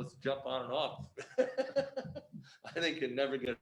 let's jump on and off. I think it never get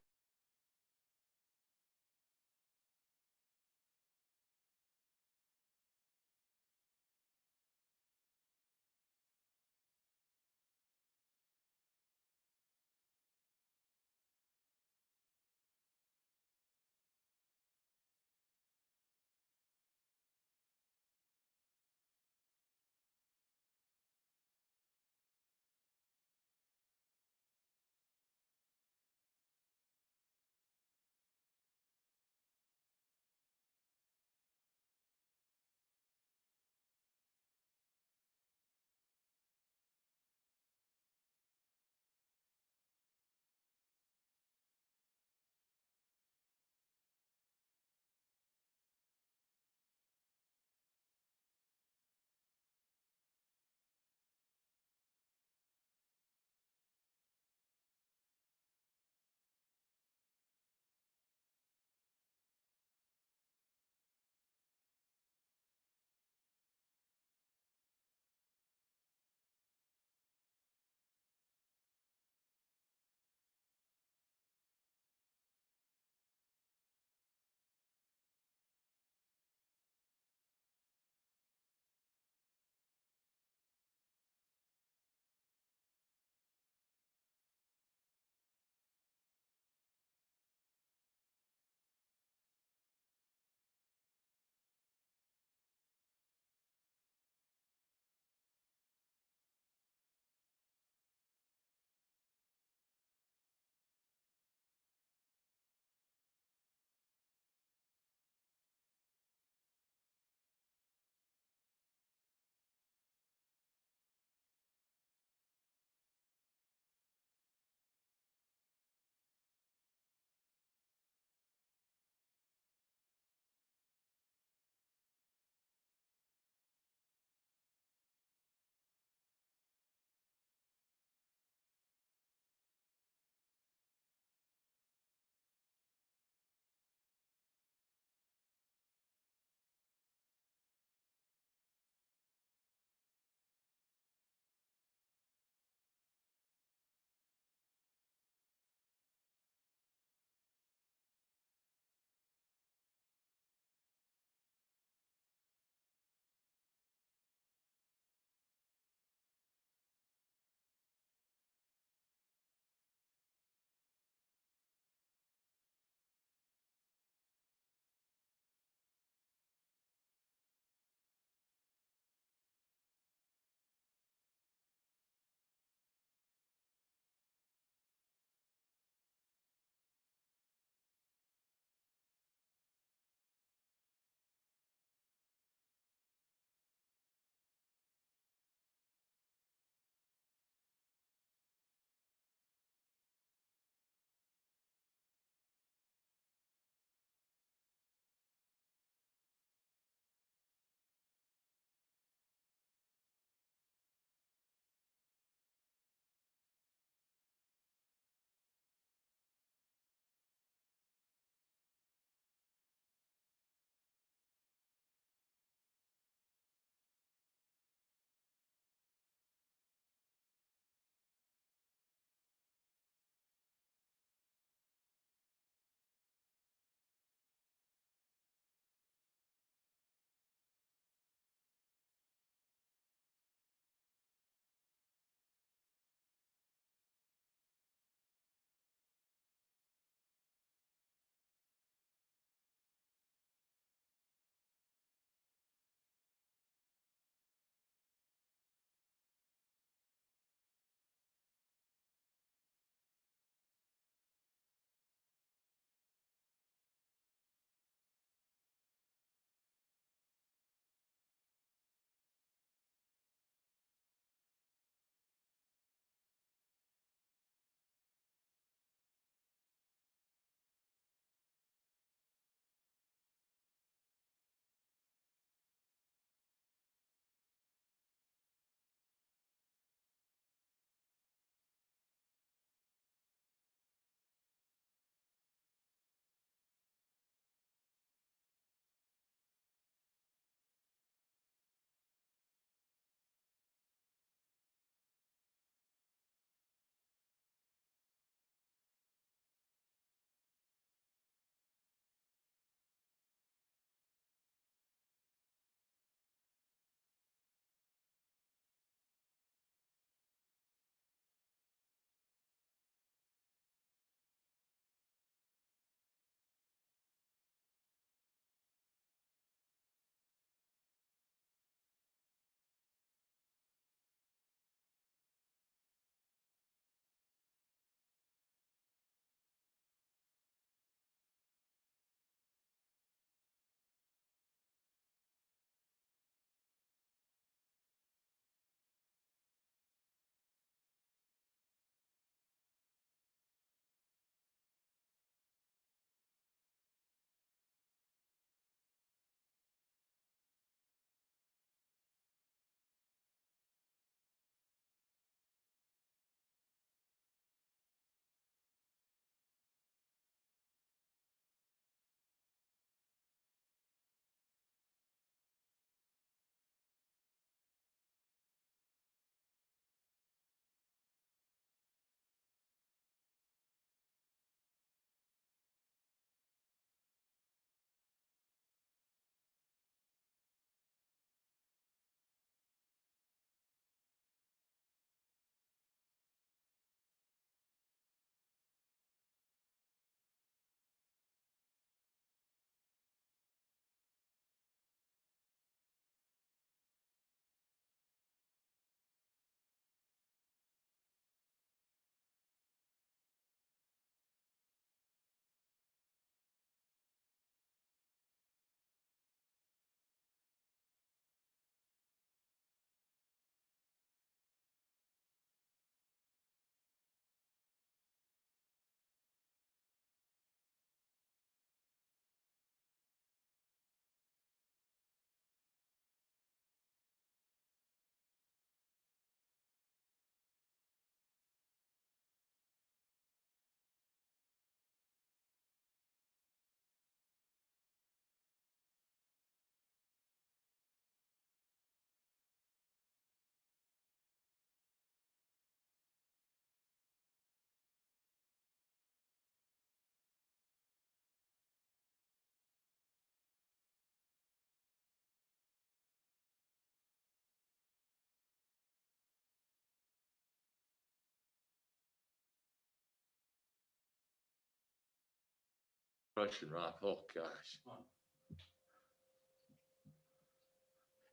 crushing rock. Oh, gosh.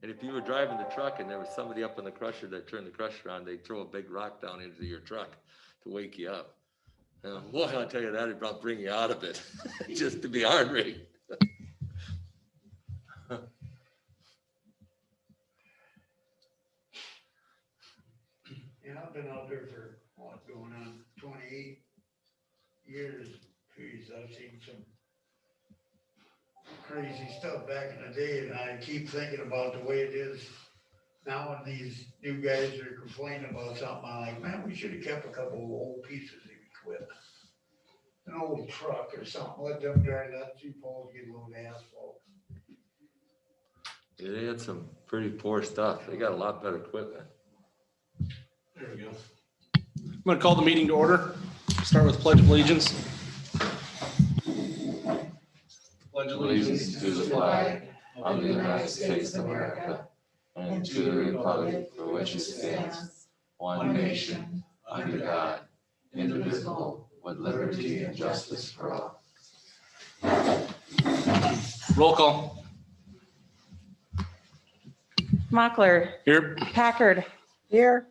And if you were driving the truck and there was somebody up in the crusher that turned the crusher on, they'd throw a big rock down into your truck to wake you up. Boy, I'll tell you that, it'd about bring you out of it, just to be heart rate. Yeah, I've been out there for, what, going on 28 years. Geez, I've seen some crazy stuff back in the day, and I keep thinking about the way it is now, and these new guys are complaining about something. I'm like, man, we should have kept a couple of old pieces of equipment. An old truck or something, let them drive that 2 poles, get a load of asphalt. Yeah, they had some pretty poor stuff. They got a lot better equipment. There we go. I'm going to call the meeting to order. Start with Pledge of Allegiance. Pledge Allegiance to the flag of the United States of America and to the republic for which it stands, one nation, under God, indivisible, with liberty and justice for all. Roll call. Mockler, Here. Packard, Here.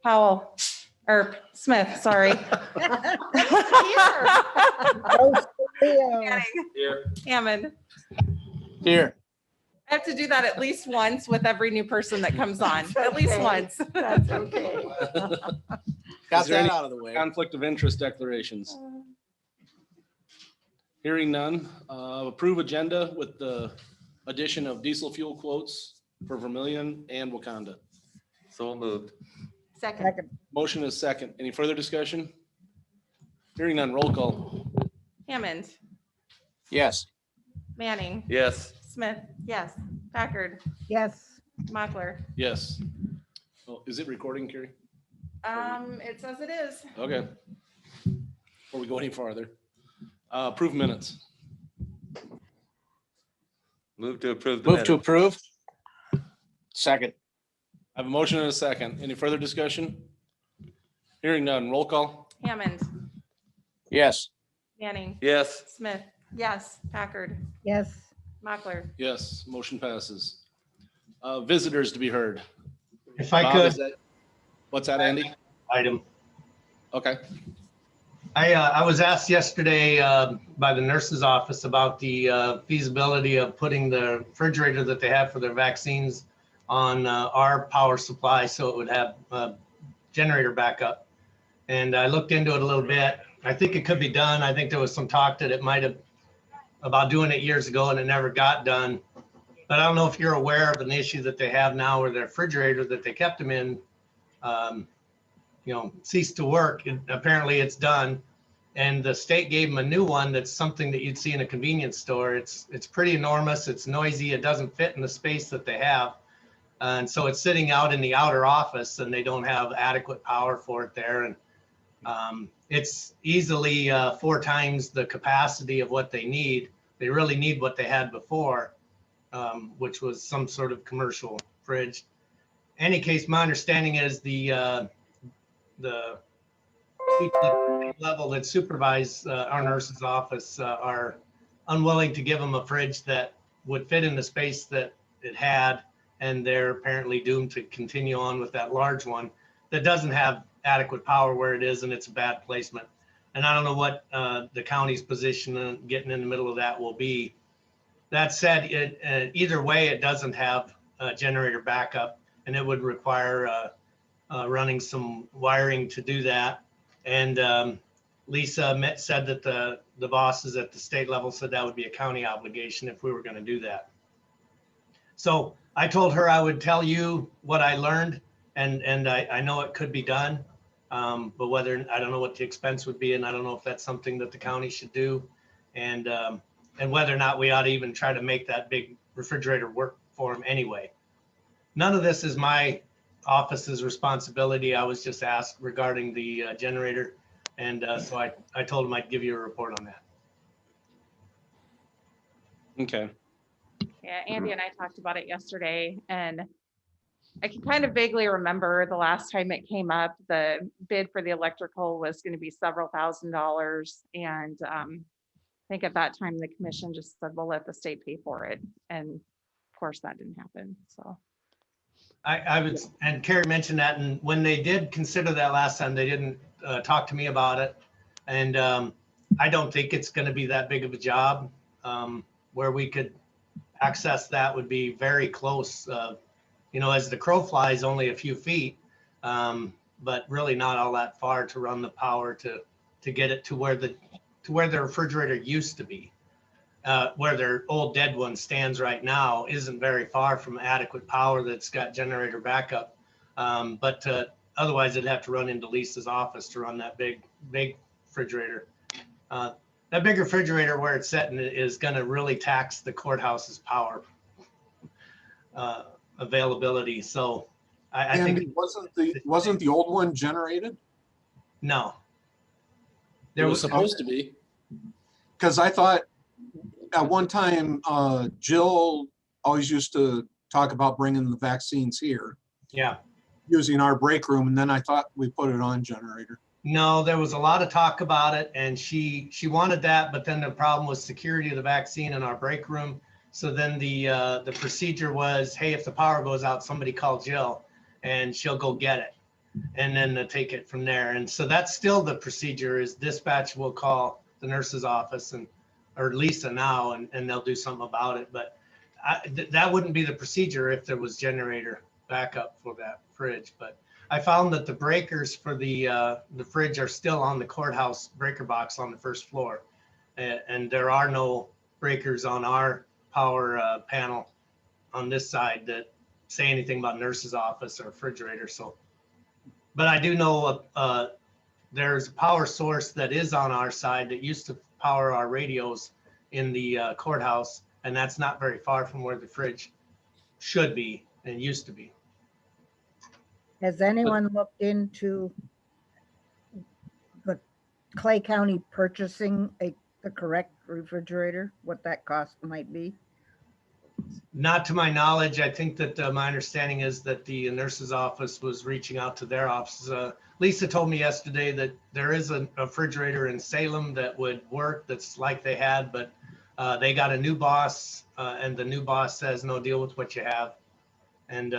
Powell, or Smith, sorry. Manning, Here. Hammond. Here. I have to do that at least once with every new person that comes on, at least Okay. once. That's okay. Got that out of the way. Conflict of interest declarations. Hearing none. Approve agenda with the addition of diesel fuel quotes for Vermilion and Wakanda. So moved. Second. Motion is second. Any further discussion? Hearing none. Roll call. Hammond, Yes. Manning, Yes. Smith, yes. Packard, Yes. Mockler. Yes. Oh, is it recording, Carrie? It says it is. Okay. Before we go any farther, approve minutes. Move to approve the Move to minutes. approve. Second. I have a motion and a second. Any further discussion? Hearing none. Roll call. Hammond, Yes. Manning, Yes. Smith, yes. Packard, Yes. Mockler. Yes, motion passes. Visitors to be heard. If I Bob, could, is that- What's that, Andy? item. Okay. I was asked yesterday by the nurse's office about the feasibility of putting the refrigerator that they have for their vaccines on our power supply so it would have generator backup. And I looked into it a little bit. I think it could be done. I think there was some talk that it might have about doing it years ago and it never got done. But I don't know if you're aware of an issue that they have now where their refrigerator that they kept them in ceased to work. And apparently it's done. And the state gave them a new one that's something that you'd see in a convenience store. It's pretty enormous. It's noisy. It doesn't fit in the space that they have. And so it's sitting out in the outer office and they don't have adequate power for it there. And it's easily 4 times the capacity of what they need. They really need what they had before, which was some sort of commercial fridge. Any case, my understanding is the level that supervise our nurse's office are unwilling to give them a fridge that would fit in the space that it had, and they're apparently doomed to continue on with that large one that doesn't have adequate power where it is, and it's a bad placement. And I don't know what the county's position in getting in the middle of that will be. That said, either way, it doesn't have generator backup, and it would require running some wiring to do that. And Lisa said that the bosses at the state level said that would be a county obligation if we were going to do that. So I told her I would tell you what I learned, and I know it could be done, but whether, I don't know what the expense would be, and I don't know if that's something that the county should do, and whether or not we ought to even try to make that big refrigerator work for them anyway. None of this is my office's responsibility. I was just asked regarding the generator, and so I told him I'd give you a report on that. Okay. Yeah, Andy and I talked about it yesterday, and I can kind of vaguely remember the last time it came up, the bid for the electrical was going to be several $1,000s, and think at that time, the commission just said, we'll let the state pay for it. And of course, that didn't happen, so. I was, and Carrie mentioned that, and when they did consider that last time, they didn't talk to me about it. And I don't think it's gonna be that big of a job. Where we could access that would be very close. You know, as the crow flies, only a few feet, but really not all that far to run the power to get it to where the refrigerator used to be. Where their old dead one stands right now isn't very far from adequate power that's got generator backup. But otherwise it'd have to run into Lisa's office to run that big refrigerator. That big refrigerator where it's sitting is gonna really tax the courthouse's power availability. So I think. And wasn't the old one generated? No. It was supposed to be. Because I thought at one time, Jill always used to talk about bringing the vaccines here, Yeah. using our break room, and then I thought we put it on generator. No, there was a lot of talk about it, and she wanted that, but then the problem was security of the vaccine in our break room. So then the procedure was, hey, if the power goes out, somebody call Jill and she'll go get it. And then they'll take it from there. And so that's still the procedure, is dispatch will call the nurse's office or Lisa now, and they'll do something about it. But that wouldn't be the procedure if there was generator backup for that fridge. But I found that the breakers for the fridge are still on the courthouse breaker box on the first floor. And there are no breakers on our power panel on this side that say anything about nurse's office or refrigerator. So, but I do know there's a power source that is on our side that used to power our radios in the courthouse, and that's not very far from where the fridge should be and used to be. Has anyone looked into the Clay County purchasing the correct refrigerator, what that cost might be? Not to my knowledge. I think that my understanding is that the nurse's office was reaching out to their offices. Lisa told me yesterday that there is a refrigerator in Salem that would work, that's like they had, but they got a new boss, and the new boss says, no, deal with what you have. And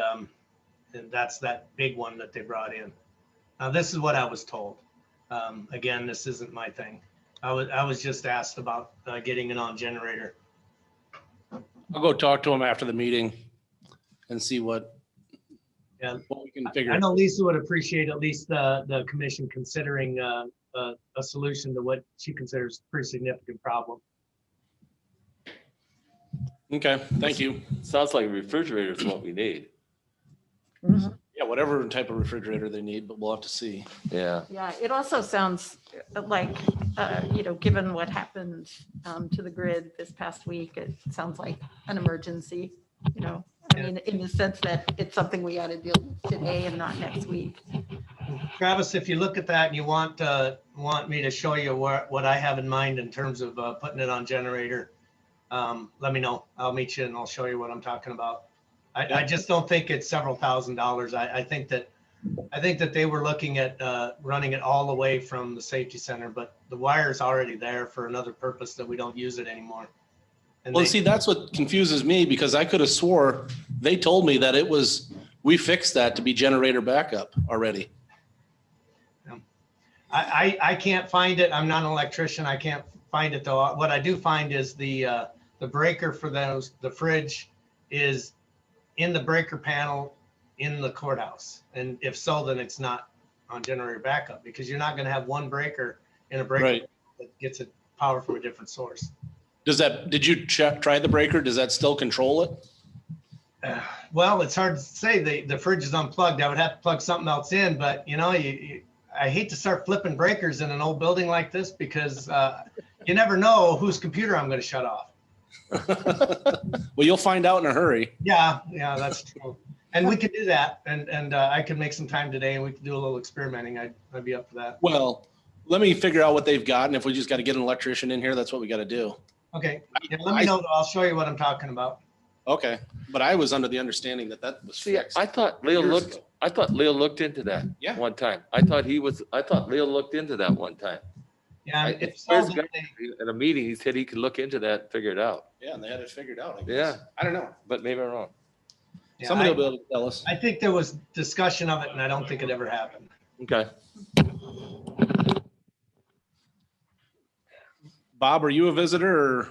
that's that big one that they brought in. Now, this is what I was told. Again, this isn't my thing. I was just asked about getting it on generator. I'll go talk to him after the meeting and see what we can figure I out. know Lisa would appreciate at least the commission considering a solution to what she considers a pretty significant problem. Okay, thank you. Sounds like a refrigerator is what we need. Mhm. Yeah, whatever type of refrigerator they need, but we'll have to see. Yeah. Yeah, it also sounds like, given what happened to the grid this past week, it sounds like an emergency, I mean, in the sense that it's something we ought to deal with today and not next week. Travis, if you look at that and you want me to show you what I have in mind in terms of putting it on generator, let me know. I'll meet you and I'll show you what I'm talking about. I just don't think it's several $1,000s. I think that they were looking at running it all the way from the safety center, but the wire's already there for another purpose that we don't use it anymore. And Well, see, that's what confuses me, because I could have swore they told me that we fixed that to be generator backup already. I can't find it. I'm not an electrician. I can't find it though. What I do find is the breaker for the fridge is in the breaker panel in the courthouse. And if so, then it's not on generator backup, because you're not going to have one breaker in a breaker Right. that gets a power from a different source. Did you try the breaker? Does that still control it? Well, it's hard to say. The fridge is unplugged. I would have to plug something else in, but I hate to start flipping breakers in an old building like this, because you never know whose computer I'm going to shut off. Well, you'll find out in a hurry. Yeah, that's true. And we could do that. And I could make some time today and we could do a little experimenting. I'd be up for that. Well, let me figure out what they've got, and if we just got to get an electrician in here, that's what we got to do. Okay. Yeah, let me know. I'll show you what I'm talking about. Okay, but I was under the understanding that was See, fixed. I thought Leo years looked, ago. I thought Leo looked into that Yeah. one time. I thought Leo looked into that one time. Yeah, If it's there's all a guy that at a meeting, he said he could look into that, and figure it out. Yeah, and they had it figured out, I guess. Yeah. I don't know. But maybe I'm wrong. yeah, Somebody will be able to tell us. I think there was discussion of it and I don't think it ever happened. Okay. Bob, are you a visitor or?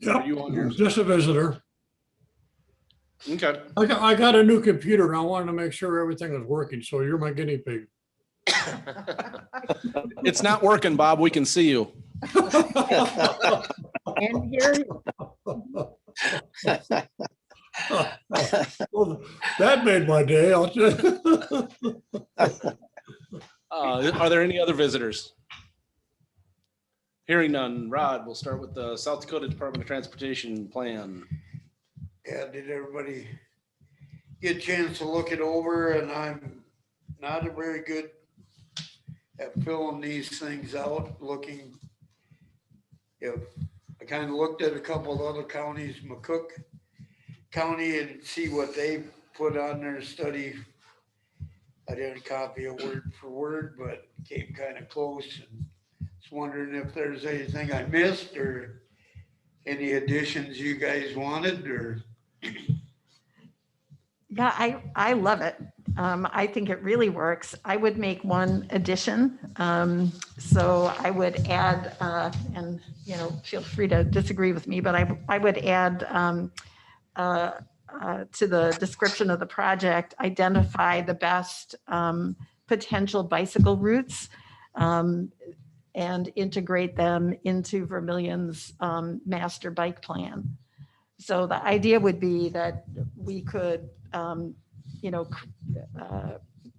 Yep, Are you on yours? just a visitor. Okay. I got a new computer and I wanted to make sure everything was working, so you're my guinea pig. It's not working, Bob. We can see you. And here, Well, that made my day. I'll just. Are there any other visitors? Hearing none. Rod, we'll start with the South Dakota Department of Transportation plan. Yeah, did everybody get a chance to look it over? And I'm not a very good at filling these things out, looking. I kind of looked at a couple of other counties, McCook County, and see what they put on their study. I didn't copy it word for word, but came kind of close. And was wondering if there's anything I missed or any additions you guys wanted, or. Yeah, I love it. I think it really works. I would make one addition. So I would add, and feel free to disagree with me, but I would add to the description of the project, identify the best potential bicycle routes and integrate them into Vermilion's master bike plan. So the idea would be that we could,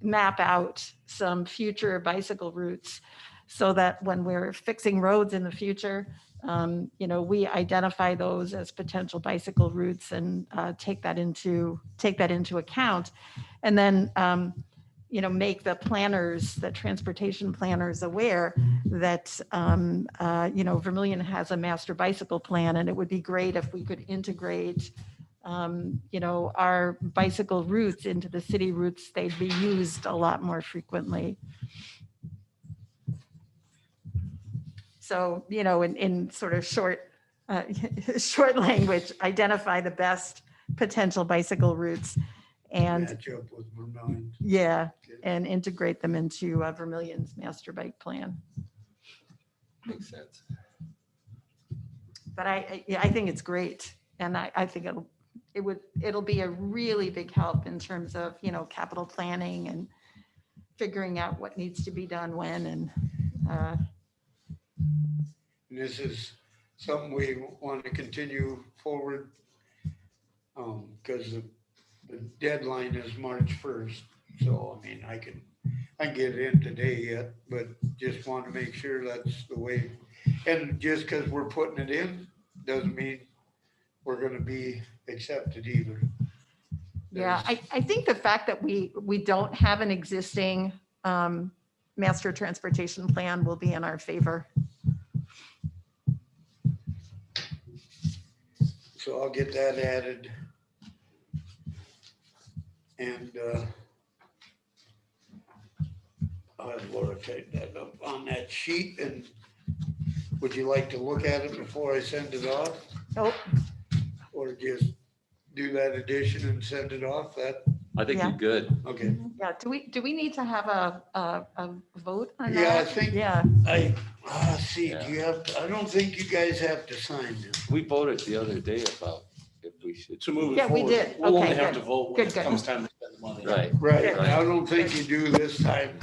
map out some future bicycle routes so that when we're fixing roads in the future, we identify those as potential bicycle routes and take that into account. And then, make the planners, the transportation planners aware that, Vermillion has a master bicycle plan, and it would be great if we could integrate, our bicycle routes into the city routes. They'd be used a lot more frequently. So, in sort of short language, identify the best potential bicycle routes and Match up with Vermillion. yeah, and integrate them into Vermilion's master bike plan. Makes sense. But I think it's great. And I think it'll be a really big help in terms of, capital planning and figuring out what needs to be done when. And This is something we want to continue forward because the deadline is March 1st. So, I can get it in today yet, but just want to make sure that's the way. And just because we're putting it in doesn't mean we're going to be accepted either. yeah, I think the fact that we don't have an existing master transportation plan will be in our favor. So I'll get that added. And I'll have Laura type that up on that sheet. And would you like to look at it before I send it off? Oh, Or just do that addition and send it off? That, I think Yeah. you're good. okay. yeah. Do we need to have a vote on that? Yeah, I think, Yeah. see, do you have, I don't think you guys have to sign this. We voted the other day about if we should. To move it Yeah, we forward. did. We'll only Okay, have good. to vote when Good, it good. comes time to spend the money. Right. Right, Right. I don't think you do this time.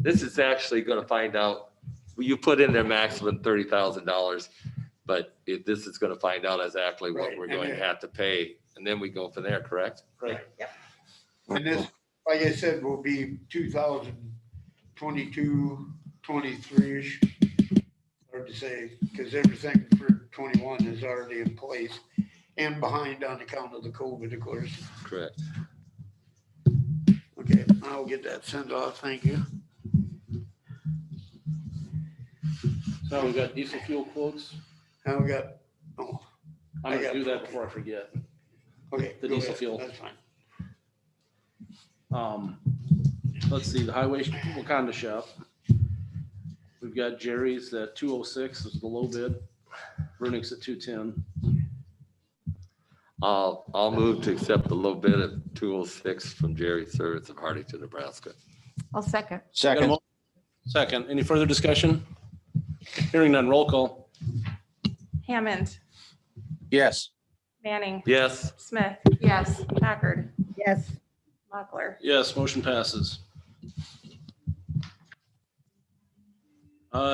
This is actually gonna find out, you put in there maximum $30,000, but if this is gonna find out exactly what Right, we're and going to then- have to pay, and then we go from there, correct? Right. And this, like I said, will be 2022, 23-ish. Hard to say, because everything for 21 is already in place and behind on account of the COVID, of course. Correct. Okay, I'll get that sent off, thank you. So we got diesel fuel quotes. Now we got, oh, I'm I gonna got do that propane. before I forget. okay. The go diesel ahead, fuel. That's fine. Let's see, the highway Wakanda shop. We've got Jerry's at 206 is the low bid. Brunick's at 210. I'll move to accept the low bid of 206 from Jerry Service of Hardington, Nebraska. I'll second. Got a Second. mo- Second. Any further discussion? Hearing none. Roll call. Hammond, Yes. Manning, Yes, Smith, Yes. Packard, yes, Mochler. Yes, motion passes.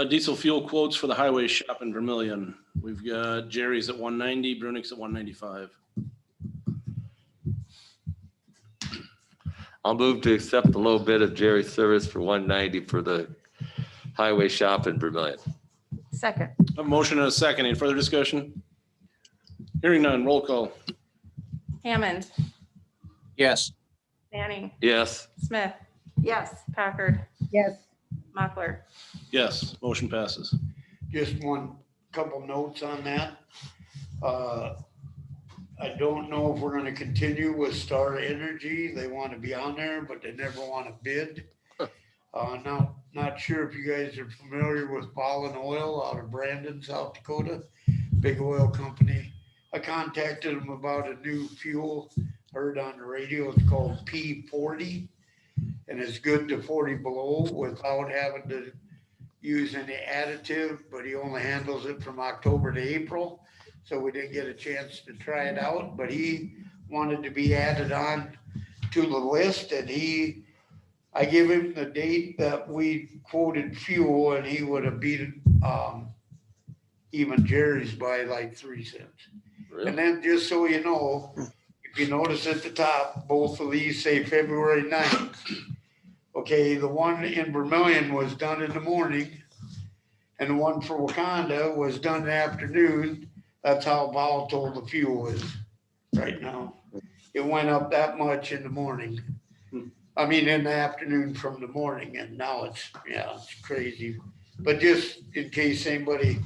Diesel fuel quotes for the highway shop in Vermillion. We've got Jerry's at 190, Brunick's at 195. I'll move to accept the low bid of Jerry Service for 190 for the highway shop in Vermillion. Second. A motion and a second. Any further discussion? Hearing none. Roll call. Hammond, Yes. Manning, Yes, Smith, Yes. Packard, yes, Mochler. Yes, motion passes. Just couple notes on that. I don't know if we're gonna continue with Star Energy. They want to be on there, but they never want to bid. Not sure if you guys are familiar with Ballin Oil out of Brandon, South Dakota, big oil company. I contacted them about a new fuel, heard on the radio, it's called P40. And it's good to 40 below without having to use any additive, but he only handles it from October to April. So we didn't get a chance to try it out, but he wanted to be added on to the list, and I gave him the date that we quoted fuel, and he would have beaten even Jerry's by like 3 cents. really? And then just so you know, if you notice at the top, both of these say February 9th. Okay, the one in Vermillion was done in the morning, and the one for Wakanda was done in the afternoon. That's how volatile the fuel is right now. It went up that much in the morning. I mean, in the afternoon from the morning, and now it's crazy. But just in case anybody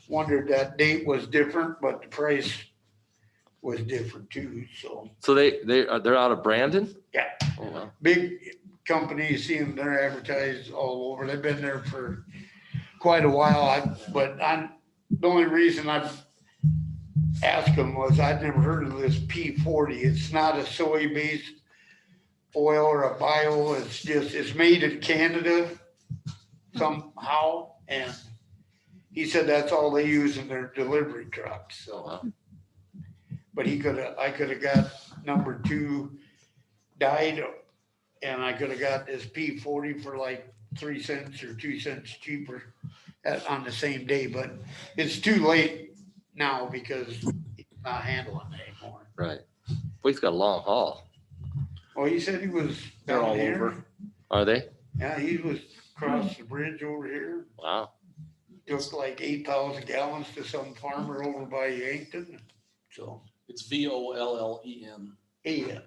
wondered, that date was different, but the price was different too, so. So they're out of Brandon? Yeah. Oh, wow. Big company, you see them, they're advertised all over. They've been there for quite a while. The only reason I've asked them was I'd never heard of this P40. It's not a soy-based oil or a bio. It's made in Canada somehow. And he said that's all they use in their delivery trucks, so. Wow. But I could have got number 2 dyed, and I could have got this P40 for like 3 cents or 2 cents cheaper on the same day, but it's too late now because he's not handling it anymore. Right. Well, he's got a long haul. Well, he said he was They're down all here. over. Are they? Yeah, he was across the bridge over here. Wow. Took like 8,000 gallons to some farmer over by Yankton. So, It's VOLLEN. A-N,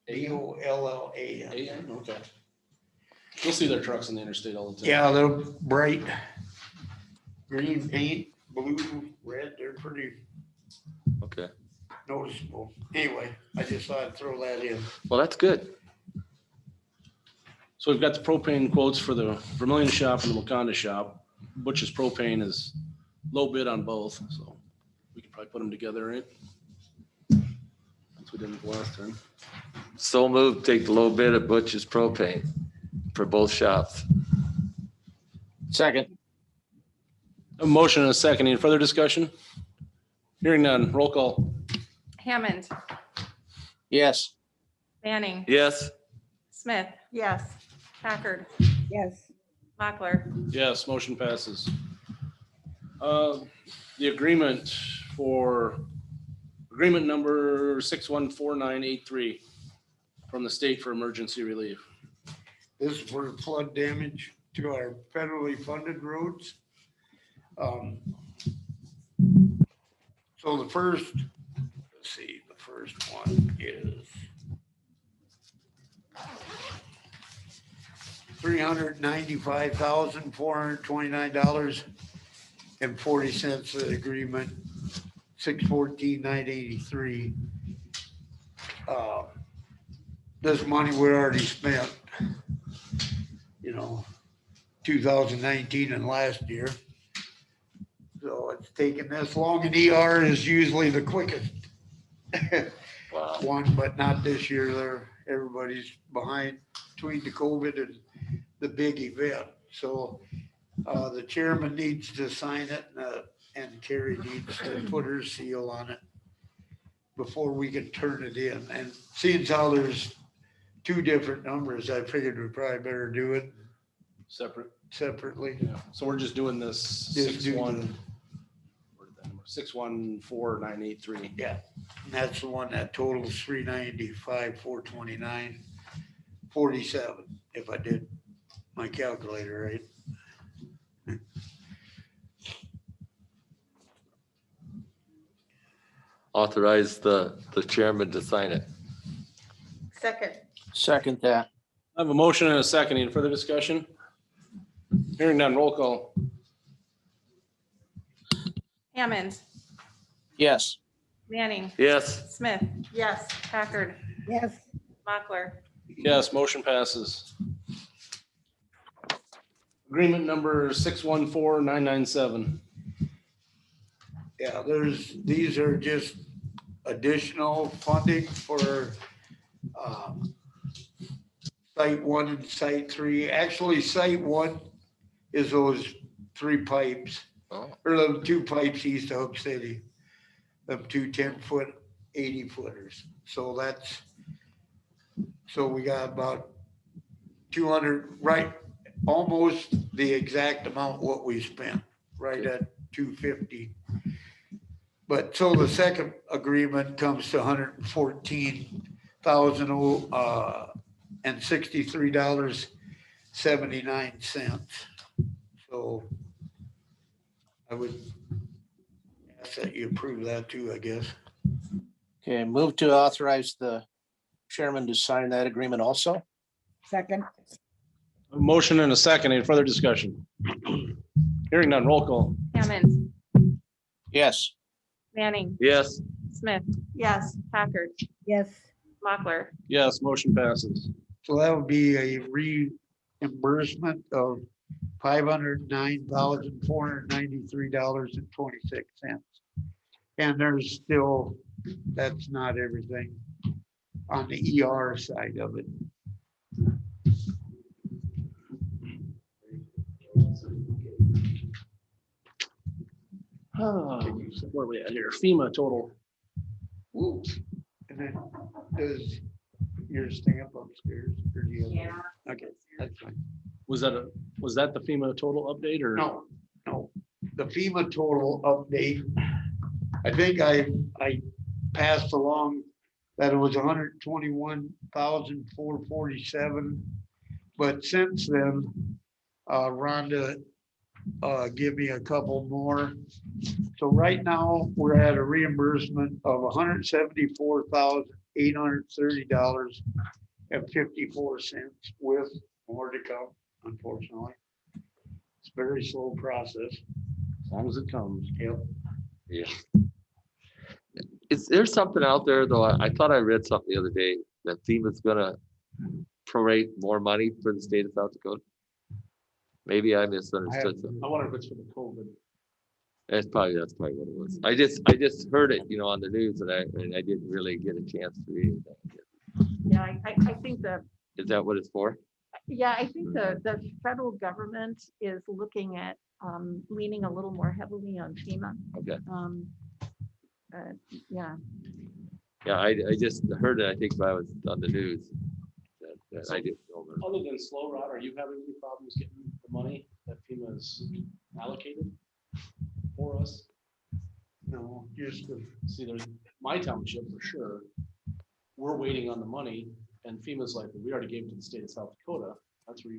B-O-L-L-A-N. A-N? Okay. You'll see their trucks in the interstate all the time. Yeah, they're bright green paint, blue, red. They're pretty Okay. noticeable. Anyway, I just thought I'd throw that in. Well, that's good. So we've got the propane quotes for the Vermillion shop and the Wakanda shop. Butch's propane is low bid on both, so we could probably put them together, right? Since we didn't last time. So moved, take the low bid of Butch's propane for both shops. Second. A motion and a second. Any further discussion? Hearing none. Roll call. Hammond, Yes. Manning, Yes, Smith, Yes. Packard, yes, Mochler. Yes, motion passes. The agreement number 614983 from the state for emergency relief. This is for flood damage to our federally funded roads. So the first one is $395,429.40 for the agreement, 614,983. This money we already spent, 2019 and last year. So it's taken this long, and ER is usually the quickest Wow. one, but not this year. Everybody's behind between the COVID and the big event. So the chairman needs to sign it, and Carrie needs to put her seal on it before we can turn it in. And seeing how there's two different numbers, I figured we probably better do it Separate. separately. Yeah. So we're just doing this Just do 614,983. Yeah, and that's the one that totals 395, 429, 47, if I did my calculator right. Authorize the chairman to sign it. Second. Second that. I have a motion and a second. Any further discussion? Hearing none, roll call. Hammond, Yes. Manning, Yes. Smith, Yes. Packard, Yes, Mochler. Yes, motion passes. Agreement number 614,997. Yeah, these are just additional funding for site 1 and site 3. Actually, site 1 is those 3 pipes, Oh, or the 2 pipes east of Hook City, them 2 10-foot, 80-footers. So we got about 200, right, almost the exact amount what we spent, right at 250. But so the second agreement comes to $114,063.79. So I would ask that you approve that too, I guess. Okay, move to authorize the chairman to sign that agreement also. second, A motion and a second. Any further discussion? Hearing none, roll call. Hammond, Yes. Manning, yes. Smith, Yes. Packard, yes, Mochler. Yes, motion passes. So that would be a reimbursement of $509,493.26. And there's still, that's not everything on the ER side of it. Where are we at here? FEMA total. Whoops. And then does your stamp upstairs? Or do you have- Yeah. Okay, that's fine. Was that the FEMA total update or? No, the FEMA total update. I think I passed along that it was 121,447. But since then, Rhonda give me a couple more. So right now, we're at a reimbursement of $174,830.54 with more to come, unfortunately. It's a very slow process. As long as it comes. Yep. Yeah. Is there something out there though? I thought I read something the other day that FEMA's gonna prorate more money for the state of South Dakota. Maybe I misunderstood something. I wonder if it's for the COVID. That's probably what it was. I just heard it, on the news and I didn't really get a chance to read it. Yeah, I think Is that what it's for? I think the federal government is looking at leaning a little more heavily on FEMA. Okay. Yeah. Yeah, I just heard it, I think, I was on the news. That I didn't know. about. Other than Slow Rod, are you having any problems getting the money that FEMA has allocated for us? No, just the See, there's my township for sure. We're waiting on the money and FEMA's like, we already gave it to the state of South Dakota. That's where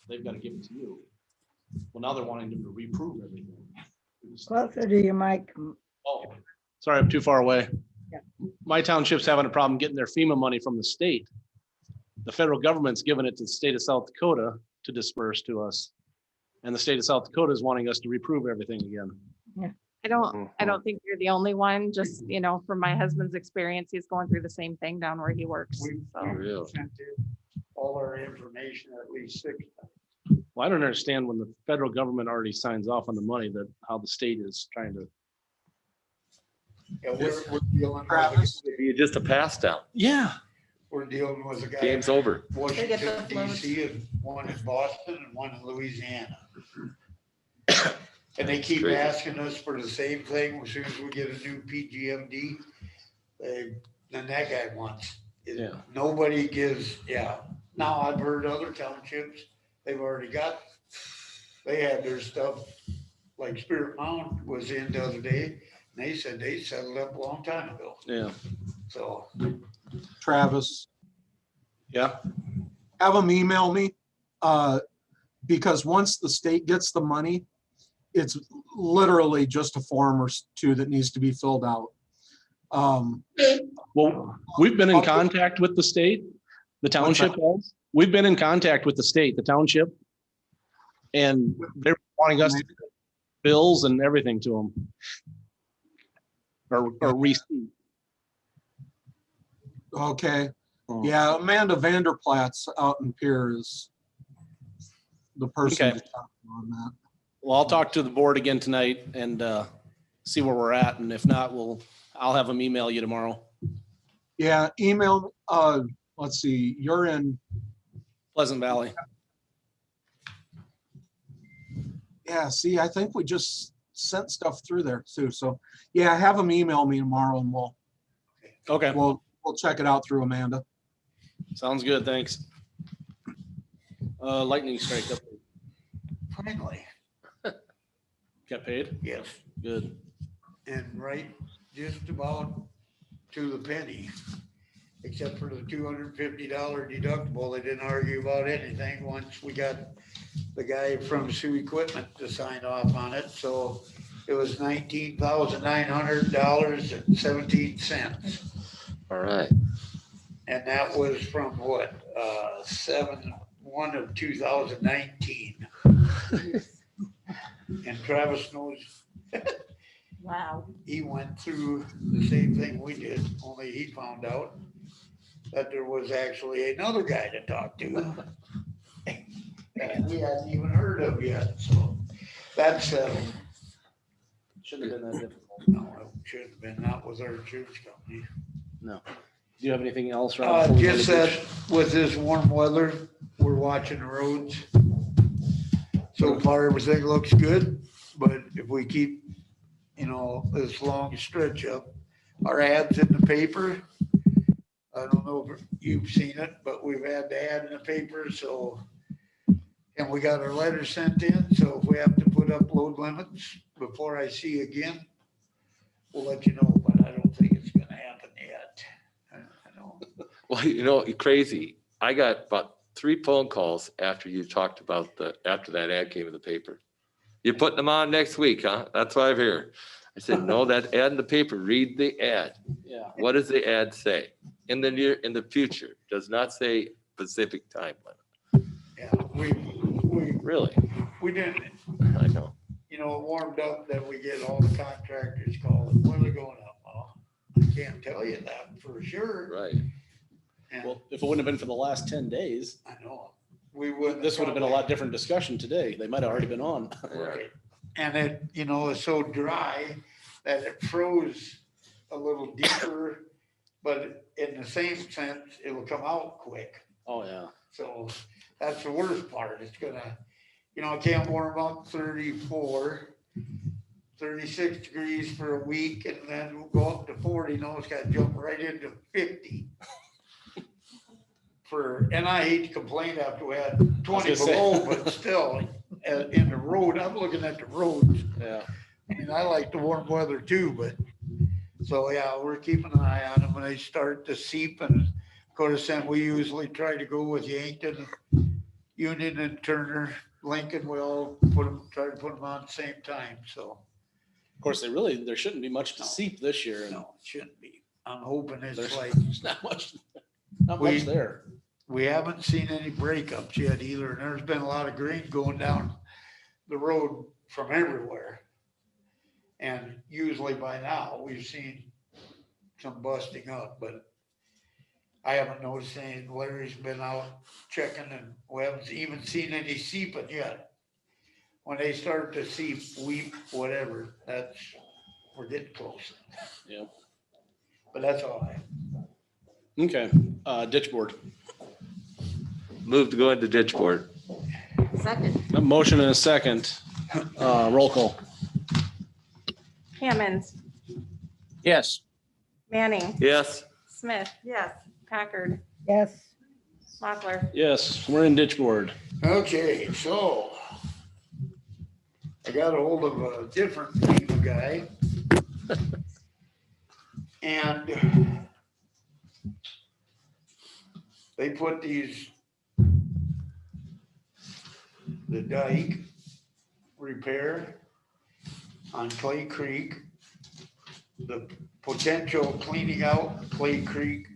they've got to give it to you. Well, now they're wanting them to reprove everything. closer to your mic. Oh, sorry, I'm too far away. Yeah. My township's having a problem getting their FEMA money from the state. The federal government's giving it to the state of South Dakota to disperse to us. And the state of South Dakota is wanting us to reprove everything again. I don't think you're the only one, just, from my husband's experience, he's going through the same thing down where he works. We So, Real. sent in all our information at least 6 times. Well, I don't understand when the federal government already signs off on the money, that how the state is trying to. Yeah, we're dealing with, Travis? It'd be just a pass down. Yeah. we're dealing with a guy. Game's over. They Washington get the floats. DC and one in Boston and one in Louisiana. And they keep Crazy. asking us for the same thing. As soon as we get a new PGMD, then that guy wants. it. Yeah. Nobody gives, yeah. Now I've heard other townships, they've already got, they had their stuff, like Spirit Mound was in the other day. And they said they settled up a long time ago. Yeah. So, Travis, Yeah. have them email me. Because once the state gets the money, it's literally just a form or two that needs to be filled out. Well, we've been in contact with the state, the township has. We've been in contact with the state, the township. And they're wanting us to give bills and everything to them. Or receipt. Okay, yeah, Amanda Vanderplat's out in Pier is the person Okay. to talk to on that. Well, I'll talk to the board again tonight and see where we're at. And if not, I'll have them email you tomorrow. Yeah, email, let's see, you're in, Pleasant Valley. yeah, see, I think we just sent stuff through there too. So, yeah, have them email me tomorrow and Okay, we'll check it out through Amanda. sounds good. Thanks. Lightning strike up. finally, Got paid? yes. Good. And right just about to the penny, except for the $250 deductible. They didn't argue about anything once we got the guy from Sioux Equipment to sign off on it. So it was $19,900.17. All right. And that was from what, 7/1 of 2019. And Travis knows Wow. he went through the same thing we did, only he found out that there was actually another guy to talk to. And we hadn't even heard of yet, so that's settled. Shouldn't have been that difficult. No, it shouldn't have been, not with our insurance company. No. Do you have anything else, Rob? before we go to Just the that beach? with this warm weather, we're watching the roads. So far, everything looks good, but if we keep, this long stretch up, our ads in the paper, I don't know if you've seen it, but we've had the ad in the paper, so. And we got our letters sent in, so if we have to put up load limits before I see you again, we'll let you know, but I don't think it's gonna happen yet. I know. Well, crazy. I got about 3 phone calls after you talked about after that ad came in the paper. You're putting them on next week, huh? That's why I'm here. I said, no, that ad in the paper, read the ad. Yeah. What does the ad say? In the future, does not say specific time limit. Yeah, we Really? didn't, I know. it warmed up that we get all the contractors calling, when are they going up? Well, I can't tell you that for sure. Right. And Well, if it wouldn't have been for the last 10 days, I know, we wouldn't. this would have been a lot different discussion today. They might have already been on. Right. And it, it's so dry that it froze a little deeper, but in the same sense, it will come out quick. Oh, yeah. So that's the worst part. It's gonna, it can't warm up 34, 36 degrees for a week and then we'll go up to 40. No, it's gotta jump right into 50. And I hate to complain after we had 20 below, but still, in the road, I'm looking at the roads. Yeah. I mean, I like the warm weather too, but, so yeah, we're keeping an eye on them when they start to seep. And of course, then we usually try to go with Yankton, Union and Turner, Lincoln, we all try to put them on at the same time, so. Of course, there shouldn't be much to seep this year. And No, it shouldn't be. I'm hoping it's There's- like, there's not much there. we haven't seen any breakups yet either, and there's been a lot of green going down the road from everywhere. And usually by now, we've seen some busting up, but I haven't noticed any, Larry's been out checking and we haven't even seen any seeping yet. When they start to seep, weep, whatever, we're getting close. Yeah. But that's all I have. Okay, ditch board. Move to go into ditch board. Second. A motion and a second. Roll call. Hammond, Yes. Manning, Yes, Smith, Yes. Packard, Yes, Mochler. Yes, we're in ditch board. Okay, so I got a hold of a different FEMA guy. And they put the dike repair on Clay Creek, the potential cleaning out Clay Creek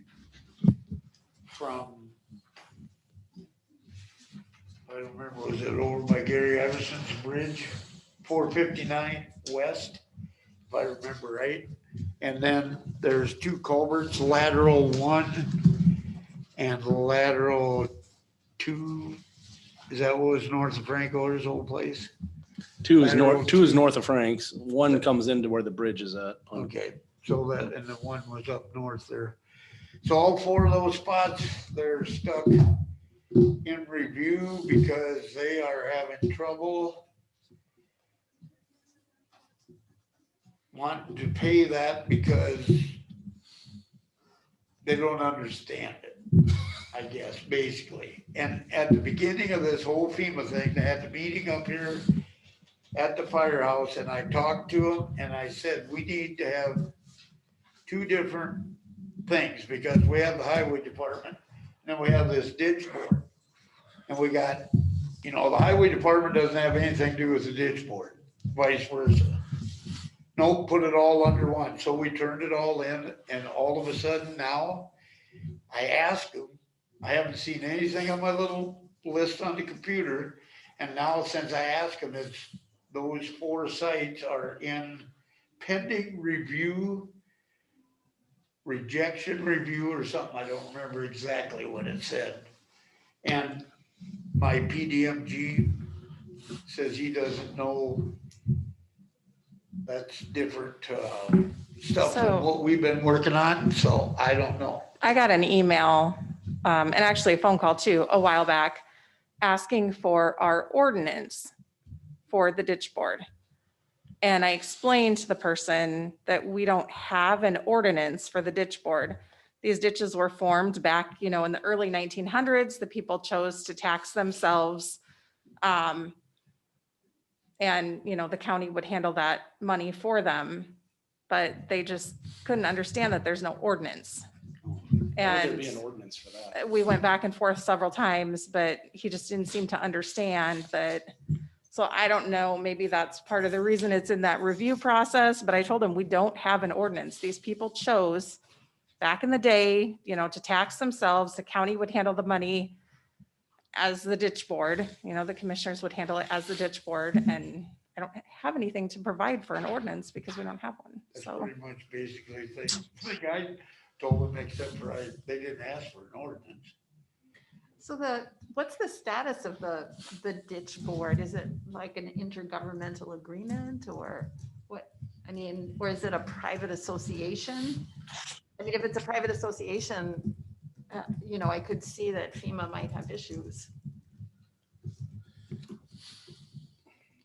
from, I don't remember, was it over by Gary Everson's bridge, 459 west, if I remember right. And then there's two culverts, lateral 1 and lateral 2. Is that what was north of Frank Oder's old place? Two is Lateral north, two is north of Frank's. One comes into where the bridge is at. Okay, so that, and the one was up north there. So all 4 of those spots, they're stuck in review because they are having trouble wanting to pay that because they don't understand it, I guess, basically. And at the beginning of this whole FEMA thing, they had the meeting up here at the firehouse, and I talked to them and I said, we need to have 2 different things because we have the highway department and then we have this ditch board. And we got, the highway department doesn't have anything to do with the ditch board, vice versa. Nope, put it all under one. So we turned it all in, and all of a sudden now, I asked them, I haven't seen anything on my little list on the computer. And now since I asked them, those 4 sites are in pending review, rejection review or something. I don't remember exactly what it said. And my PDMG says he doesn't know. That's different stuff than So- what we've been working on, so I don't know. I got an email, and actually a phone call too, a while back, asking for our ordinance for the ditch board. And I explained to the person that we don't have an ordinance for the ditch board. These ditches were formed back, in the early 1900s. The people chose to tax themselves. And, the county would handle that money for them, but they just couldn't understand that there's no ordinance. Why would there And be an ordinance for that? we went back and forth several times, but he just didn't seem to understand that. So I don't know, maybe that's part of the reason it's in that review process, but I told him we don't have an ordinance. These people chose back in the day, to tax themselves. The county would handle the money as the ditch board, the commissioners would handle it as the ditch board. And I don't have anything to provide for an ordinance because we don't have one. That's So pretty much basically the guy told them, except for they didn't ask for an ordinance. So what's the status of the ditch board? Is it like an intergovernmental agreement or what? Or is it a private association? If it's a private association, I could see that FEMA might have issues.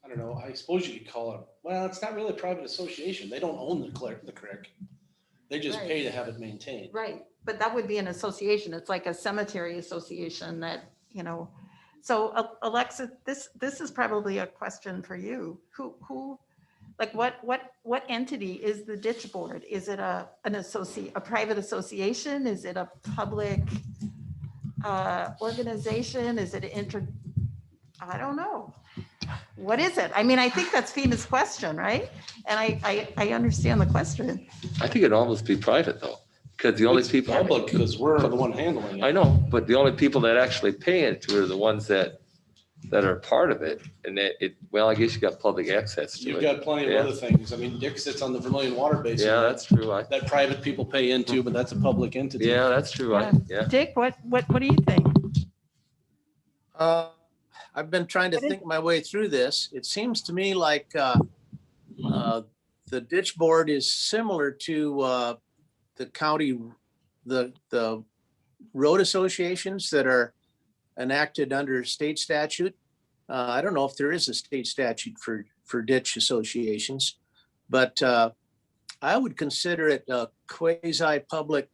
I don't know. I suppose you could call it, well, it's not really a private association. They don't own the creek. They just pay to have it maintained. Right, but that would be an association. It's like a cemetery association that, so Alexa, this is probably a question for you. Who, like what entity is the ditch board? Is it a private association? Is it a public organization? Is it I don't know. What is it? I think that's FEMA's question, right? And I understand the question. I think it'd almost be private though, because the only It's people. public because we're the one handling I it. know, but the only people that actually pay into it are the ones that that are part of it. And well, I guess you got public access to You've it. got plenty of Yeah. other things. I mean, Dick sits on the Vermillion Water Basin. Yeah, that's true. That private people pay into, but that's a public entity. Yeah, that's true. Yeah. Dick, what do you think? I've been trying to think my way through this. It seems to me like the ditch board is similar to the county, the road associations that are enacted under state statute. I don't know if there is a state statute for ditch associations, but I would consider it a quasi-public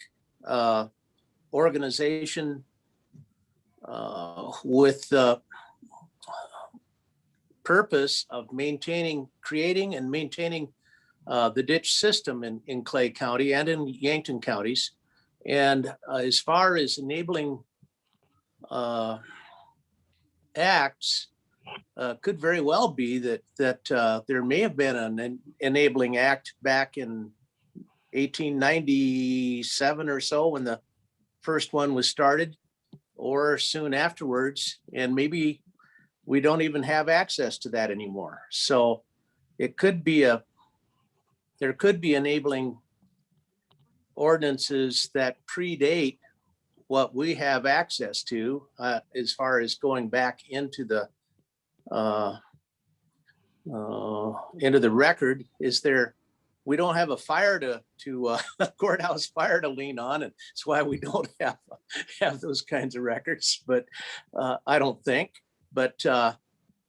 organization with the purpose of creating and maintaining the ditch system in Clay County and in Yankton counties. And as far as enabling acts, could very well be that there may have been an enabling act back in 1897 or so when the first one was started, or soon afterwards, and maybe we don't even have access to that anymore. So it could be there could be enabling ordinances that predate what we have access to as far as going back into the record. We don't have a fire to a courthouse fire to lean on, and that's why we don't have those kinds of records. But I don't think. But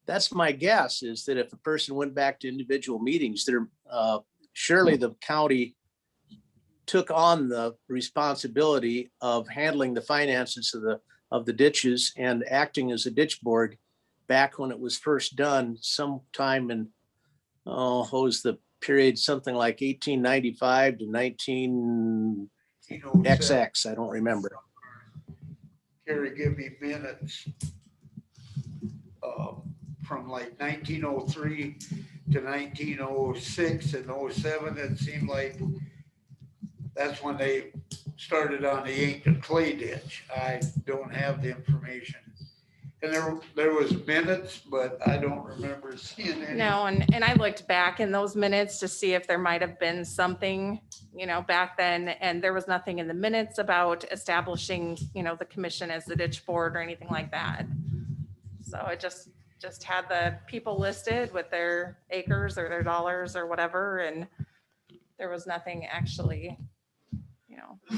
that's my guess, is that if a person went back to individual meetings, surely the county took on the responsibility of handling the finances of the ditches and acting as a ditch board back when it was first done sometime in, what was the period, something like 1895 to 19 XX, I don't remember. Carrie, give me minutes from like 1903 to 1906 and 07. It seemed like that's when they started on the Yankton clay ditch. I don't have the information. And there was minutes, but I don't remember seeing any. No, and I looked back in those minutes to see if there might have been something, back then, and there was nothing in the minutes about establishing, the commission as the ditch board or anything like that. So it just had the people listed with their acres or their dollars or whatever, and there was nothing actually,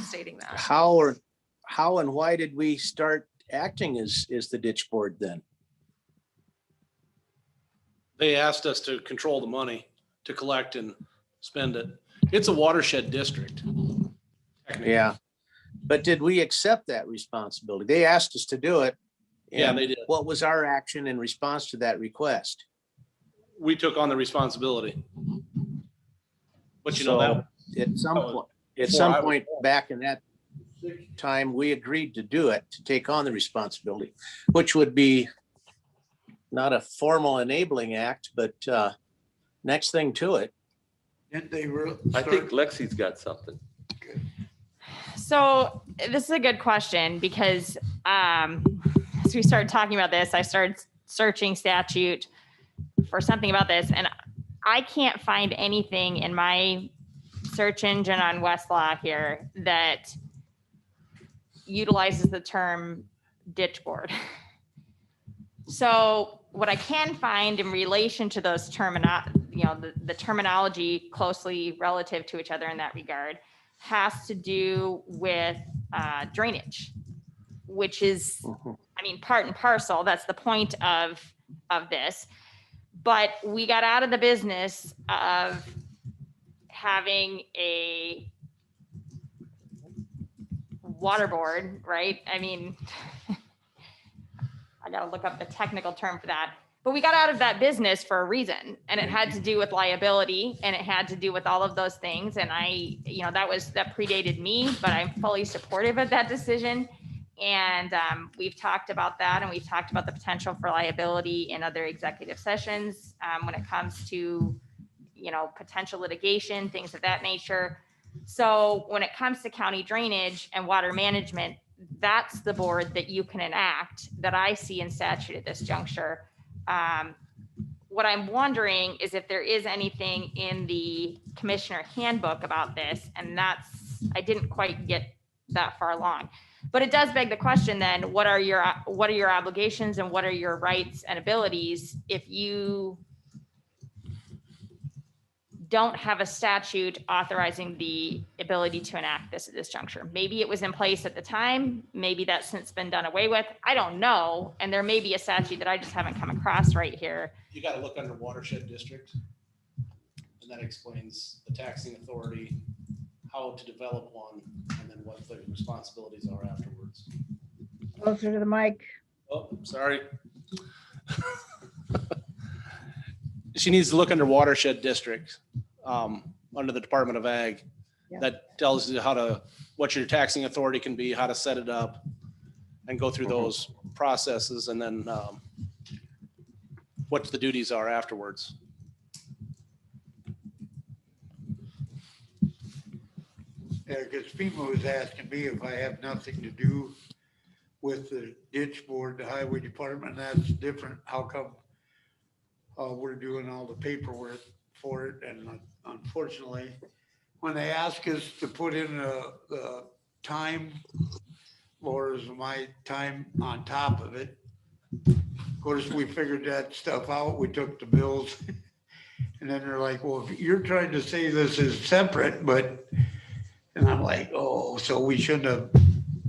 stating that. How and why did we start acting as the ditch board then? They asked us to control the money, to collect and spend it. It's a watershed district. Yeah, but did we accept that responsibility? They asked us to do it. Yeah, and they did. What was our action in response to that request? We took on the responsibility. But So that at some was point, at before some I was point born. back in that time, we agreed to do it, to take on the responsibility, which would be not a formal enabling act, but next thing to it. Didn't they really? I think Lexi's got something. So this is a good question because as we started talking about this, I started searching statute for something about this, and I can't find anything in my search engine on Westlaw here that utilizes the term ditch board. So what I can find in relation to those the terminology closely relative to each other in that regard has to do with drainage, which is, part and parcel. That's the point of this. But we got out of the business of having a water board, right? I gotta look up the technical term for that. But we got out of that business for a reason, and it had to do with liability, and it had to do with all of those things. And that predated me, but I'm fully supportive of that decision. And we've talked about that, and we've talked about the potential for liability in other executive sessions when it comes to, potential litigation, things of that nature. So when it comes to county drainage and water management, that's the board that you can enact that I see in statute at this juncture. What I'm wondering is if there is anything in the commissioner handbook about this, and I didn't quite get that far along. But it does beg the question then, what are your obligations and what are your rights and abilities if you don't have a statute authorizing the ability to enact this at this juncture? Maybe it was in place at the time, maybe that's since been done away with. I don't know. And there may be a statute that I just haven't come across right here. You gotta look under watershed district. And that explains the taxing authority, how to develop one, and then what the responsibilities are afterwards. Closer to the mic. Oh, sorry. She needs to look under watershed district, under the Department of Ag. Yeah. That tells you what your taxing authority can be, how to set it up, and go through those processes, and then what the duties are afterwards. Yeah, because FEMA was asking me if I have nothing to do with the ditch board, the highway department, that's different. How come we're doing all the paperwork for it? And unfortunately, when they ask us to put in the time, or is my time on top of it? Of course, we figured that stuff out. We took the bills. And then they're like, well, if you're trying to say this is separate, but, and I'm like, oh, so we shouldn't have,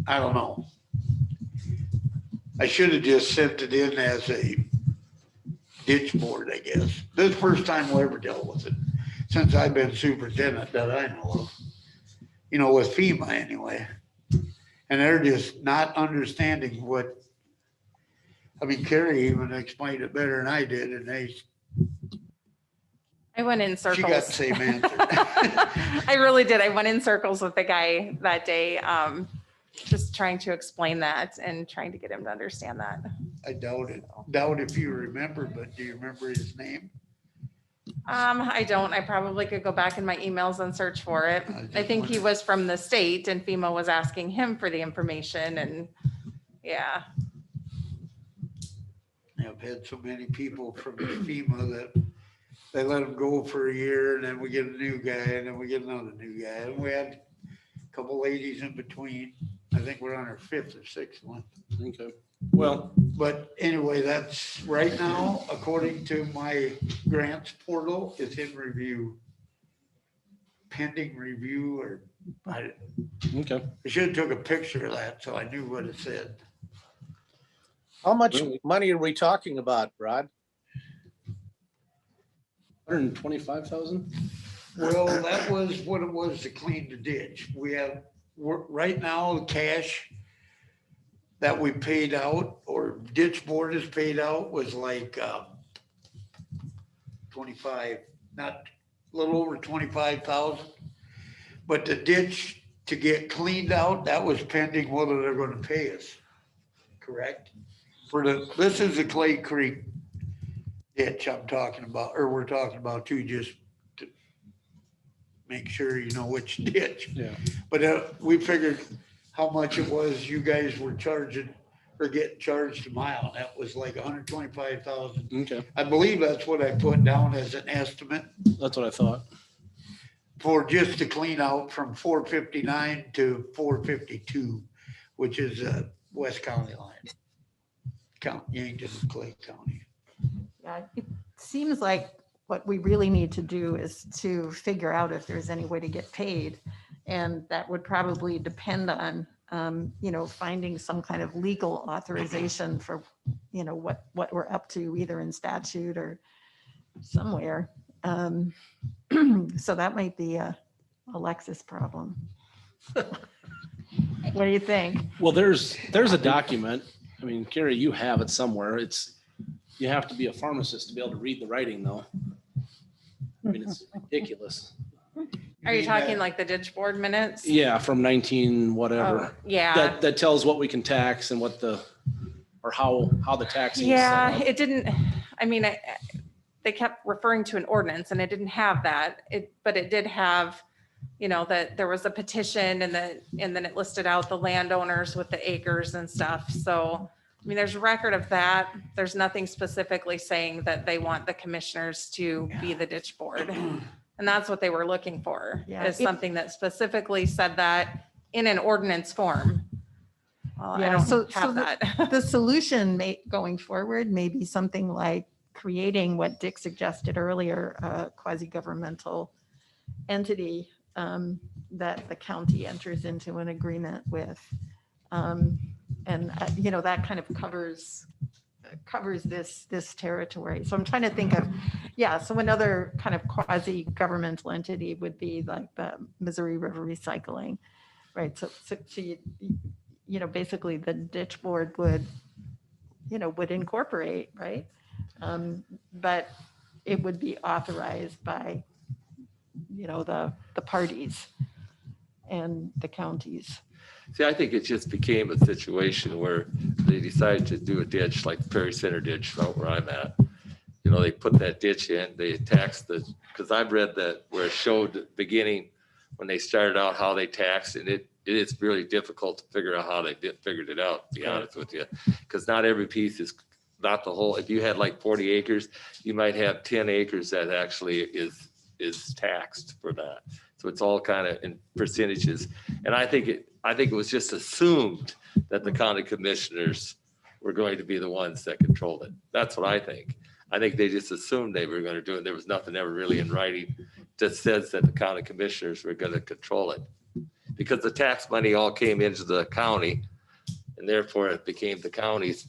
I don't know. I should have just sent it in as a ditch board, I guess. This is the first time we ever dealt with it since I've been superintendent that I know of. You know, with FEMA anyway. And they're just not understanding what, I mean, Carrie even explained it better than I did, and I went in circles. she got the same answer. I really did. I went in circles with the guy that day, just trying to explain that and trying to get him to understand that. I doubt it. Doubt if you remember, but do you remember his name? I don't. I probably could go back in my emails and search for it. I think he was from the state and FEMA was asking him for the information, and yeah. I've had so many people from FEMA that they let them go for a year, and then we get a new guy, and then we get another new guy. And we had a couple ladies in between. I think we're on our 5th or 6th one. Okay. Well, But anyway, that's right now, according to my grants portal, it's in review. Pending review, or I okay. should have took a picture of that so I knew what it said. How much money are we talking about, Rod? 125,000? Well, that was what it was to clean the ditch. We're right now, the cash that we paid out, or ditch board has paid out, was like 25, not a little over 25,000. But the ditch to get cleaned out, that was pending whether they're gonna pay us, correct? This is the Clay Creek ditch I'm talking about, or we're talking about too, just to make sure you know which ditch. Yeah. But we figured how much it was you guys were charging or getting charged a mile. That was like 125,000. Okay. I believe that's what I put down as an estimate That's what I thought. for just to clean out from 459 to 452, which is West County line. Yankton, Clay County. Yeah, it seems like what we really need to do is to figure out if there's any way to get paid. And that would probably depend on, finding some kind of legal authorization for, what we're up to, either in statute or somewhere. So that might be a Alexis problem. What do you think? Well, there's a document. I mean, Carrie, you have it somewhere. You have to be a pharmacist to be able to read the writing, though. I mean, it's ridiculous. Are you talking like the ditch board minutes? Yeah, from 19 whatever. Oh, yeah. That tells what we can tax and how the taxing is set Yeah, up. it didn't, I mean, they kept referring to an ordinance and it didn't have that. But it did have you know, that there was a petition and then it listed out the landowners with the acres and stuff. So, I mean, there's record of that. There's nothing specifically saying that they want the commissioners to be the ditch board. And that's what they were looking for, Yeah, is if- something that specifically said that in an ordinance form. Well, I Yeah, don't so have that. the solution going forward may be something like creating what Dick suggested earlier, a quasi-governmental entity that the county enters into an agreement with. You know, that kind of covers this territory. So I'm trying to think of, yeah, so another kind of quasi-governmental entity would be like the Missouri River Recycling, right? So you know, basically the ditch board would incorporate, right? But it would be authorized by, you know, the parties and the counties. See, I think it just became a situation where they decided to do a ditch like the Prairie Center ditch out where I'm at. You know, they put that ditch in, they taxed because I've read that where it showed the beginning when they started out how they taxed, and it is really difficult to figure out how they figured it out, to be honest with you. Because not every piece is, not the whole, if you had like 40 acres, you might have 10 acres that actually is taxed for that. So it's all kind of in percentages. And I think it was just assumed that the county commissioners were going to be the ones that controlled it. That's what I think. I think they just assumed they were going to do it. There was nothing ever really in writing that says that the county commissioners were going to control it. Because the tax money all came into the county, and therefore it became the county's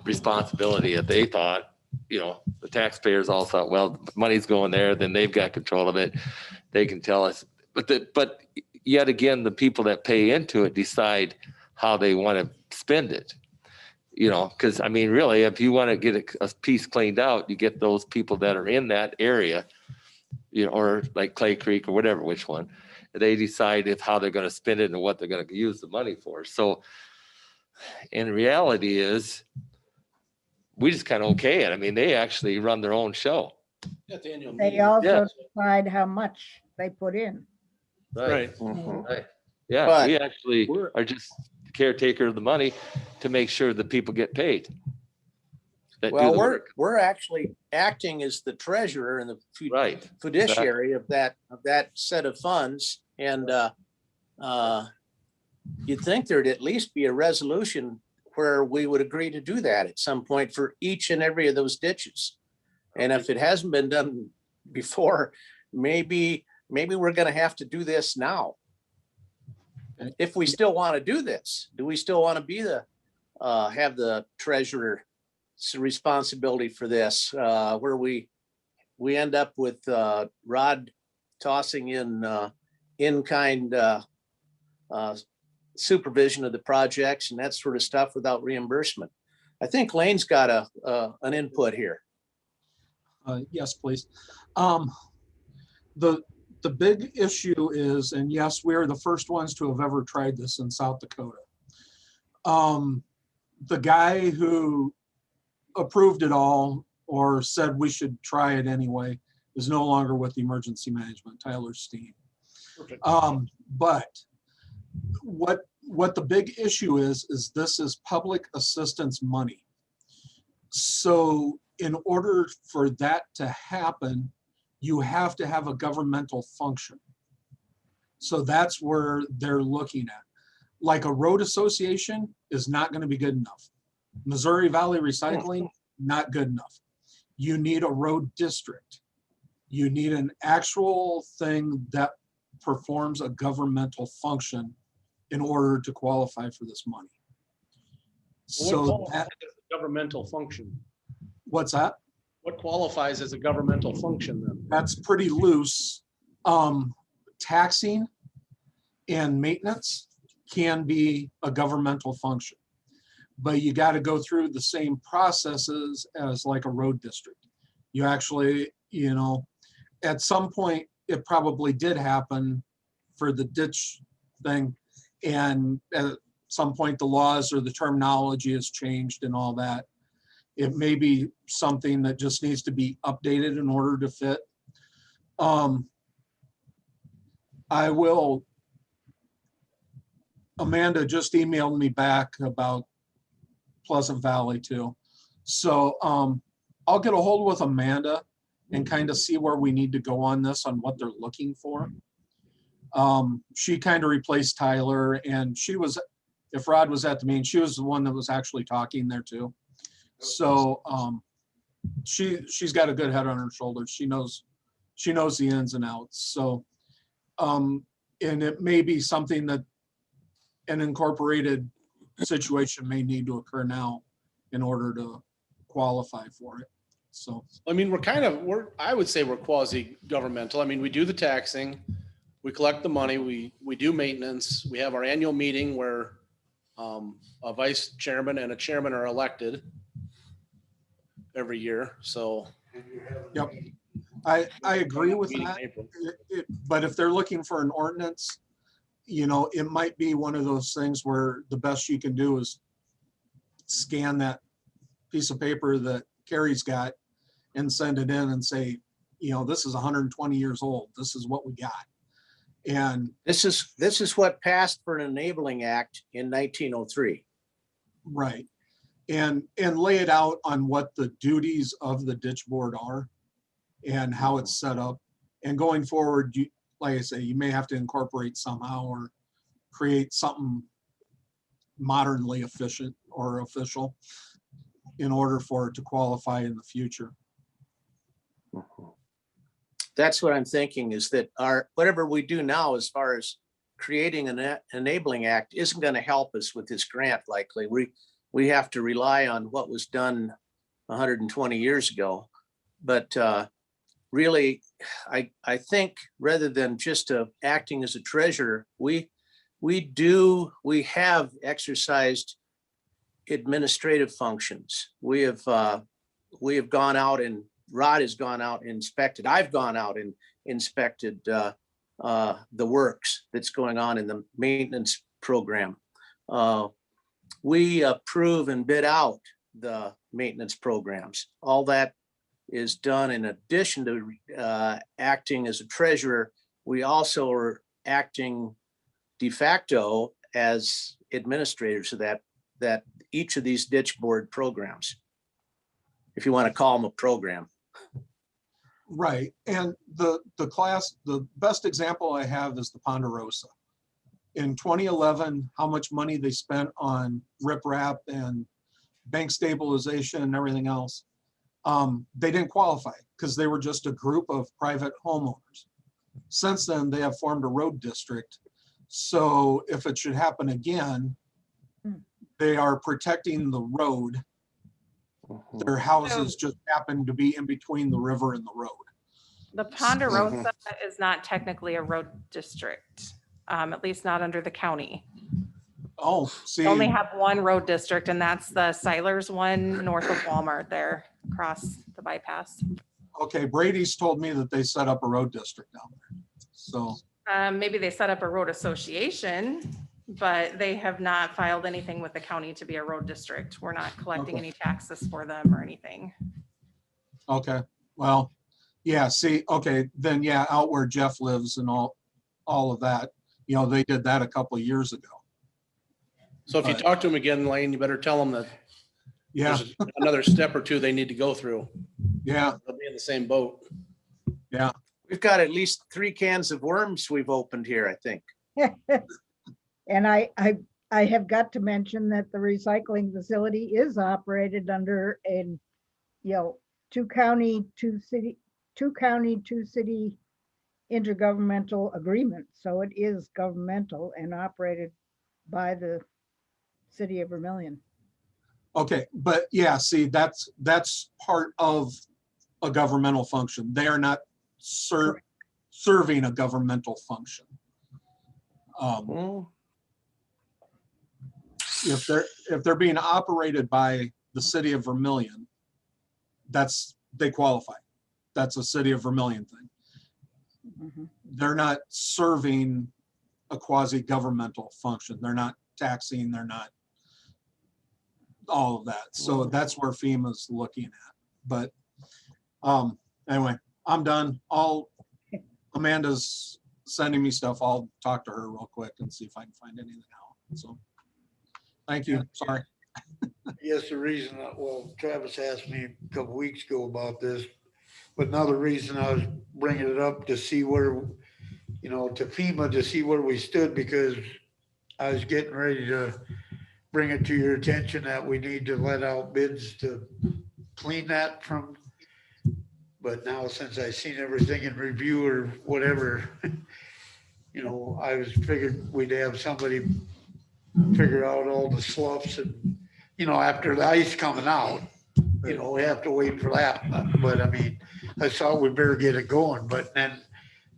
responsibility that they thought, you know, the taxpayers all thought, well, money's going there, then they've got control of it. They can tell us. But yet again, the people that pay into it decide how they want to spend it. You know, because I mean, really, if you want to get a piece cleaned out, you get those people that are in that area, you know, or like Clay Creek or whatever, which one, they decide how they're going to spend it and what they're going to use the money for. So in reality is we just kind of okay it. I mean, they actually run their own show. At the annual They meeting. also decide how much they put in. Right. Right. Yeah, But we actually we're- are just the caretaker of the money to make sure that people get paid. that do Well, the work. we're actually acting as the treasurer and the Right. fiduciary of that set of funds. And you'd think there'd at least be a resolution where we would agree to do that at some point for each and every of those ditches. And if it hasn't been done before, maybe we're gonna have to do this now. If we still want to do this, do we still want to be have the treasurer's responsibility for this, where we end up with Rod tossing in kind supervision of the projects and that sort of stuff without reimbursement? I think Lane's got an input here. Yes, please. The big issue is, and yes, we are the first ones to have ever tried this in South Dakota. The guy who approved it all or said we should try it anyway is no longer with the emergency management, Tyler Steen. But what the big issue is this is public assistance money. So in order for that to happen, you have to have a governmental function. So that's where they're looking at. Like a road association is not going to be good enough. Missouri Valley Recycling, not good enough. You need a road district. You need an actual thing that performs a governmental function in order to qualify for this money. So that, Governmental function. what's that? What qualifies as a governmental function then? That's pretty loose. Taxing and maintenance can be a governmental function, but you got to go through the same processes as like a road district. You actually, at some point, it probably did happen for the ditch thing. And at some point, the laws or the terminology has changed and all that. It may be something that just needs to be updated in order to fit. I will. Amanda just emailed me back about Pleasant Valley too. So I'll get a hold with Amanda and kind of see where we need to go on this, on what they're looking for. She kind of replaced Tyler, and she was, if Rod was at the meeting, she was the one that was actually talking there too. So she's got a good head on her shoulders. She knows the ins and outs. So and it may be something that an incorporated situation may need to occur now in order to qualify for it. So, I mean, I would say we're quasi-governmental. I mean, we do the taxing, we collect the money, we do maintenance, we have our annual meeting where a vice chairman and a chairman are elected every year, so. yep, I agree with Meeting in that. April. But if they're looking for an ordinance, you know, it might be one of those things where the best you can do is scan that piece of paper that Carrie's got and send it in and say, you know, this is 120 years old. This is what we got. And This is what passed for an enabling act in 1903. right. And lay it out on what the duties of the ditch board are and how it's set up. And going forward, you, like I say, you may have to incorporate somehow or create something modernly efficient or official in order for it to qualify in the future. That's what I'm thinking, is that whatever we do now as far as creating an enabling act isn't going to help us with this grant likely. We have to rely on what was done 120 years ago. But really, I think rather than just acting as a treasurer, we have exercised administrative functions. We have gone out, and Rod has gone out and inspected. I've gone out and inspected the works that's going on in the maintenance program. We approve and bid out the maintenance programs. All that is done in addition to acting as a treasurer. We also are acting de facto as administrators of that each of these ditch board programs, if you want to call them a program. Right. And the best example I have is the Ponderosa. In 2011, how much money they spent on riprap and bank stabilization and everything else. They didn't qualify because they were just a group of private homeowners. Since then, they have formed a road district. So if it should happen again, they are protecting the road. Their houses just happen to be in between the river and the road. The Ponderosa is not technically a road district, at least not under the county. Oh, see. We only have one road district, and that's the Silers one north of Walmart there across the bypass. Okay, Brady's told me that they set up a road district down there. So maybe they set up a road association, but they have not filed anything with the county to be a road district. We're not collecting any taxes for them or anything. okay, well, yeah, see, okay, then yeah, out where Jeff lives and all of that, you know, they did that a couple of years ago. So if you talk to them again, Lane, you better tell them that Yeah, there's another step or two they need to go through. yeah, They'll be in the same boat. yeah. We've got at least 3 cans of worms we've opened here, I think. And I have got to mention that the recycling facility is operated under an, you know, two county, two city intergovernmental agreement. So it is governmental and operated by the city of Vermillion. Okay, but yeah, see, that's part of a governmental function. They are not serving a governmental function. If they're being operated by the city of Vermillion, they qualify. That's a city of Vermillion thing. Mhm. They're not serving a quasi-governmental function. They're not taxing, they're not all of that. So that's where FEMA's looking at. But anyway, I'm done. Amanda's sending me stuff, I'll talk to her real quick and see if I can find anything out. So, thank you. Sorry. Yes, the reason, well, Travis asked me a couple weeks ago about this, but another reason I was bringing it up to see where, you know, to FEMA, to see where we stood, because I was getting ready to bring it to your attention that we need to let out bids to clean that from. But now since I seen everything in review or whatever, you know, I was figured we'd have somebody figure out all the sloughs and, you know, after the ice coming out, you know, we have to wait for that. But I mean, I thought we better get it going. But then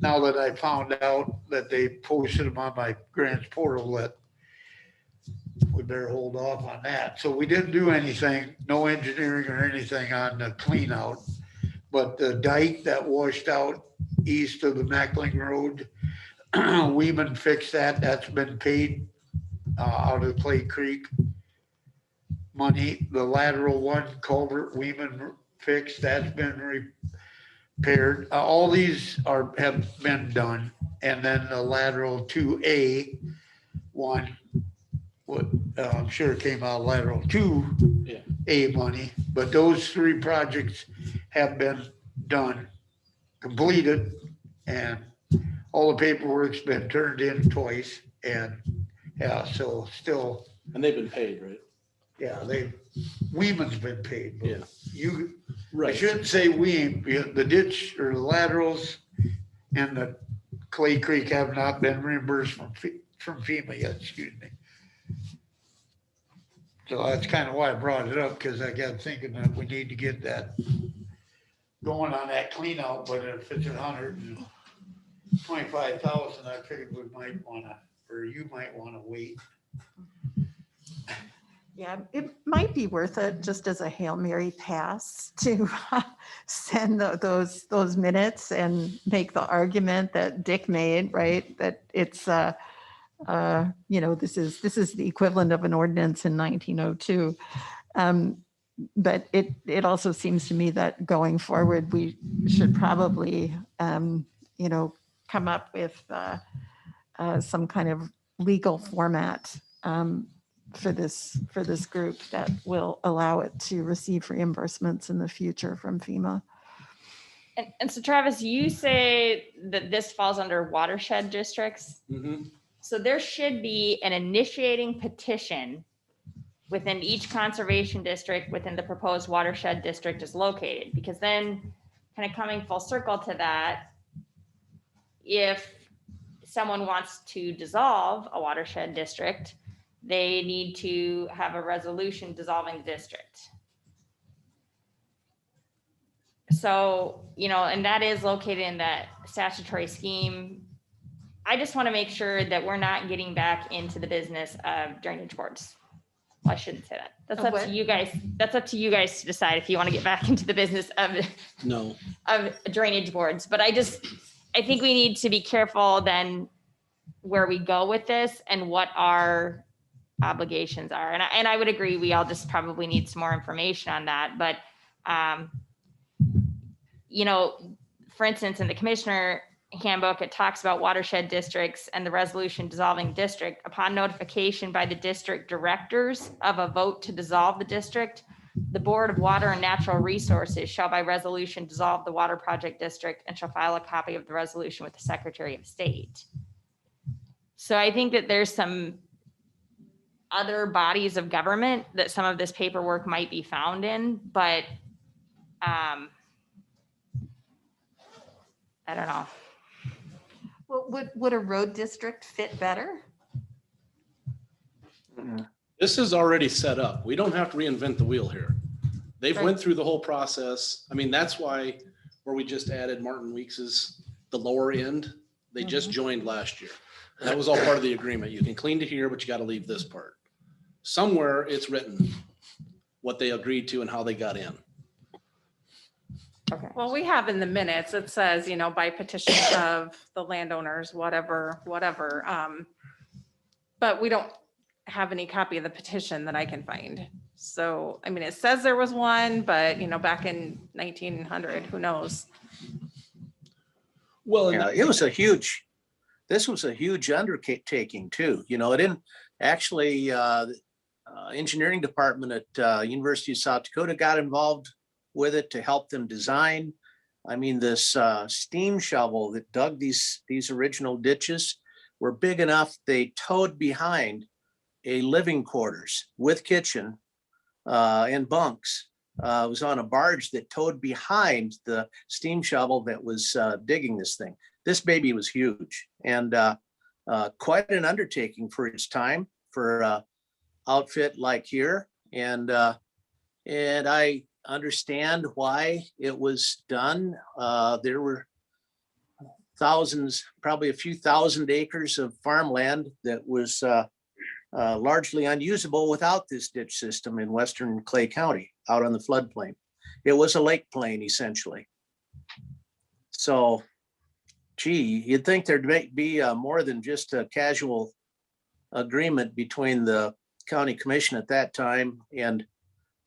now that I found out that they posted them on my grants portal, that we better hold off on that. So we didn't do anything, no engineering or anything on the clean out. But the dike that washed out east of the Mackling Road, Weeman fixed that. That's been paid out of Clay Creek money. The lateral one culvert Weeman fixed, that's been repaired. All these have been done. And then the lateral 2A one, what I'm sure it came out of lateral 2A money, but those three projects have been done, completed, and all the paperwork's been turned in twice. And yeah, so still. And they've been paid, right? Yeah, Weeman's been paid. But Yeah. I Right. shouldn't say the ditch or the laterals and the Clay Creek have not been reimbursed from FEMA yet, excuse me. So that's kind of why I brought it up, because I got thinking that we need to get that going on that clean out, but if it's 125,000, I figured we might wanna, or you might wanna wait. Yeah, it might be worth it just as a Hail Mary pass to send those minutes and make the argument that Dick made, right? That it's, you know, this is the equivalent of an ordinance in 1902. But it also seems to me that going forward, we should probably, you know, come up with some kind of legal format for this group that will allow it to receive reimbursements in the future from FEMA. And so Travis, you say that this falls under watershed districts. Mhm. So there should be an initiating petition within each conservation district within the proposed watershed district is located, because then kind of coming full circle to that, if someone wants to dissolve a watershed district, they need to have a resolution dissolving the district. So, you know, and that is located in that statutory scheme. I just want to make sure that we're not getting back into the business of drainage boards. Well, I shouldn't say that. That's up to you guys. That's up to you guys to decide if you want to get back into the business of drainage boards. But I think we need to be careful then where we go with this and what our obligations are. And I would agree, we all just probably need some more information on that. But, you know, for instance, in the commissioner handbook, it talks about watershed districts and the resolution dissolving district. Upon notification by the district directors of a vote to dissolve the district, the Board of Water and Natural Resources shall by resolution dissolve the water project district and shall file a copy of the resolution with the Secretary of State. So I think that there's some other bodies of government that some of this paperwork might be found in, but I don't know. Well, would a road district fit better? This is already set up. We don't have to reinvent the wheel here. They've went through the whole process. I mean, that's why where we just added Martin Weeks's, the lower end, they just joined last year. That was all part of the agreement. You can clean to here, but you got to leave this part. Somewhere it's written what they agreed to and how they got in. Okay. Well, we have in the minutes, it says, you know, by petition of the landowners, whatever. But we don't have any copy of the petition that I can find. So, I mean, it says there was one, but you know, back in 1900, who knows? Well, Yeah, it was a huge this was a huge undertaking too. You know, it didn't actually, engineering department at University of South Dakota got involved with it to help them design. I mean, this steam shovel that dug these original ditches were big enough, they towed behind a living quarters with kitchen and bunks. It was on a barge that towed behind the steam shovel that was digging this thing. This baby was huge and quite an undertaking for its time for an outfit like here. And I understand why it was done. There were thousands, probably a few thousand acres of farmland that was largely unusable without this ditch system in western Clay County out on the floodplain. It was a lake plain essentially. So, gee, you'd think there'd be more than just a casual agreement between the county commission at that time and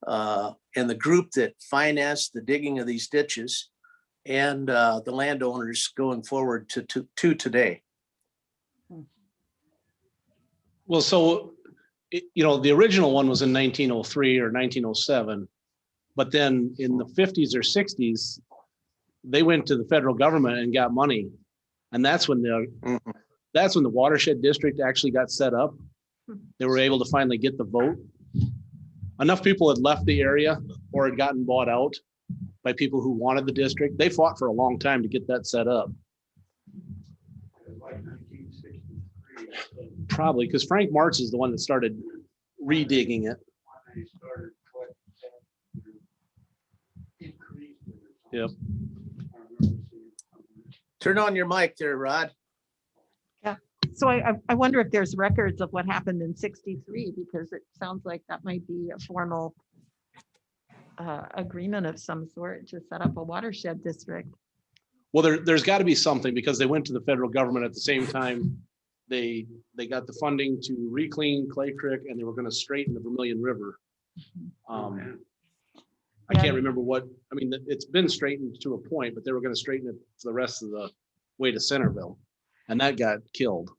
the group that financed the digging of these ditches and the landowners going forward to today. Well, so, you know, the original one was in 1903 or 1907, but then in the 50s or 60s, they went to the federal government and got money. And that's when the watershed district actually got set up. They were able to finally get the vote. Enough people had left the area or had gotten bought out by people who wanted the district. They fought for a long time to get that set up. Probably because Frank Martz is the one that started redigging it. Yep. Turn on your mic there, Rod. Yeah. So I wonder if there's records of what happened in 63, because it sounds like that might be a formal agreement of some sort to set up a watershed district. Well, there's got to be something because they went to the federal government at the same time. They got the funding to reclaim Clay Creek and they were going to straighten the Vermilion River. I can't remember what, I mean, it's been straightened to a point, but they were going to straighten it to the rest of the way to Centerville. And that got killed.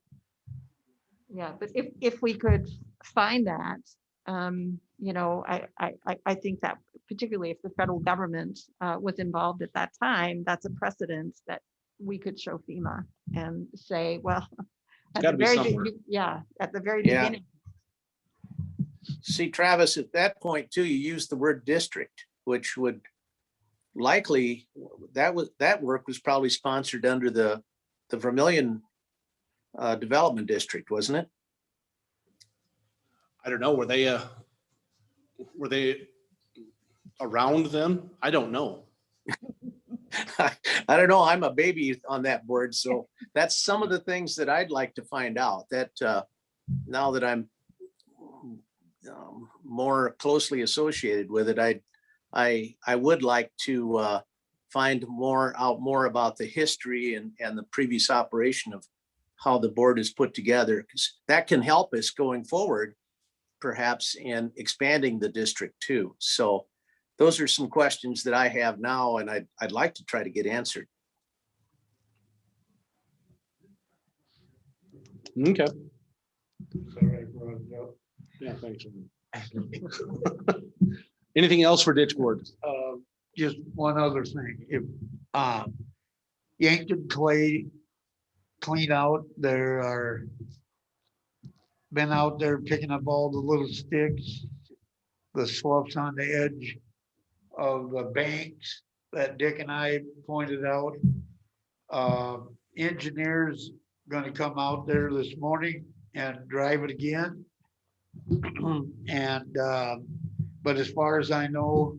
Yeah, but if we could find that, you know, I think that particularly if the federal government was involved at that time, that's a precedent that we could show FEMA and say, well, at the very at the very beginning. See, Travis, at that point too, you used the word district, which would likely, that work was probably sponsored under the Vermilion Development District, wasn't it? I don't know. Were they around then? I don't know. I don't know. I'm a baby on that board. So that's some of the things that I'd like to find out that now that I'm more closely associated with it, I would like to find out more about the history and the previous operation of how the board is put together, because that can help us going forward, perhaps in expanding the district too. So those are some questions that I have now, and I'd like to try to get answered. Okay. Sorry, bro. Yeah, thanks. Anything else for ditch board? Just one other thing, if Yankton Clay clean out, there are been out there picking up all the little sticks, the sloughs on the edge of the banks that Dick and I pointed out. Engineers gonna come out there this morning and drive it again. And but as far as I know,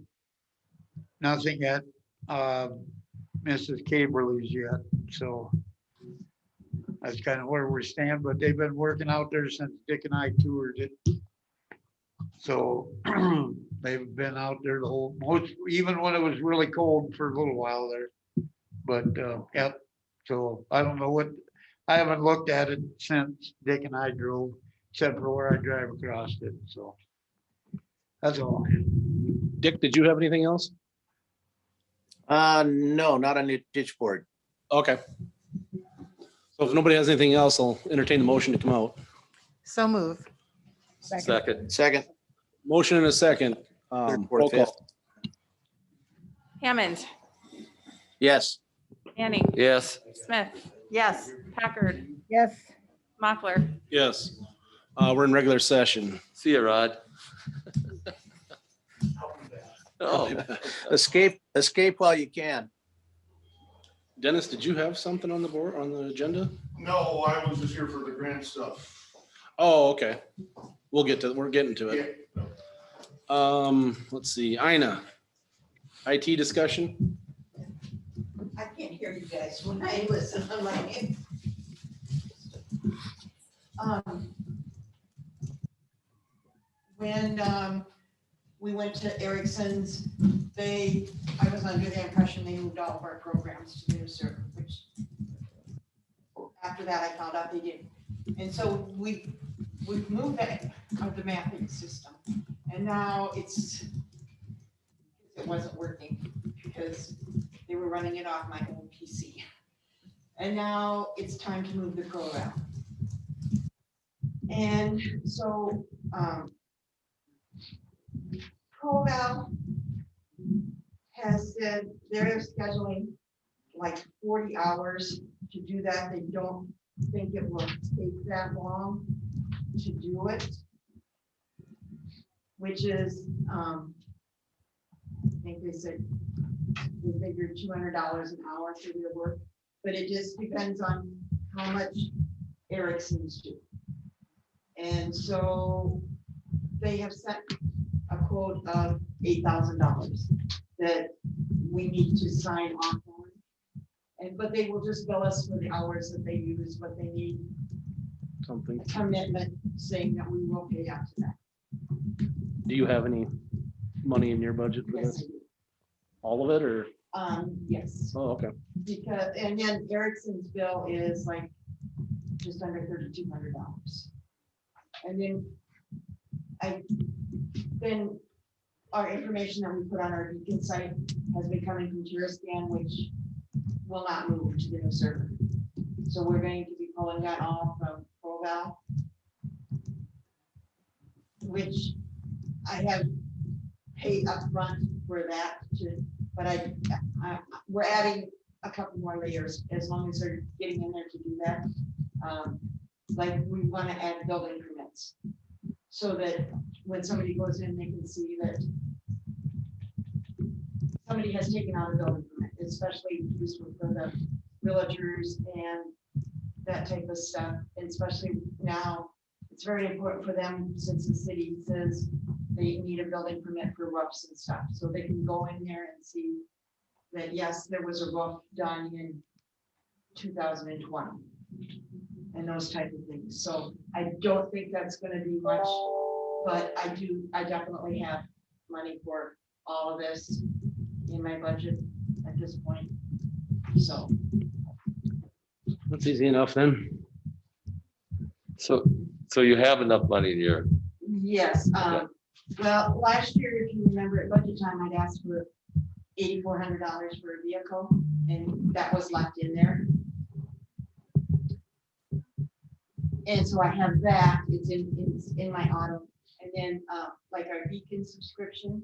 nothing at Mrs. Caberly's yet. So that's kind of where we stand, but they've been working out there since Dick and I toured it. So they've been out there the whole, even when it was really cold for a little while there. But yep, so I don't know what, I haven't looked at it since Dick and I drove, except for where I drive across it. So that's all. Dick, did you have anything else? No, not on the ditch board. Okay. If nobody has anything else, I'll entertain the motion to come out. So move. Second, Second, Motion and a second. third, Roll fourth, fifth. call. Hammond, Yes. Manning, yes. Smith, Yes. Packard, Yes, Mochler. Yes. We're in regular session. See you, Rod. Oh, Escape while you can. Dennis, did you have something on the board, on the agenda? No, I was just here for the grant stuff. Oh, okay. We're getting to it. Let's see, Ina, IT discussion? I can't hear you guys when I listen. I'm like. When we went to Erickson's, I was under the impression they moved all of our programs to the new server, which after that I found out they didn't. And so we moved that of the mapping system, and now it wasn't working because they were running it off my old PC. And now it's time to move the program. And so ProVal has said they're scheduling like 40 hours to do that. They don't think it will take that long to do it, which is, I think they said they figured $200 an hour for their work, but it just depends on how much Ericsson's do. And so they have sent a quote of $8,000 that we need to sign off on. But they will just bill us for the hours that they use, but they need Something. a commitment saying that we will pay after that. Do you have any money in your budget for Yes, this? I do. All of it or? Yes, Oh, okay. because, and then Ericsson's bill is like just under $3,200. And then our information that we put on our Beacon site has been coming from TerraScan, which will not move to the new server. So we're going to be pulling that all from ProVal, which I have paid upfront for that but we're adding a couple more layers as long as they're getting in there to do that. Like we want to add building permits so that when somebody goes in, they can see that somebody has taken out a building permit, especially useful for the realtors and that type of stuff. And especially now, it's very important for them since the city says they need a building permit for roofs and stuff. So they can go in there and see that, yes, there was a roof done in 2020 and those type of things. So I don't think that's going to be much, but I definitely have money for all of this in my budget at this point. So. That's easy enough then. So you have enough money in your, Yes, well, last year, if you remember at budget time, I'd asked for $8,400 for a vehicle, and that was left in there. And so I have that, it's in my auto, and then like our Beacon subscription,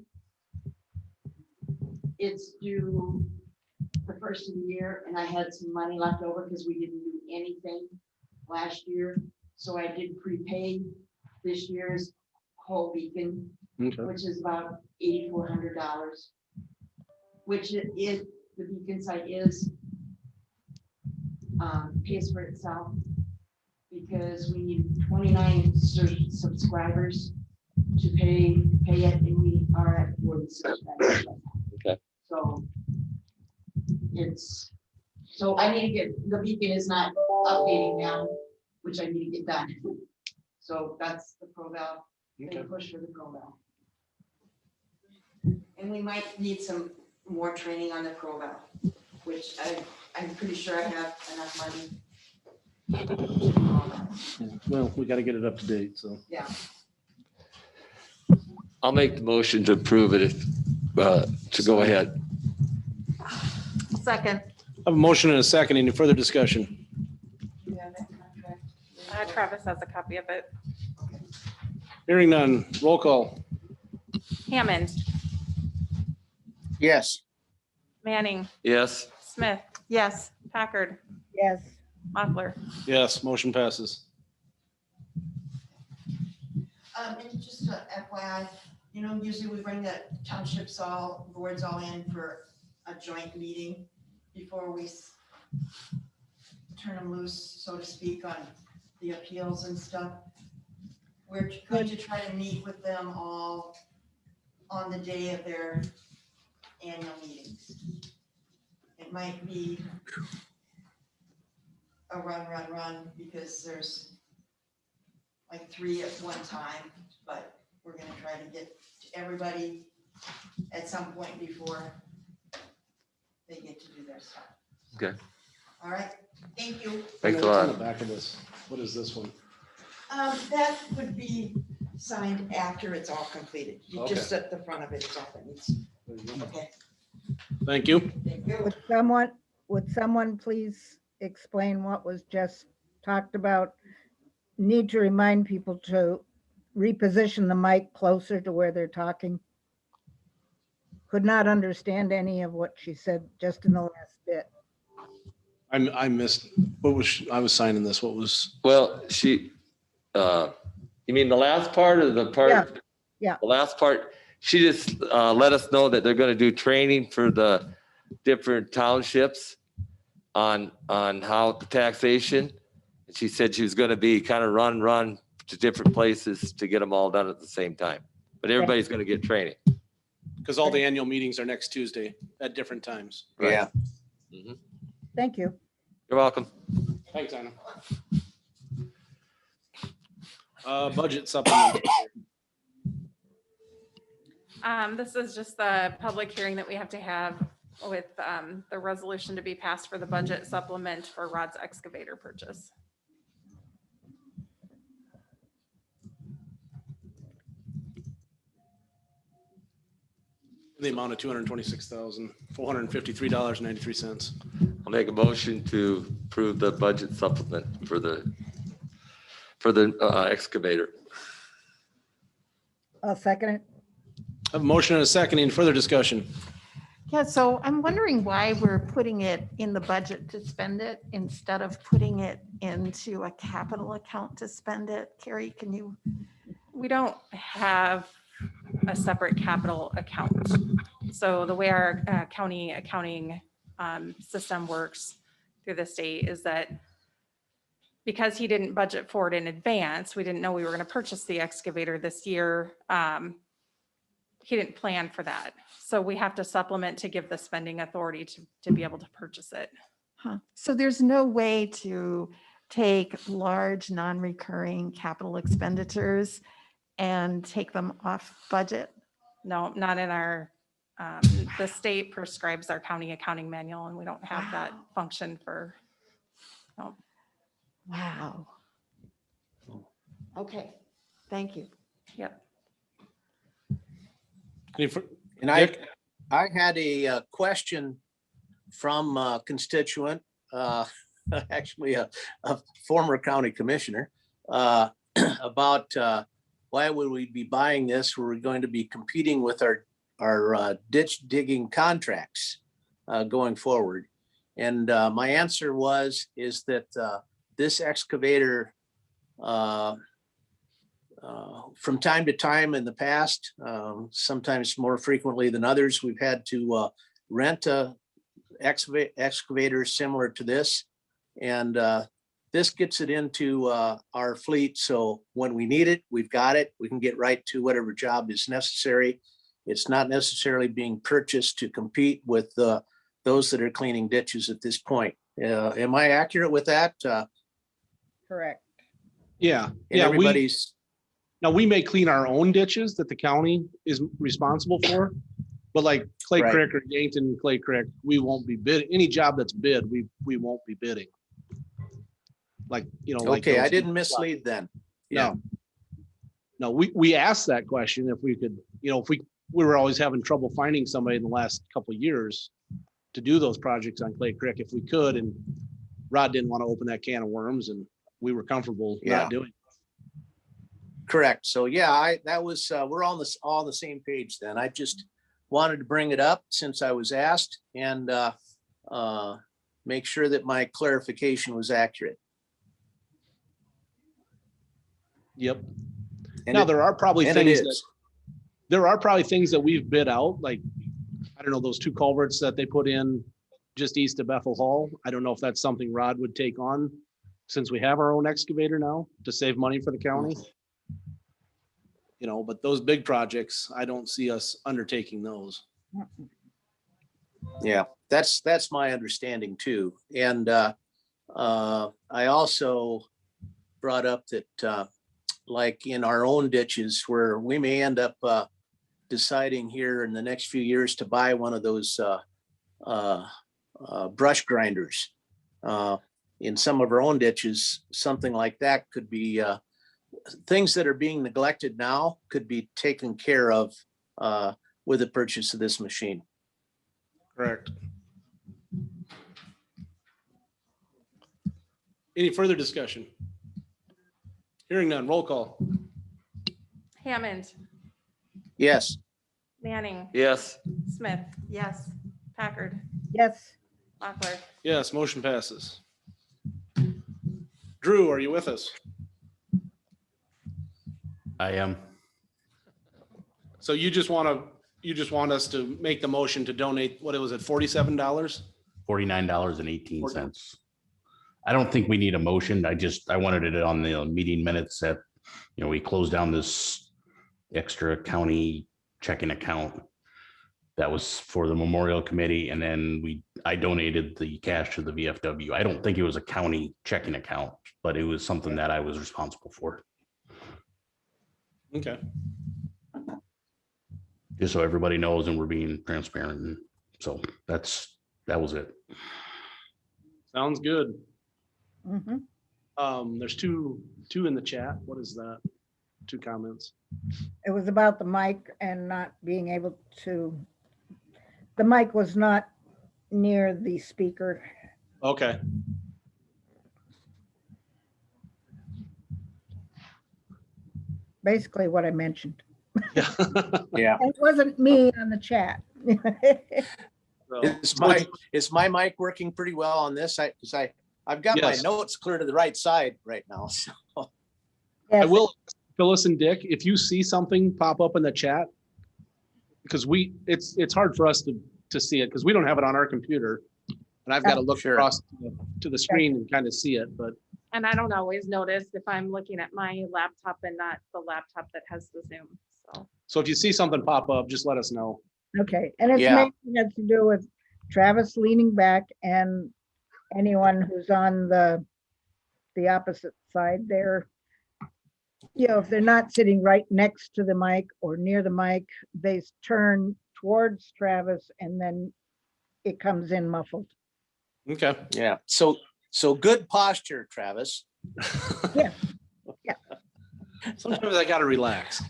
it's due the first of the year, and I had some money left over because we didn't do anything last year. So I did prepay this year's whole Beacon, Okay. which is about $8,400, which it is, the Beacon site is, pays for itself because we need 29 subscribers to pay it, and we are at 40 subscribers. okay. So I need to get, the Beacon is not updating now, which I need to get done. So that's the ProVal, Okay. push for the ProVal. And we might need some more training on the ProVal, which I'm pretty sure I have enough money. Yeah. Well, we got to get it up to date, so. Yeah. I'll make the motion to approve it if, to go ahead. Second. I have a motion and a second. Any further discussion? Travis has a copy of it. Hearing none, roll call. Hammond, Yes. Manning, Yes. Smith, Yes. Packard, Yes, Mochler. Yes, motion passes. And just a FYI, you know, usually we bring the townships all, boards all in for a joint meeting before we turn them loose, so to speak, on the appeals and stuff. We're going to try to meet with them all on the day of their annual meetings. It might be a run, because there's like 3 at one time, but we're gonna try to get to everybody at some point before they get to do their stuff. Okay. All right, thank you. Thanks a What's on the lot. back of this? What is this one? That would be signed after it's all completed. You just at the front of it is all that needs. Okay. Thank you. Thank you. would someone please explain what was just talked about? Need to remind people to reposition the mic closer to where they're talking. Could not understand any of what she said just in the last bit. I missed, what was, I was signing this, what was, Well, you mean the last part or the part? Yeah, yeah. The last part, she just let us know that they're gonna do training for the different townships on how the taxation. And she said she was gonna be kind of run to different places to get them all done at the same time. But everybody's gonna get training. because all the annual meetings are next Tuesday at different times. Right. Yeah. Mhm. Thank you. You're welcome. Thanks, Anna. Budget supplement. This is just the public hearing that we have to have with the resolution to be passed for the budget supplement for Rod's excavator purchase. The amount of $226,453.93. I'll make a motion to approve the budget supplement for the excavator. I'll second it. I have a motion and a second. Any further discussion? Yeah, so I'm wondering why we're putting it in the budget to spend it instead of putting it into a capital account to spend it. Carrie, can you? We don't have a separate capital account. So the way our county accounting system works through the state is that because he didn't budget for it in advance, we didn't know we were going to purchase the excavator this year. He didn't plan for that. So we have to supplement to give the spending authority to be able to purchase it. Huh. So there's no way to take large non-recurring capital expenditures and take them off budget? No, not in our, the state prescribes our county accounting manual and we don't have that function for, no. Wow. Okay, thank you. Yep. And I had a question from a constituent, actually a former county commissioner, about why would we be buying this? We're going to be competing with our ditch digging contracts going forward. And my answer is that this excavator, from time to time in the past, sometimes more frequently than others, we've had to rent a excavator similar to this. And this gets it into our fleet. So when we need it, we've got it. We can get right to whatever job is necessary. It's not necessarily being purchased to compete with those that are cleaning ditches at this point. Am I accurate with that? Correct. Yeah. And everybody's. Now, we may clean our own ditches that the county is responsible for, but like Clay Right. Creek or Yankton Clay Creek, we won't be bidding. Any job that's bid, we won't be bidding. Like, like Okay, I those- didn't mislead then. Yeah. No, we asked that question if we could, if we were always having trouble finding somebody in the last couple of years to do those projects on Clay Creek if we could, and Rod didn't want to open that can of worms, and we were comfortable Yeah. not doing. Correct. So yeah, that was, we're all on the same page then. I just wanted to bring it up since I was asked and make sure that my clarification was accurate. Yep. And Now, it- there are probably and it things that, is. there are probably things that we've bid out, like, I don't know, those 2 culverts that they put in just east of Bethel Hall. I don't know if that's something Rod would take on since we have our own excavator now to save money for the county. You know, but those big projects, I don't see us undertaking those. Yeah, that's my understanding too. And I also brought up that like in our own ditches where we may end up deciding here in the next few years to buy one of those brush grinders. In some of our own ditches, something like that could be things that are being neglected now could be taken care of with the purchase of this machine. Correct. Any further discussion? Hearing none, roll call. Hammond, Yes. Manning, Yes. Smith, Yes. Packard, Yes, Mochler. Yes, motion passes. Drew, are you with us? I am. So you just want us to make the motion to donate, what was it, $47? $49.18. I don't think we need a motion. I wanted it on the meeting minutes that, we closed down this extra county checking account that was for the memorial committee. And then I donated the cash to the VFW. I don't think it was a county checking account, but it was something that I was responsible for. Okay. Just so everybody knows and we're being transparent. And so that was it. Sounds good. mhm. There's two in the chat. What is that? 2 comments. It was about the mic and not being able to, the mic was not near the speaker. Okay. Basically what I mentioned. Yeah. Yeah. It wasn't me on the chat. Is my mic working pretty well on this? I've got Yes. my notes clear to the right side right now. So I Yes, will, Phyllis and Dick, if you see something pop up in the chat, because it's hard for us to see it because we don't have it on our computer. And I've got to look Sure. across to the screen and kind of see it, but And I don't always notice if I'm looking at my laptop and not the laptop that has the Zoom, so. so if you see something pop up, just let us know. okay, and it's Yeah. mainly has to do with Travis leaning back and anyone who's on the opposite side there. If they're not sitting right next to the mic or near the mic, they turn towards Travis and then it comes in muffled. Okay. yeah, so good posture, Travis. Yeah. Sometimes I got to relax.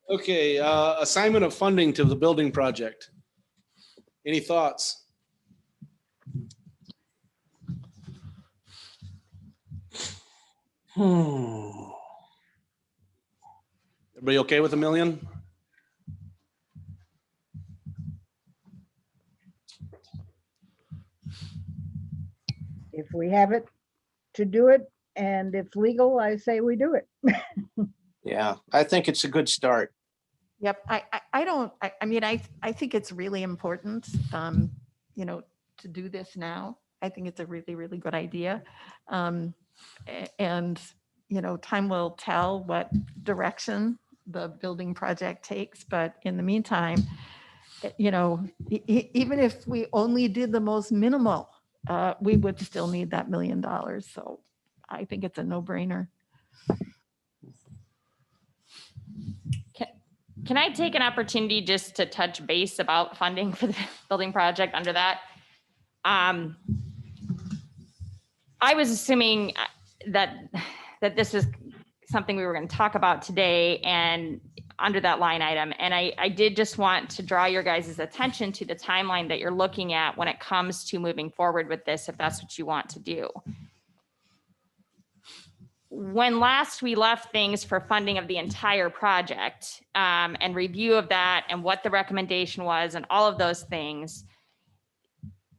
Okay, assignment of funding to the building project. Any thoughts? Everybody okay with $1 million? If we have it to do it and it's legal, I say we do it. Yeah, I think it's a good start. Yep. I mean, I think it's really important, to do this now. I think it's a really, really good idea. And, time will tell what direction the building project takes, but in the meantime, even if we only did the most minimal, we would still need that $1 million. So I think it's a no-brainer. Can I take an opportunity just to touch base about funding for the building project under that? I was assuming that this was something we were going to talk about today, and under that line item. And I did just want to draw your guys' attention to the timeline that you're looking at when it comes to moving forward with this, if that's what you want to do. When last we left things for funding of the entire project, and review of that and what the recommendation was and all of those things,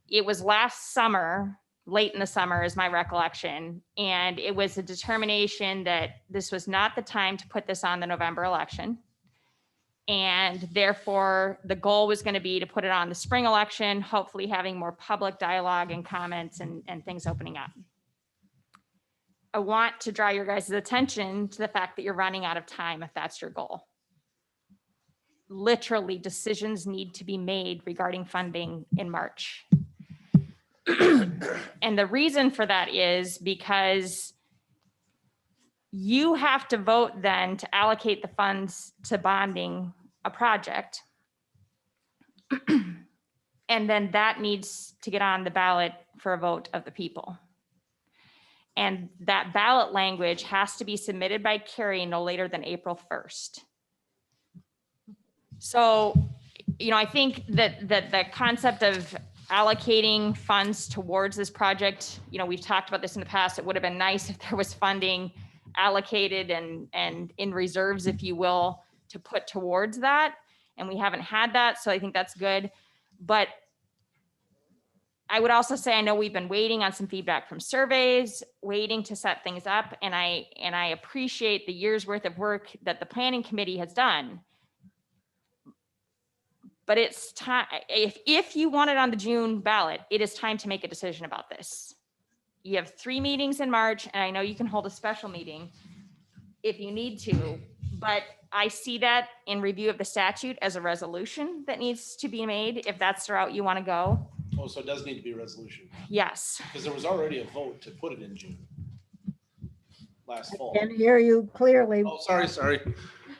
it was last summer, late in the summer is my recollection. And it was a determination that this was not the time to put this on the November election. And therefore, the goal was going to be to put it on the spring election, hopefully having more public dialogue and comments and things opening up. I want to draw your guys' attention to the fact that you're running out of time if that's your goal. Literally, decisions need to be made regarding funding in March. And the reason for that is because you have to vote then to allocate the funds to bonding a project. And then that needs to get on the ballot for a vote of the people. And that ballot language has to be submitted by Carrie no later than April 1st. So, I think that the concept of allocating funds towards this project, we've talked about this in the past. It would have been nice if there was funding allocated and in reserves, if you will, to put towards that. And we haven't had that. So I think that's good. But I would also say, I know we've been waiting on some feedback from surveys, waiting to set things up. And I appreciate the year's worth of work that the planning committee has done. But it's time, if you want it on the June ballot, it is time to make a decision about this. You have 3 meetings in March, and I know you can hold a special meeting if you need to, but I see that in review of the statute as a resolution that needs to be made, if that's the route you want to go. Oh, so it does need to be a resolution, Yes. because there was already a vote to put it in June last fall. I can hear you clearly. Oh, sorry.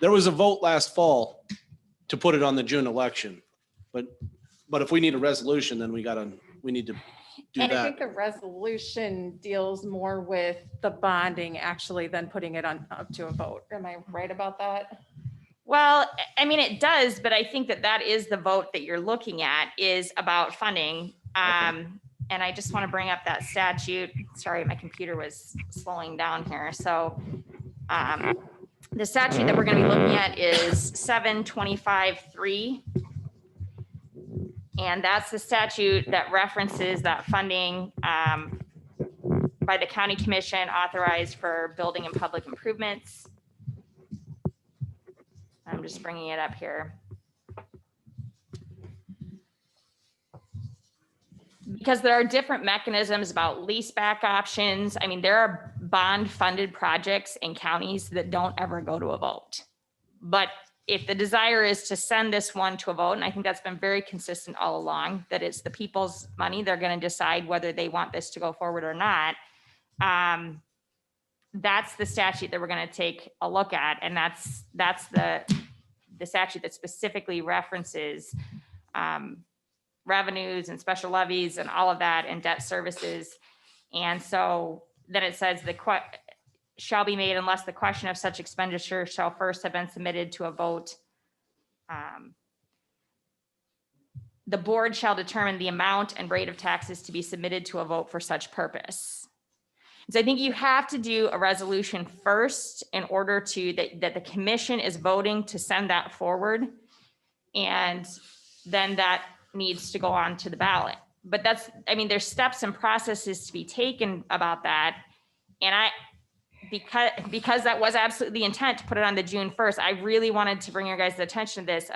There was a vote last fall to put it on the June election. But if we need a resolution, then we need to do And I that. think the resolution deals more with the bonding actually than putting it on up to a vote. Am I right about that? Well, I mean, it does, but I think that is the vote that you're looking at is about funding. And I just want to bring up that statute. Sorry, my computer was slowing down here. So the statute that we're going to be looking at is 725(3). And that's the statute that references that funding by the county commission authorized for building and public improvements. I'm just bringing it up here. Because there are different mechanisms about lease back options. I mean, there are bond funded projects in counties that don't ever go to a vote. But if the desire is to send this one to a vote, and I think that's been very consistent all along, that it's the people's money, they're going to decide whether they want this to go forward or not. That's the statute that we're going to take a look at. And that's the statute that specifically references revenues and special levies and all of that and debt services. And so then it says shall be made unless the question of such expenditure shall first have been submitted to a vote. The board shall determine the amount and rate of taxes to be submitted to a vote for such purpose. So I think you have to do a resolution first in order to, that the commission is voting to send that forward. And then that needs to go on to the ballot. But there's steps and processes to be taken about that. And because that was absolutely the intent to put it on the June 1st, I really wanted to bring your guys' attention to this.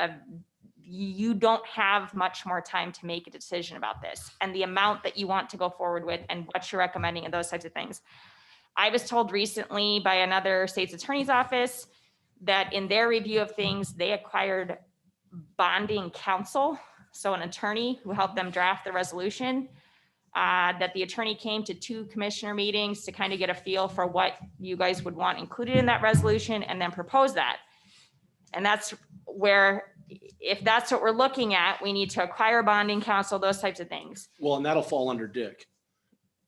You don't have much more time to make a decision about this and the amount that you want to go forward with and what you're recommending and those types of things. I was told recently by another state's attorney's office that in their review of things, they acquired bonding counsel. So an attorney who helped them draft the resolution. That the attorney came to 2 commissioner meetings to kind of get a feel for what you guys would want included in that resolution and then propose that. And that's where, if that's what we're looking at, we need to acquire bonding counsel, those types of things. Well, and that'll fall under Dick.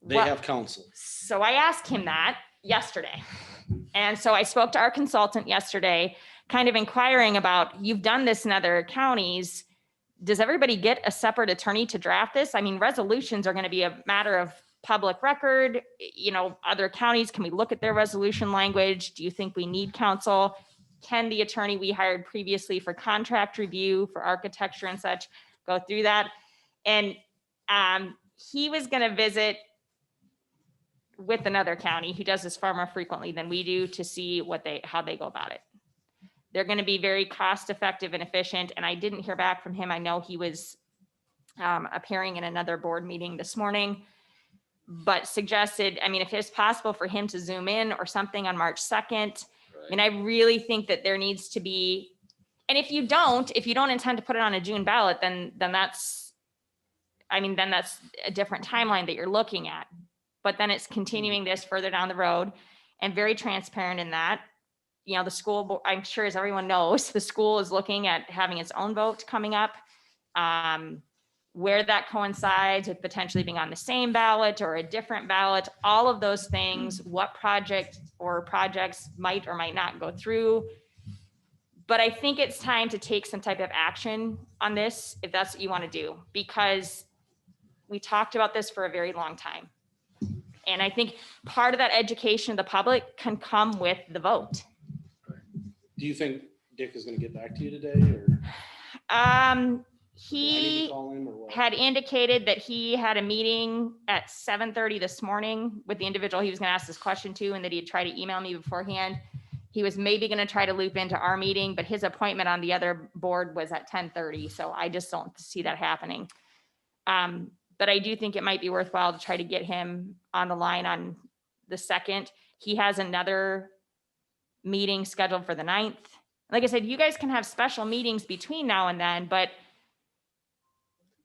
They Well, have counsel. So I asked him that yesterday. And so I spoke to our consultant yesterday kind of inquiring about, you've done this in other counties. Does everybody get a separate attorney to draft this? I mean, resolutions are going to be a matter of public record. You know, other counties, can we look at their resolution language? Do you think we need counsel? Can the attorney we hired previously for contract review, for architecture and such, go through that? And he was going to visit with another county who does this far more frequently than we do to see how they go about it. They're going to be very cost effective and efficient. And I didn't hear back from him. I know he was appearing in another board meeting this morning, but suggested, I mean, if it's possible for him to zoom in or something on March 2nd. I mean, I really think that there needs to be, and if you don't intend to put it on a June ballot, then that's a different timeline that you're looking at. But then it's continuing this further down the road and very transparent in that. You know, the school, I'm sure as everyone knows, the school is looking at having its own vote coming up. Where that coincides with potentially being on the same ballot or a different ballot, all of those things, what project or projects might or might not go through. But I think it's time to take some type of action on this, if that's what you want to do, because we talked about this for a very long time. And I think part of that education of the public can come with the vote. Do you think Dick is going to get back to you today, or? Do I need He to call him, or what? had indicated that he had a meeting at 7:30 this morning with the individual he was going to ask this question to, and that he'd try to email me beforehand. He was maybe going to try to loop into our meeting, but his appointment on the other board was at 10:30. So I just don't see that happening. But I do think it might be worthwhile to try to get him on the line on the 2nd. He has another meeting scheduled for the 9th. Like I said, you guys can have special meetings between now and then, but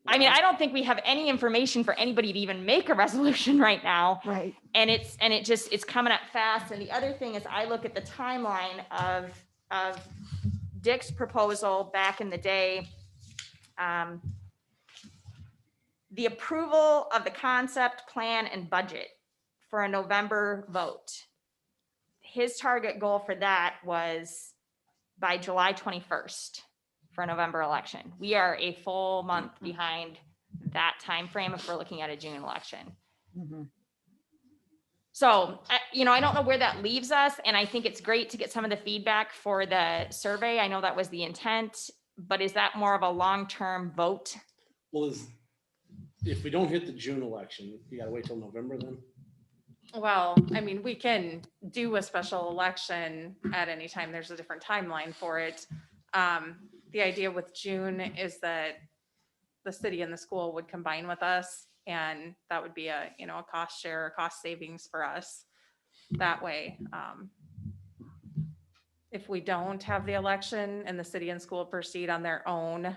I mean, I don't think we have any information for anybody to even make a resolution right now. Right. And it's coming up fast. And the other thing is, I look at the timeline of Dick's proposal back in the day. The approval of the concept plan and budget for a November vote. His target goal for that was by July 21st for a November election. We are a full month behind that time frame if we're looking at a June election. Mhm. So, I don't know where that leaves us. And I think it's great to get some of the feedback for the survey. I know that was the intent, but is that more of a long-term vote? Well, if we don't hit the June election, you gotta wait till November then? Well, I mean, we can do a special election at any time. There's a different timeline for it. The idea with June is that the city and the school would combine with us, and that would be a cost share, or cost savings for us that way. If we don't have the election and the city and school proceed on their own,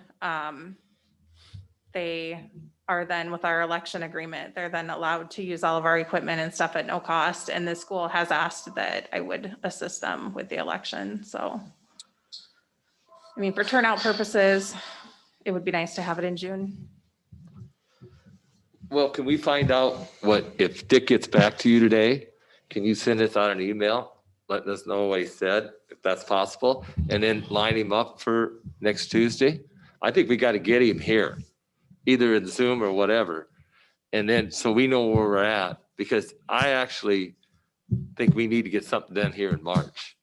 they are then, with our election agreement, they're then allowed to use all of our equipment and stuff at no cost. And the school has asked that I would assist them with the election. So, I mean, for turnout purposes, it would be nice to have it in June. Well, can we find out if Dick gets back to you today, can you send us out an email, letting us know what he said, if that's possible, and then line him up for next Tuesday? I think we got to get him here, either in Zoom or whatever. And then, so we know where we're at, because I actually think we need to get something done here in March.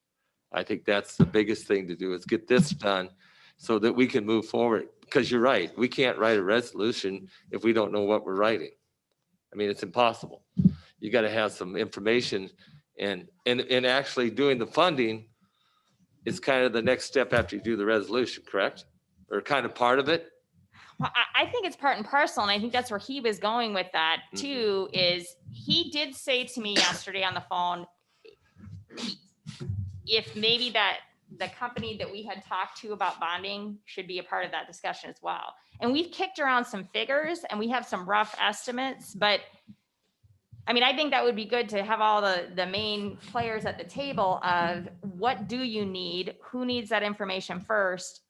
I think that's the biggest thing to do, is get this done so that we can move forward. Because you're right, we can't write a resolution if we don't know what we're writing. I mean, it's impossible. You got to have some information, and actually doing the funding is kind of the next step after you do the resolution, correct? Or kind of part of it? Well, I think it's part and parcel, and I think that's where he was going with that too, is he did say to me yesterday on the phone, if maybe that the company that we had talked to about bonding should be a part of that discussion as well. And we've kicked around some figures and we have some rough estimates, but I mean, I think that would be good to have all the main players at the table of what do you need? Who needs that information first?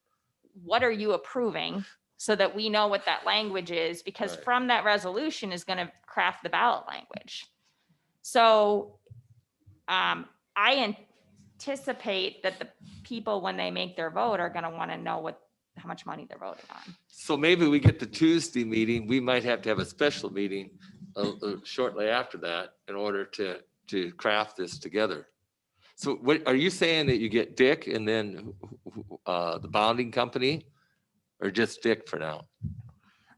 What are you approving? So that we know what that language is, because Right. From that resolution is going to craft the ballot language. So I anticipate that the people, when they make their vote, are gonna wanna know how much money they're voting on. So maybe we get the Tuesday meeting, we might have to have a special meeting shortly after that in order to craft this together. So what, are you saying that you get Dick and then the bonding company, or just Dick for now?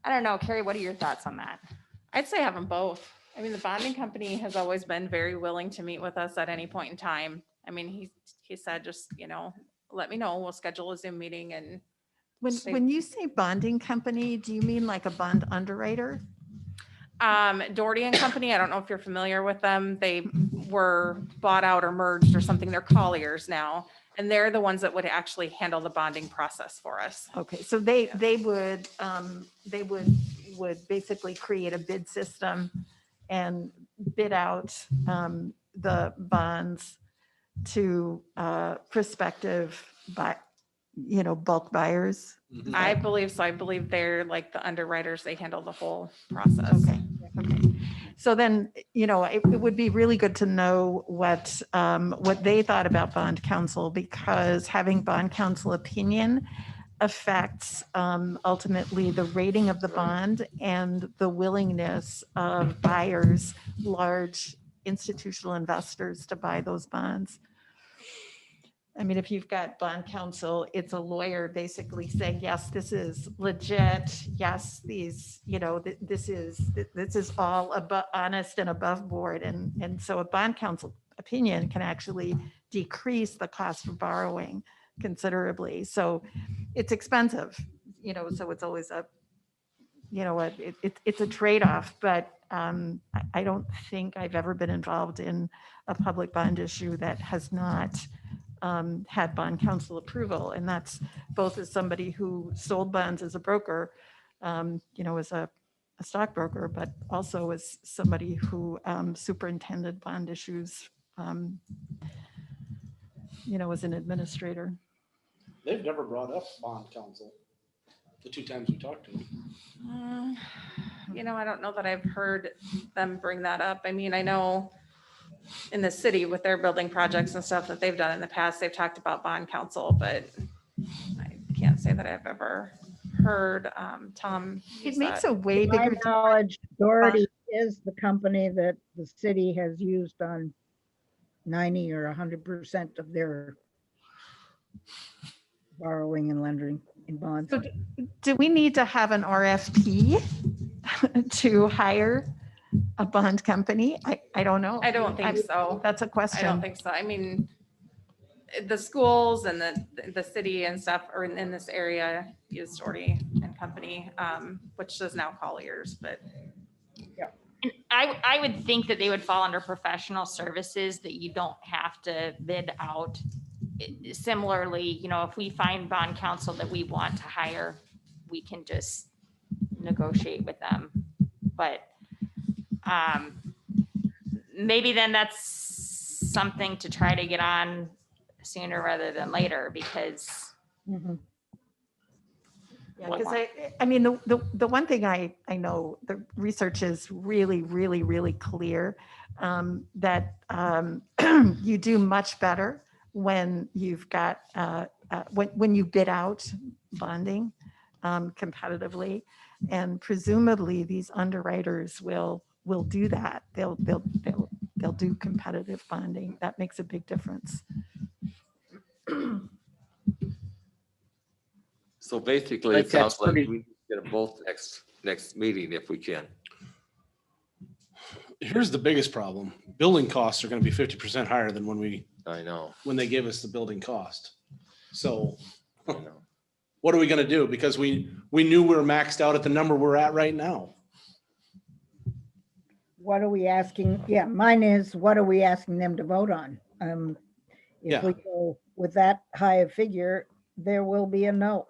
I don't know, Carrie, what are your thoughts on that? I'd say have them both. I mean, the bonding company has always been very willing to meet with us at any point in time. I mean, he said, just, let me know, we'll schedule a Zoom meeting and When you say bonding company, do you mean like a bond underwriter? Doherty and Company, I don't know if you're familiar with them. They were bought out or merged or something. They're Colliers now. And they're the ones that would actually handle the bonding process for us. Okay, so they would basically create a bid system and bid out the bonds to prospective bulk buyers. I believe so. I believe they're like the underwriters. They handle the whole process. Okay. So then, it would be really good to know what they thought about bond counsel, because having bond counsel opinion affects ultimately the rating of the bond and the willingness of buyers, large institutional investors, to buy those bonds. I mean, if you've got bond counsel, it's a lawyer basically saying, yes, this is legit. Yes, these, this is all honest and above board. And so a bond counsel opinion can actually decrease the cost of borrowing considerably. So it's expensive, so it's always it's a trade-off, but I don't think I've ever been involved in a public bond issue that has not had bond counsel approval. And that's both as somebody who sold bonds as a broker, as a stockbroker, but also as somebody who superintended bond issues, as an administrator. They've never brought up bond counsel the 2 times we talked to them. I don't know that I've heard them bring that up. I mean, I know in the city with their building projects and stuff that they've done in the past, they've talked about bond counsel, but I can't say that I've ever heard Tom. It makes a way To my bigger knowledge, Doherty is the company that the city has used on 90 or 100% of their borrowing and lending in bonds. So do we need to have an RFP to hire a bond company? I don't know. I don't think so. That's a question. I don't think so. I mean, the schools and the city and stuff are in this area use Doherty and Company, which is now Colliers, but. And I would think that they would fall under professional services, that you don't have to bid out. Similarly, if we find bond counsel that we want to hire, we can just negotiate with them. But maybe then that's something to try to get on sooner rather than later, because Because I mean, the one thing I know, the research is really, really, really clear, that you do much better when you've got, when you bid out bonding competitively, and presumably these underwriters will do that. They'll do competitive bonding. That makes a big difference. So basically, Like it sounds that's like pretty- we need to get them both next meeting if we can. Here's the biggest problem. Building costs are going to be 50% higher than I know, when they gave us the building cost. So I know. what are we going to do? Because we knew we were maxed out at the number we're at right now. What are we asking? Yeah, mine is, what are we asking them to vote on? If Yeah. we go with that high a figure, there will be a no.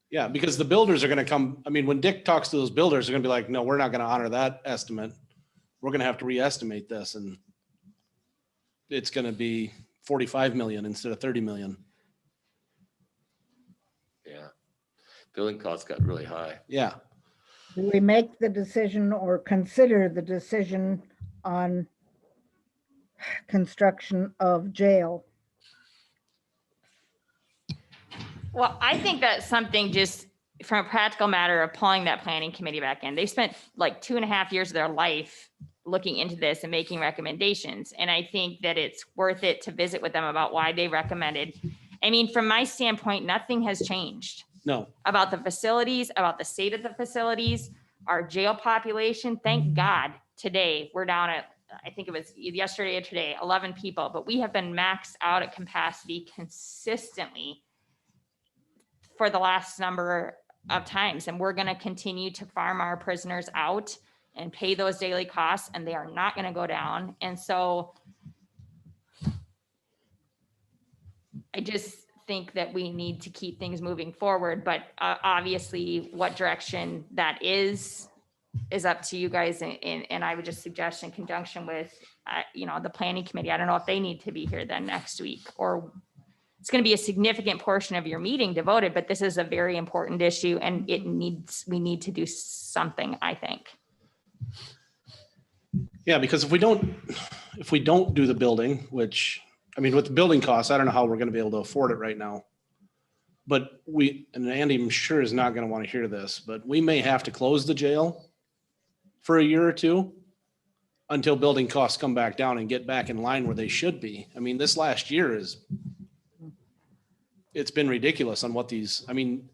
Yeah, because the builders are going to come. I mean, when Dick talks to those builders, they're going to be like, no, we're not going to honor that estimate. We're going to have to re-estimate this, and it's going to be 45 million instead of 30 million. Yeah. Building costs got really high. Yeah. Do we make the decision or consider the decision on construction of jail Well, I think that's something just from a practical matter of pulling that planning committee back in. They spent like 2.5 years of their life looking into this and making recommendations. And I think that it's worth it to visit with them about why they recommended. I mean, from my standpoint, nothing has changed No, about the facilities, about the state of the facilities, our jail population. Thank God today we're down at, I think it was yesterday or today, 11 people, but we have been maxed out at capacity consistently for the last number of times. And we're going to continue to farm our prisoners out and pay those daily costs, and they are not going to go down. And so I just think that we need to keep things moving forward, but obviously what direction that is up to you guys. And I would just suggest in conjunction with, the planning committee, I don't know if they need to be here then next week, or it's going to be a significant portion of your meeting devoted, but this is a very important issue and we need to do something, I think. yeah, because if we don't do the building, which, I mean, with the building costs, I don't know how we're gonna be able to afford it right now. But and Andy, I'm sure is not gonna want to hear this, but we may have to close the jail for a year or two until building costs come back down and get back in line where they should be. I mean, this last year it's been ridiculous on what these, I mean,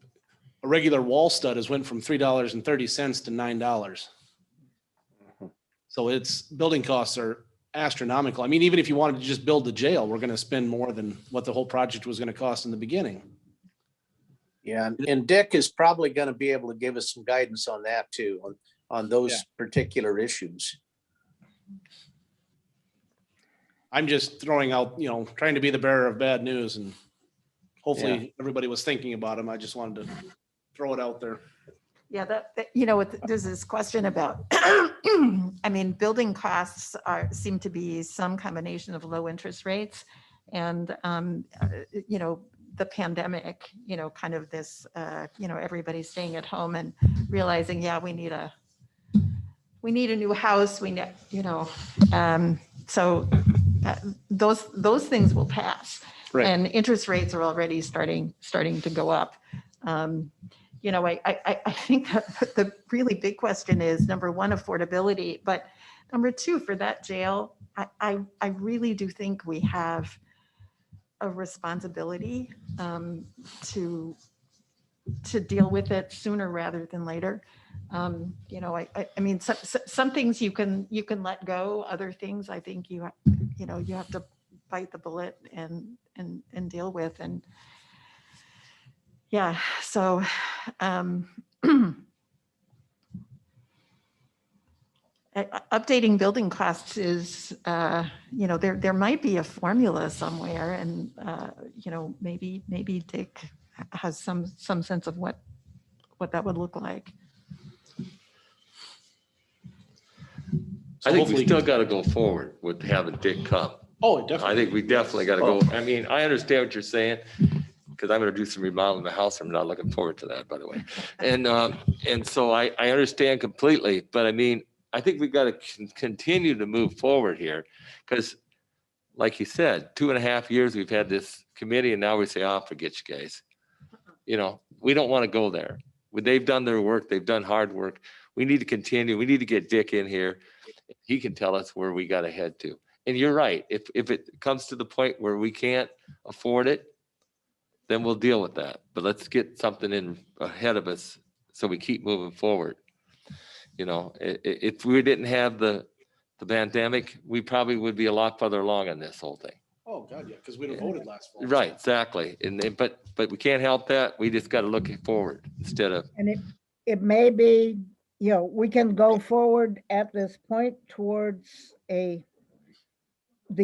a regular wall stud has went from $3.30 to $9. So building costs are astronomical. I mean, even if you wanted to just build the jail, we're going to spend more than what the whole project was going to cost in the beginning. Yeah, and Dick is probably going to be able to give us some guidance on that too, on those particular issues. I'm just throwing out, trying to be the bearer of bad news, and hopefully everybody was thinking about them. I just wanted to throw it out there. Yeah, there's this question about, I mean, building costs seem to be some combination of low interest rates and, the pandemic, kind of this, everybody staying at home and realizing, we need a new house. So those things will pass. Right. And interest rates are already starting to go up. I think the really big question is, number one, affordability, but number two, for that jail, I really do think we have a responsibility to deal with it sooner rather than later. I mean, some things you can let go. Other things, I think you have to bite the bullet and deal with. And yeah, so updating building costs is, there might be a formula somewhere, and maybe Dick has some sense of what that would look like. I think we still got to go forward with having Dick come. Oh, definitely. I think we definitely got to go. I mean, I understand what you're saying, because I'm going to do some remodeling in the house. I'm not looking forward to that, by the way. And so I understand completely, but I mean, I think we got to continue to move forward here, because like you said, 2.5 years we've had this committee, and now we say, oh, forget you guys. We don't want to go there. They've done their work. They've done hard work. We need to continue. We need to get Dick in here. He can tell us where we got to head to. And you're right. If it comes to the point where we can't afford it, then we'll deal with that. But let's get something in ahead of us so we keep moving forward. If we didn't have the pandemic, we probably would be a lot further along on this whole thing. Oh, God, yeah, because we'd have voted last fall. Right, exactly. But we can't help that. We just got to look forward instead of. And it may be, we can go forward at this point towards the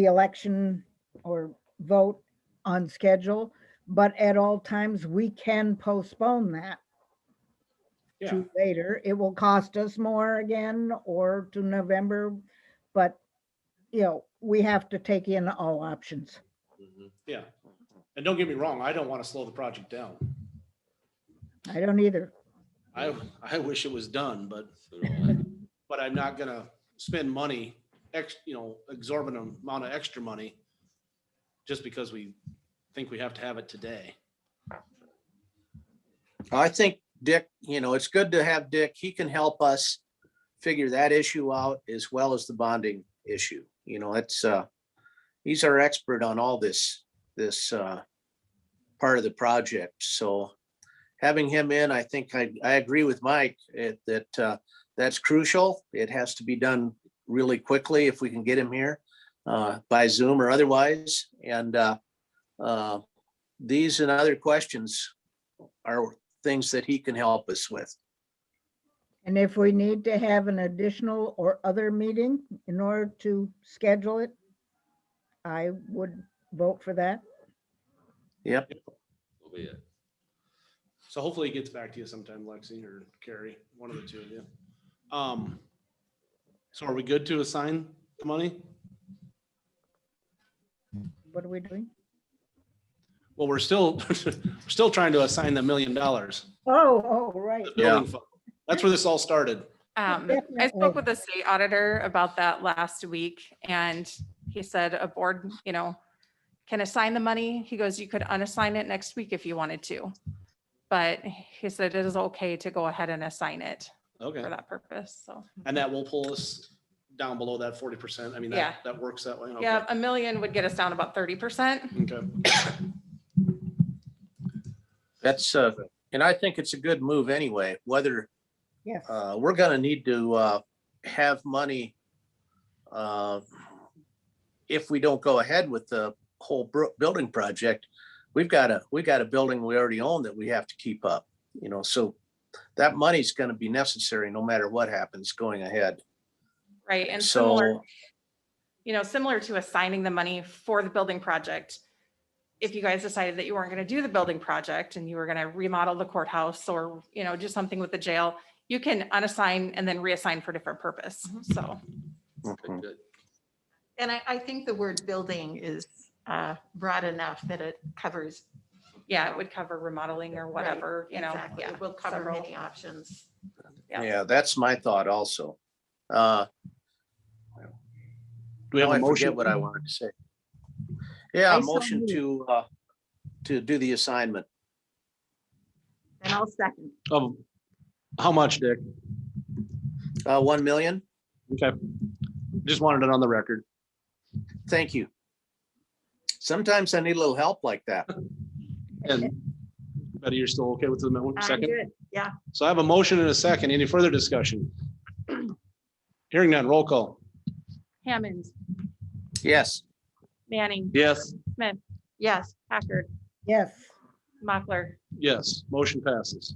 election or vote on schedule, but at all times we can postpone that to later. It will cost us more again, or to November, but we have to take in all options. Yeah. And don't get me wrong, I don't want to slow the project down. I don't either. I wish it was done, but I'm not gonna spend money, exorbitant amount of extra money just because we think we have to have it today. I think Dick, it's good to have Dick. He can help us figure that issue out as well as the bonding issue. He's our expert on all this part of the project. So having him in, I think I agree with Mike that that's crucial. It has to be done really quickly if we can get him here by Zoom or otherwise. And these and other questions are things that he can help us with. And if we need to have an additional or other meeting in order to schedule it, I would vote for that. Yep. So be it. So hopefully he gets back to you sometime, Lexi or Carrie, one of the two of you. So are we good to assign the money? What are we doing? Well, we're still trying to assign the $1 million. Oh, right. The building fund. That's where this all started. I spoke with the state auditor about that last week, and he said a board, can assign the money. He goes, you could unassign it next week if you wanted to. But he said it is okay to go ahead and assign it for that purpose, so. And that will pull us down below that 40%. I mean, Yeah. that works that way. Okay. Yeah, $1 million would get us down about 30%. Okay. That's and I think it's a good move anyway, whether Yes. we're gonna need to have money if we don't go ahead with the whole building project. We've got a building we already own that we have to keep up, so that money's gonna be necessary no matter what happens going ahead. Right, and So, similar to assigning the money for the building project. If you guys decided that you weren't going to do the building project and you were going to remodel the courthouse or, do something with the jail, you can unassign and then reassign for different purpose. So. mhm. Good. And I think the word building is broad enough that it covers. Yeah, it would cover remodeling or whatever, Exactly. yeah. It will cover several. many options. Yeah. Yeah, that's my thought also. Do we have Now a I motion? forget what I wanted to say. Yeah, I a so motion moved. to do the assignment. And I'll second. How much, Dick? 1 million. Okay. Just wanted it on the record. Thank you. Sometimes I need a little help like that. And Betty, you're still okay with the amendment? I'm Second? good. Yeah. So I have a motion and a second. Any further discussion? Hearing none, roll call. Hammond, Yes. Manning, Yes. Smith, Yes. Packard, Yes. Mochler. Yes, motion passes.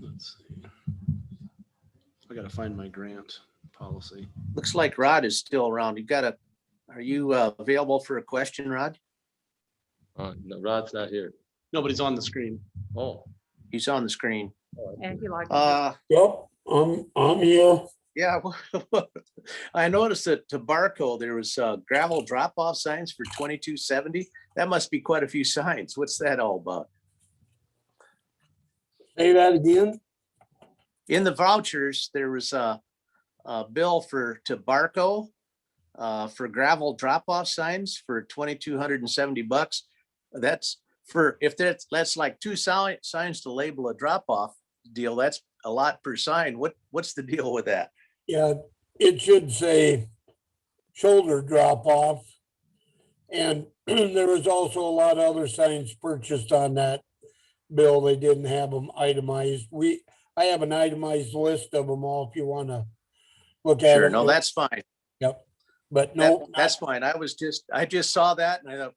Let's see. I gotta find my grant policy. Looks like Rod is still around. Are you available for a question, Rod? No, Rod's not here. Nobody's on the screen. Oh. He's on the screen. And he logged in. Yep, I'm here. Yeah, I noticed that to Barco, there was gravel drop-off signs for 2270. That must be quite a few signs. What's that all about? Say that again? In the vouchers, there was a bill to Barco for gravel drop-off signs for $2,270. That's that's like two signs to label a drop-off deal. That's a lot per sign. What's the deal with that? Yeah, it should say shoulder drop off. And there was also a lot of other signs purchased on that bill. They didn't have them itemized. I have an itemized list of them all if you want to look at Sure, it. no, that's fine. Yep. But no, That's fine. I just saw that and I thought,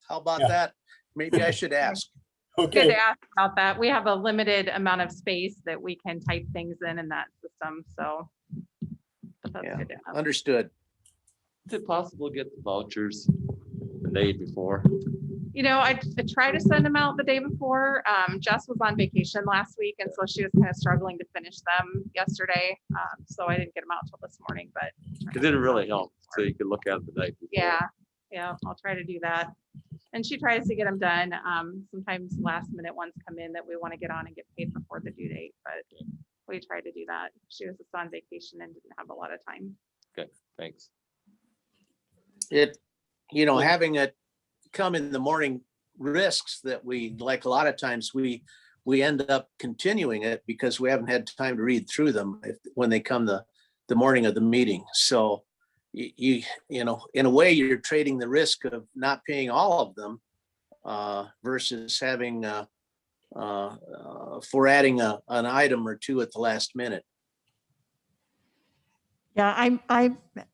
how about Yeah. that? Maybe I should ask. Good okay. to ask about that. We have a limited amount of space that we can type things in that system, so. But that's Yeah. good to have. Understood. Is it possible to get the vouchers the day before? I try to send them out the day before. Jess was on vacation last week, and so she was kind of struggling to finish them yesterday. So I didn't get them out till this morning, but. Because it really helped, so you could look at it the night before. Yeah, I'll try to do that. And she tries to get them done. Sometimes last minute ones come in that we want to get on and get paid before the due date, but we try to do that. She was just on vacation and didn't have a lot of time. Okay, thanks. Having it come in the morning risks that we, like a lot of times, we end up continuing it because we haven't had time to read through them when they come the morning of the meeting. So you know, in a way, you're trading the risk of not paying all of them versus having for adding an item or two at the last minute. Yeah,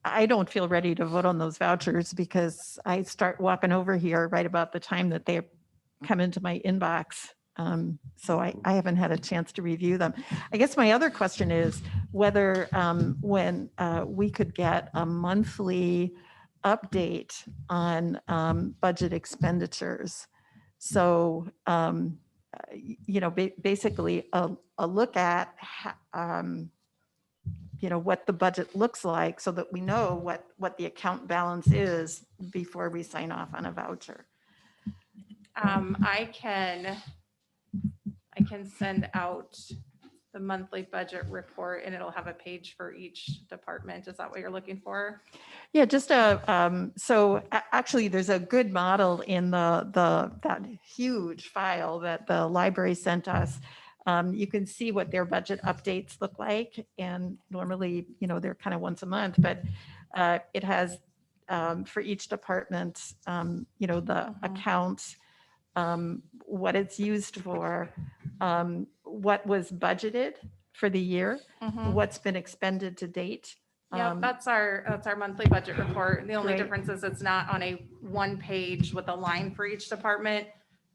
I don't feel ready to vote on those vouchers because I start walking over here right about the time that they come into my inbox. So I haven't had a chance to review them. I guess my other question is whether when we could get a monthly update on budget expenditures. So, basically a look at what the budget looks like so that we know what the account balance is before we sign off on a voucher. I can send out the monthly budget report and it'll have a page for each department. Is that what you're looking for? Yeah, just actually there's a good model in that huge file that the library sent us. You can see what their budget updates look like, and normally, they're kind of once a month, but it has for each department, the accounts, what it's used for, what was budgeted for the year, what's been expended to date. Yeah, that's our monthly budget report. The only Great. difference is it's not on a one page with a line for each department.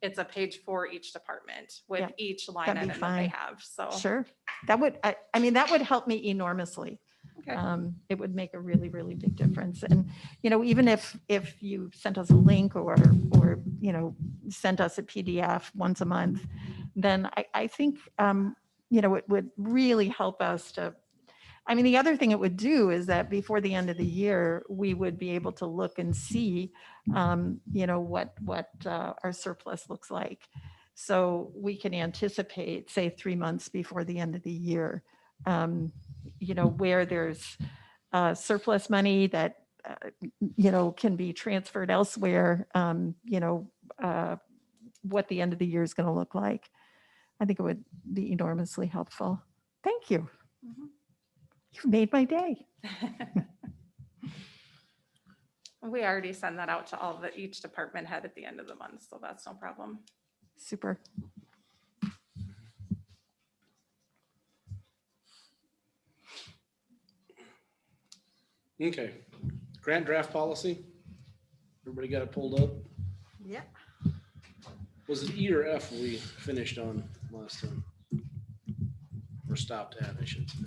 It's a page for each department with Yeah, each line that'd be item that they fine. have. So Sure, that would help me enormously. Okay. It would make a really, really big difference. And, even if you sent us a link or sent us a PDF once a month, then I think, it would really help us to, the other thing it would do is that before the end of the year, we would be able to look and see, what our surplus looks like. So we can anticipate, say, 3 months before the end of the year, where there's surplus money that, can be transferred elsewhere, what the end of the year is going to look like. I think it would be enormously helpful. Thank you. You've made my day. we already send that out to each department head at the end of the month, so that's no problem. Super. Okay, grant draft policy. Everybody got it pulled up? Yeah. Was it E or F we finished on last time? Or stopped at, I should say.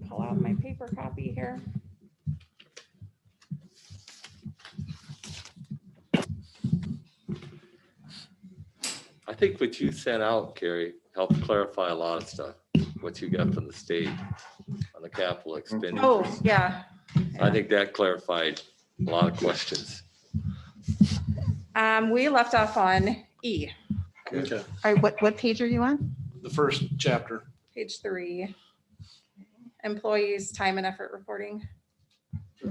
Pull out my paper copy here. I think what you sent out, Carrie, helped clarify a lot of stuff, what you got from the state on the capital expenditures. Oh, yeah. I think that clarified a lot of questions. We left off on E, Okay, All right, what page are you on? the first chapter. page 3. Employees' time and effort reporting. The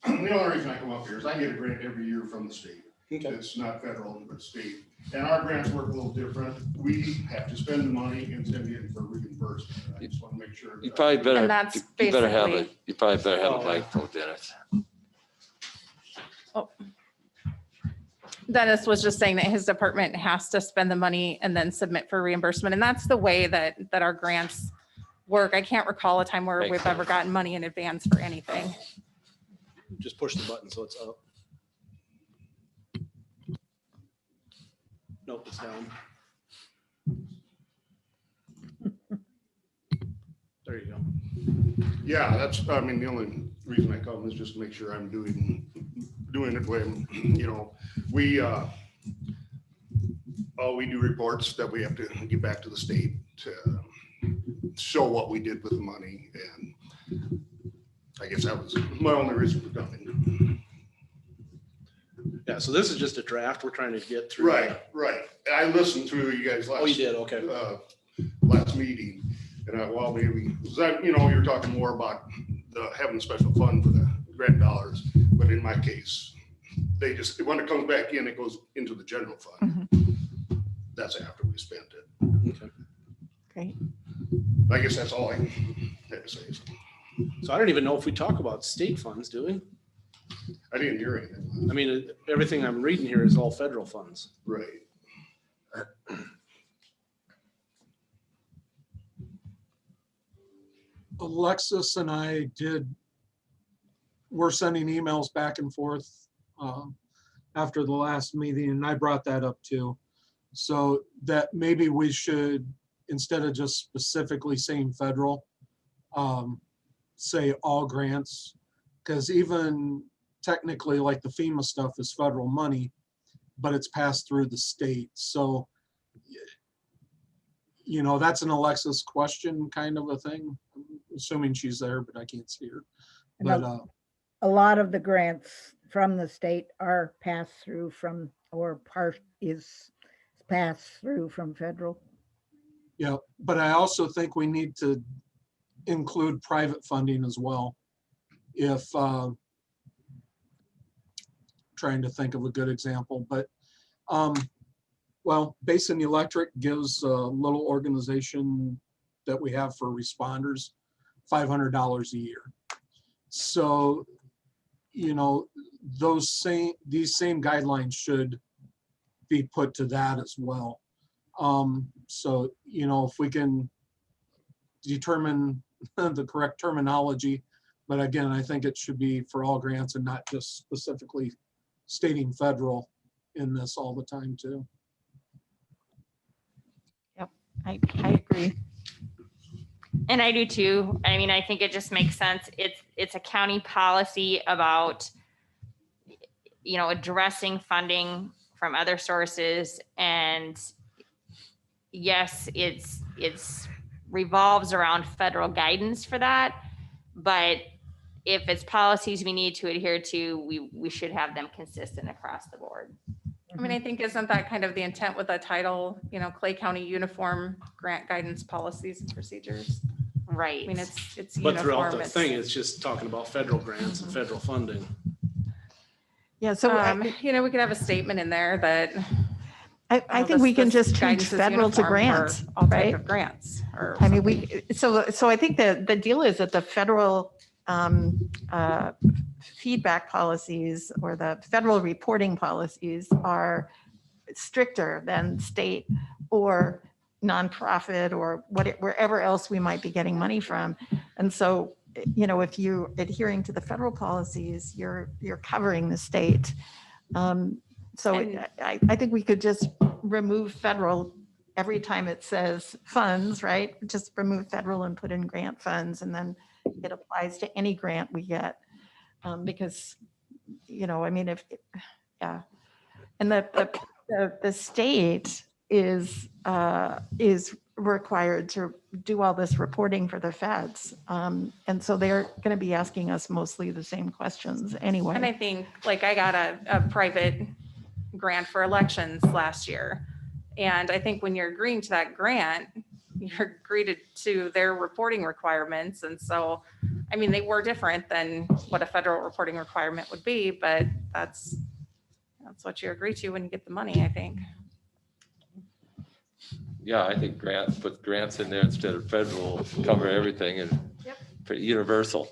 only reason I come up here is I get a grant every year from the state. Okay. It's not federal, but state. And our grants work a little different. We have to spend the money and send it in for reimbursement. I just want to make sure. You probably better, And that's you better have basically- it. You probably better have a microphone, Dennis. Dennis was just saying that his department has to spend the money and then submit for reimbursement. And that's the way that our grants work. I can't recall a time where Makes we've ever sense. gotten money in advance for anything. Just push the button so it's up. Nope, it's down. There you go. Yeah, that's, the only reason I come is just to make sure I'm doing it when, we do reports that we have to get back to the state to show what we did with the money, and I guess that was my only reason for coming. Yeah, so this is just a draft we're trying to get through. Right. I listened to you guys last. Oh, you did, okay. Last meeting, and well, maybe, you know, you're talking more about having a special fund for the grant dollars, but in my case, they just, when it comes back in, it goes into the general fund. That's after we spent it. Okay. Great. I guess that's all I had to say. So I don't even know if we talk about state funds, do we? I didn't hear anything. I mean, everything I'm reading here is all federal funds. Right. Alexis and I we're sending emails back and forth after the last meeting, and I brought that up too. So that maybe we should, instead of just specifically saying federal, say all grants, because even technically like the FEMA stuff is federal money, but it's passed through the state. So, you know, that's an Alexis question kind of a thing. I'm assuming she's there, but I can't see her. But a lot of the grants from the state are passed through from, or part is passed through from federal. yeah, but I also think we need to include private funding as well. If trying to think of a good example, but well, Basin Electric gives a little organization that we have for responders $500 a year. So, you know, these same guidelines should be put to that as well. So, you know, if we can determine the correct terminology, but again, I think it should be for all grants and not just specifically stating federal in this all the time too. Yep, I agree. And I do too. I mean, I think it just makes sense. It's a county policy about, you know, addressing funding from other sources. And yes, it's revolves around federal guidance for that. But if it's policies we need to adhere to, we should have them consistent across the board. I mean, I think isn't that kind of the intent with the title, you know, Clay County Uniform Grant Guidance Policies and Procedures? Right. I mean, it's But throughout uniform. the thing, it's just talking about federal grants and federal funding. Yeah, so you know, we could have a statement in there that I think we can just change guidance is federal to uniform for grants, all type right? of grants. Or I mean, so I think the deal is that the federal feedback policies or the federal reporting policies are stricter than state or nonprofit or wherever else we might be getting money from. And so, you know, if you're adhering to the federal policies, you're covering the state. So I think we could just remove federal every time it says funds, right? Just remove federal and put in grant funds, and then it applies to any grant we get. Because, you know, I mean, yeah. And the state is required to do all this reporting for the feds. And so they're going to be asking us mostly the same questions anyway. And I think, like, I got a private grant for elections last year. And I think when you're agreeing to that grant, you're agreed to their reporting requirements. And so, I mean, they were different than what a federal reporting requirement would be, but that's what you agree to when you get the money, I think. Yeah, I think put grants in there instead of federal, cover everything and pretty universal.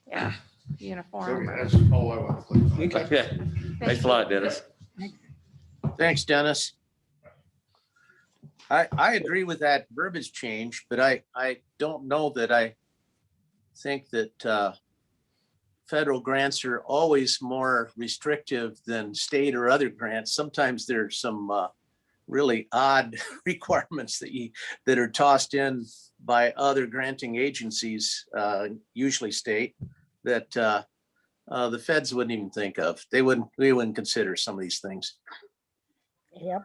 Yeah, uniform. Okay, that's all I want to clarify. Okay, thanks a lot, Dennis. Thanks, Dennis. I agree with that verbiage change, but I don't know that I think that federal grants are always more restrictive than state or other grants. Sometimes there's some really odd requirements that are tossed in by other granting agencies, usually state, that the feds wouldn't even think of. We wouldn't consider some of these things. Yep.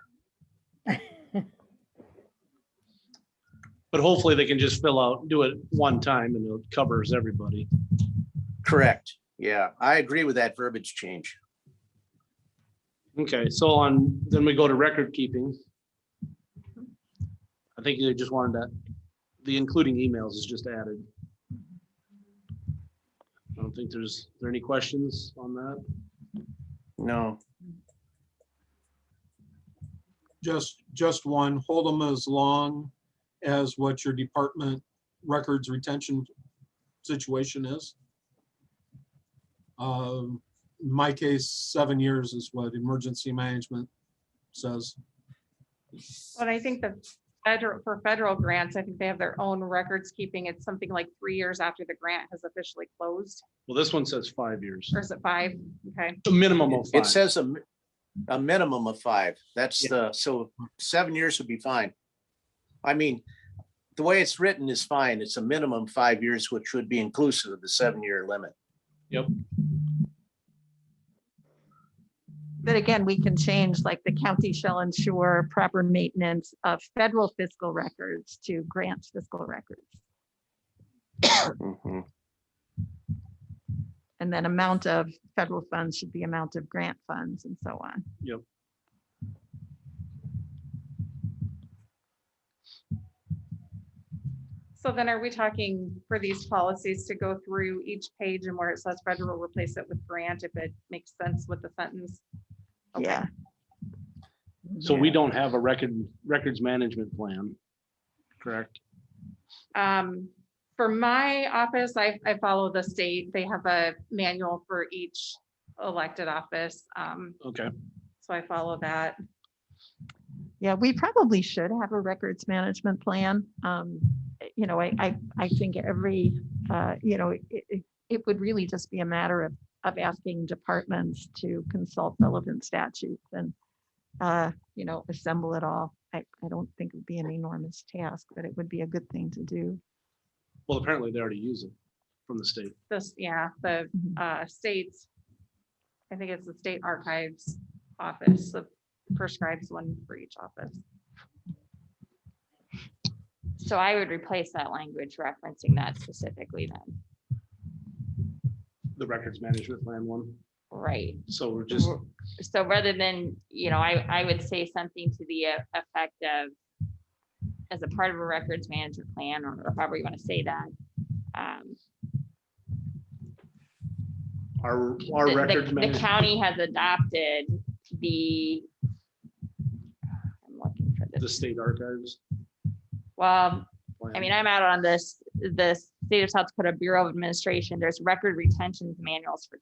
But hopefully they can just do it one time and it covers everybody. Correct. Yeah, I agree with that verbiage change. Okay, so then we go to record keeping. I think they just wanted that, the including emails is just added. I don't think are there any questions on that? No. Just one, hold them as long as what your department records retention situation is. In my case, 7 years is what emergency management says. But I think for federal grants, I think they have their own records keeping. It's something like 3 years after the grant has officially closed. Well, this one says 5 years. Or is it 5? Okay. A minimum of 5. It says a minimum of 5. That's so 7 years would be fine. I mean, the way it's written is fine. It's a minimum 5 years, which would be inclusive of the 7-year limit. Yep. But again, we can change, like the county shall ensure proper maintenance of federal fiscal records to grant fiscal records. Mhm. And then amount of federal funds should be amount of grant funds and so on. Yep. So then are we talking for these policies to go through each page and where it says federal, replace it with grant if it makes sense with the sentence? Okay. Yeah. So we don't have a records management plan, correct? For my office, I follow the state. They have a manual for each elected office. Okay. So I follow that. Yeah, we probably should have a records management plan. You know, I think every, you know, it would really just be a matter of asking departments to consult relevant statutes and, you know, assemble it all. I don't think it would be an enormous task, but it would be a good thing to do. Well, apparently they already use it from the state. The states, I think it's the state archives office that prescribes one for each office. So I would replace that language referencing that specifically then. The records management plan one. Right. So we're just, So rather than, you know, I would say something to the effect of, as a part of a records management plan, or however you want to say that. our The records management. county has adopted the, I'm looking for The this. state archives. Well, plan. I mean, I'm out on this, the state of South Dakota Bureau of Administration. There's record retention manuals for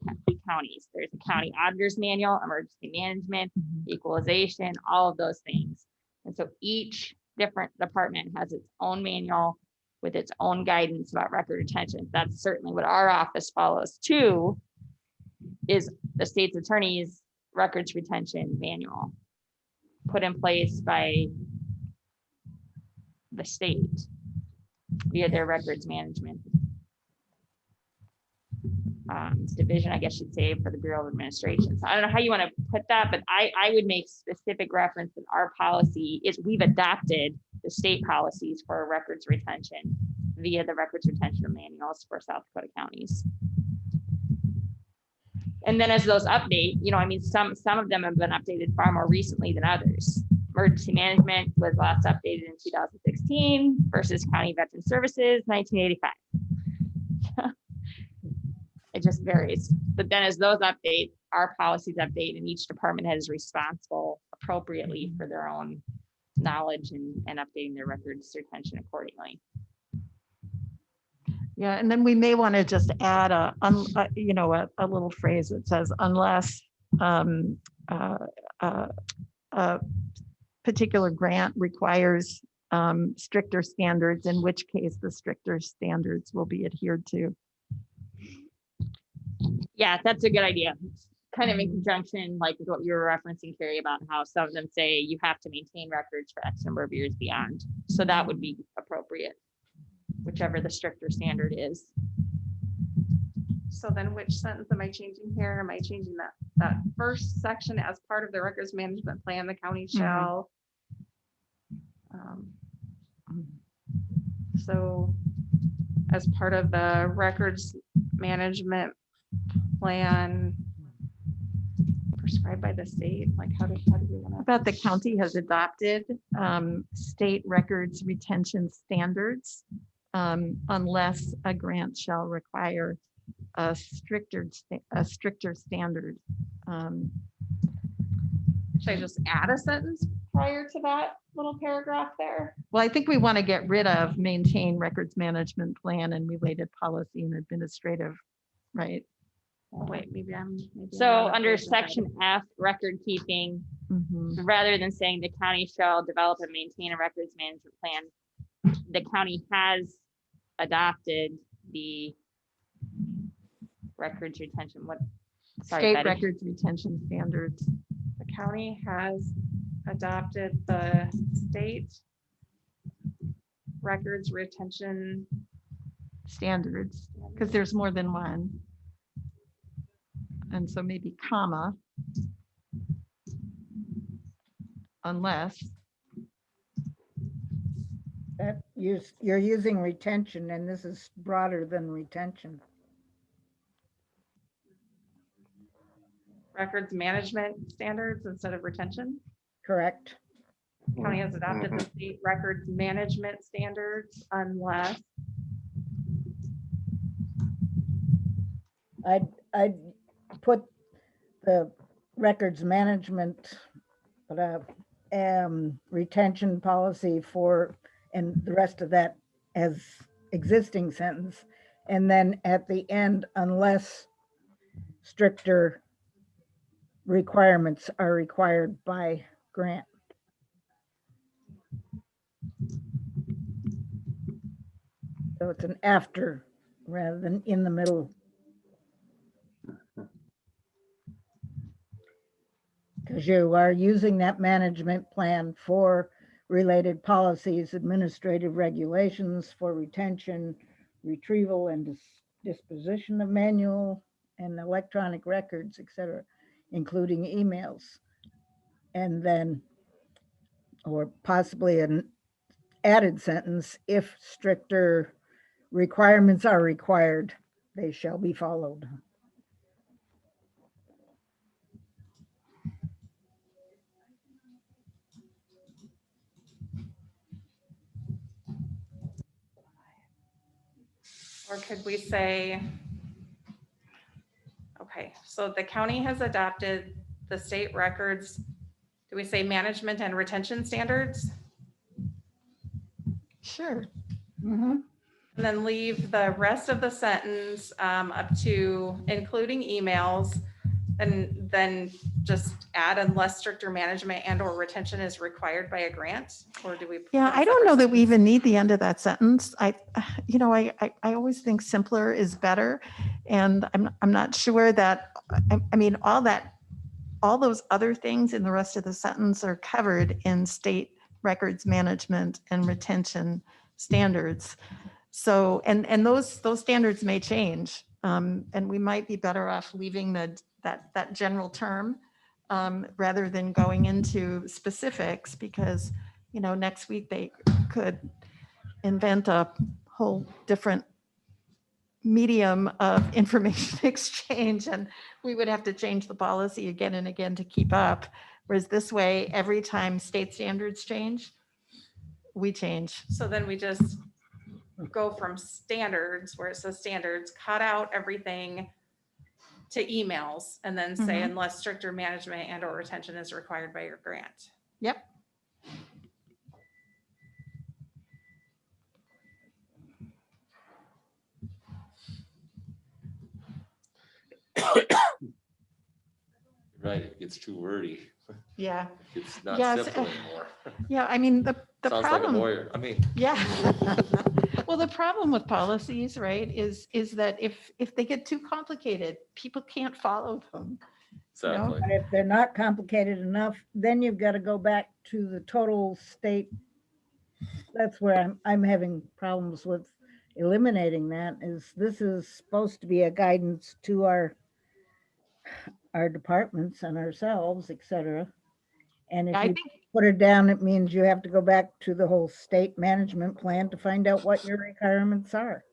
counties. There's a county auditor's manual, emergency management, equalization, all of those things. And so each different department has its own manual with its own guidance about record retention. That's certainly what our office follows too, is the state's attorney's records retention manual put in place by the state via their records management division, I guess you'd say, for the Bureau of Administration. So I don't know how you want to put that, but I would make specific reference that our policy is we've adopted the state policies for records retention via the records retention manuals for South Dakota counties. And then as those update, you know, I mean, some of them have been updated far more recently than others. Emergency management was last updated in 2016 versus County Veteran Services, 1985. It just varies. But then as those update, our policies update, and each department head is responsible appropriately for their own knowledge and updating their records retention accordingly. Yeah, and then we may want to just add you know, a little phrase that says unless a particular grant requires stricter standards, in which case the stricter standards will be adhered to. Yeah, that's a good idea. Kind of in conjunction, like with what you were referencing, Carrie, about how some of them say you have to maintain records for X number of years beyond. So that would be appropriate, whichever the stricter standard is. So then which sentence am I changing here? Am I changing that first section as part of the records management plan, the county shall? So as part of the records management plan prescribed by the state, like how do we want to? About the county has adopted state records retention standards unless a grant shall require a stricter standard. Should I just add a sentence prior to that little paragraph there? Well, I think we want to get rid of maintain records management plan and related policy and administrative, right? Oh, wait, maybe I'm. So under section F, record keeping, Mhm. rather than saying the county shall develop and maintain a records management plan, the county has adopted the records retention, what? Sorry, State Betty. records retention standards. The county has adopted the state records retention. Standards, because there's more than one. And so maybe comma. Unless, That you're using retention, and this is broader than retention. Records management standards instead of retention. Correct. County has adopted the state records management standards unless. I'd put the records management, retention policy for, and the rest of that as existing sentence. And then at the end, unless stricter requirements are required by grant. So it's an after rather than in the middle. Because you are using that management plan for related policies, administrative regulations for retention, retrieval and disposition of manual and electronic records, et cetera, including emails. And then, or possibly an added sentence, if stricter requirements are required, they shall be followed. Or could we say, okay, so the county has adopted the state records, do we say management and retention standards? sure. And then leave the rest of the sentence up to including emails, and then just add unless stricter management and or retention is required by a grant, or do we? Yeah, I don't know that we even need the end of that sentence. I always think simpler is better. And I'm not sure that, I mean, all those other things in the rest of the sentence are covered in state records management and retention standards. So, and those standards may change. And we might be better off leaving that general term rather than going into specifics, because, next week they could invent a whole different medium of information exchange, and we would have to change the policy again and again to keep up. Whereas this way, every time state standards change, we change. So then we just go from standards, where it says standards, cut out everything to emails, and then say unless stricter management and or retention is required by your grant. Yep. Right, it gets too wordy. Yeah. It's not Yes, simple anymore. Yeah, I mean, the Sounds problem. like a lawyer. I mean, Yeah. Well, the problem with policies, right, is that if they get too complicated, people can't follow them. exactly. But if they're not complicated enough, then you've got to go back to the total state. That's where I'm having problems with eliminating that, is this is supposed to be a guidance to our departments and ourselves, et cetera. And if I you think, put it down, it means you have to go back to the whole state management plan to find out what your requirements are.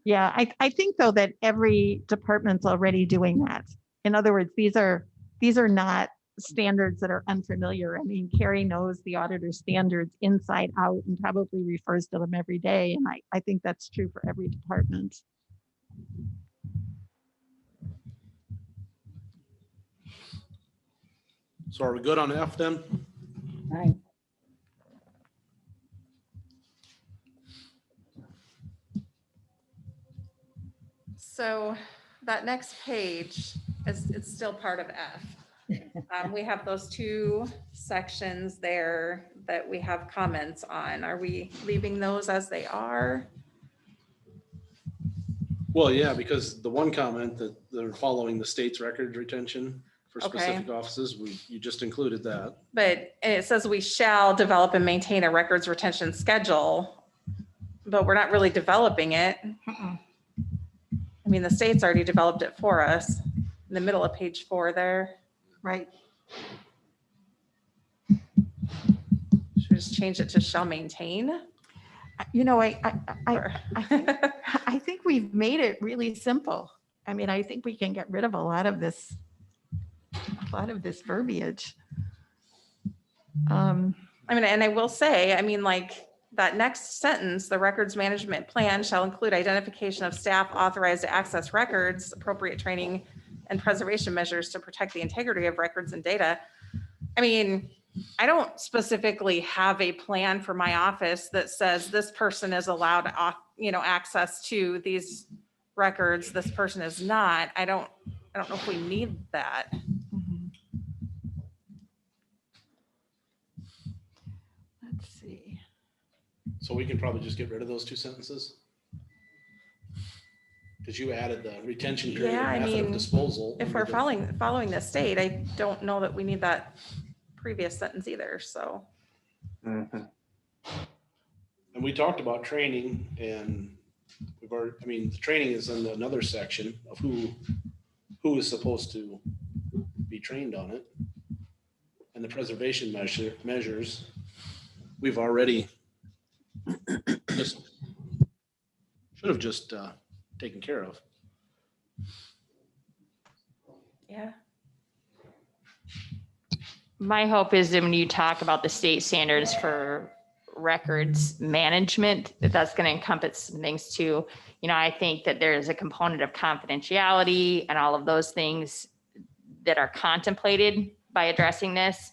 yeah, I think though that every department's already doing that. In other words, these are not standards that are unfamiliar. I mean, Carrie knows the auditor standards inside out and probably refers to them every day. And I think that's true for every department. So are we good on F then? Right. So that next page it's still part of F. We have those two sections there that we have comments on. Are we leaving those as they are? Well, yeah, because the one comment that they're following the state's record retention for Okay. specific offices, you just included that. But it says we shall develop and maintain a records retention schedule, but we're not really developing it. I mean, the state's already developed it for us in the middle of page 4 there. Right. Should we just change it to shall maintain? You know, I Or- think we've made it really simple. I mean, I think we can get rid of a lot of this verbiage. I mean, and I will say, I mean, like that next sentence, the records management plan shall include identification of staff authorized to access records, appropriate training and preservation measures to protect the integrity of records and data. I mean, I don't specifically have a plan for my office that says this person is allowed, access to these records. This person is not. I don't know if we need that. Let's see. So we can probably just get rid of those two sentences. Because you added the retention period Yeah, I and method of mean, disposal. If we're following the state, I don't know that we need that previous sentence either, so. And we talked about training and we've already, I mean, the training is in another section of who is supposed to be trained on it. And the preservation measures, we've already just, should have just taken care of. Yeah. My hope is that when you talk about the state standards for records management, that's going to encompass some things too. I think that there's a component of confidentiality and all of those things that are contemplated by addressing this.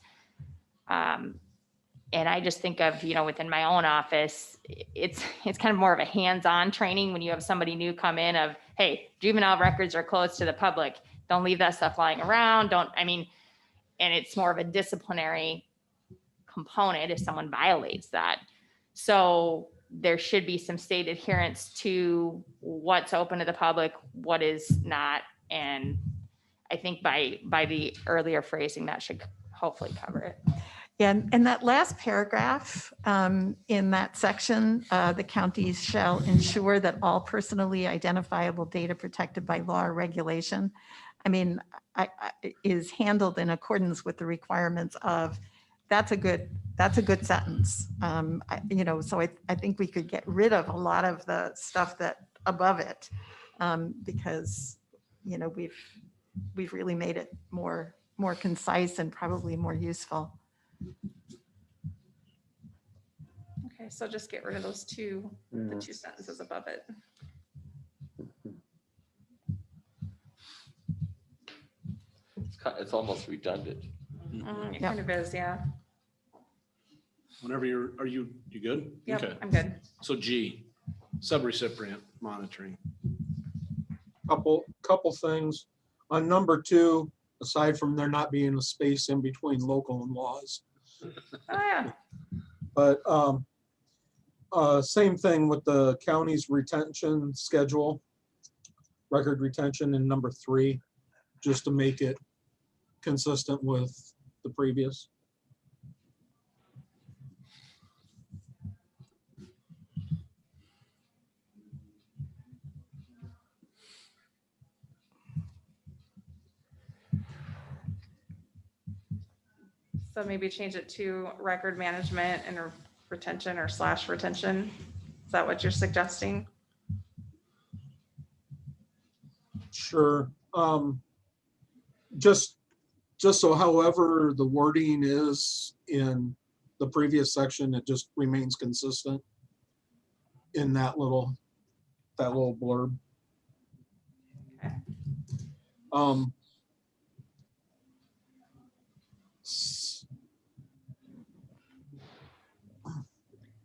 And I just think of, within my own office, it's kind of more of a hands-on training when you have somebody new come in of, hey, juvenile records are closed to the public. Don't leave that stuff lying around. And it's more of a disciplinary component if someone violates that. So there should be some state adherence to what's open to the public, what is not. And I think by the earlier phrasing, that should hopefully cover it. Yeah, and that last paragraph in that section, the counties shall ensure that all personally identifiable data protected by law or regulation, is handled in accordance with the requirements of, that's a good sentence. So I think we could get rid of a lot of the stuff that above it because, we've really made it more concise and probably more useful. Okay, so just get rid of those two, the two sentences above it. It's almost redundant. It kind of is, yeah. Whenever are you good? Yep, Okay. I'm good. So G, subrecipient monitoring. Couple things. On number 2, aside from there not being a space in between local and laws. Oh, yeah. But same thing with the county's retention schedule, record retention in number 3, just to make it consistent with the previous. So maybe change it to record management and retention or / retention. Is that what you're suggesting? Sure. Just so however the wording is in the previous section, it just remains consistent in that little blurb. Okay.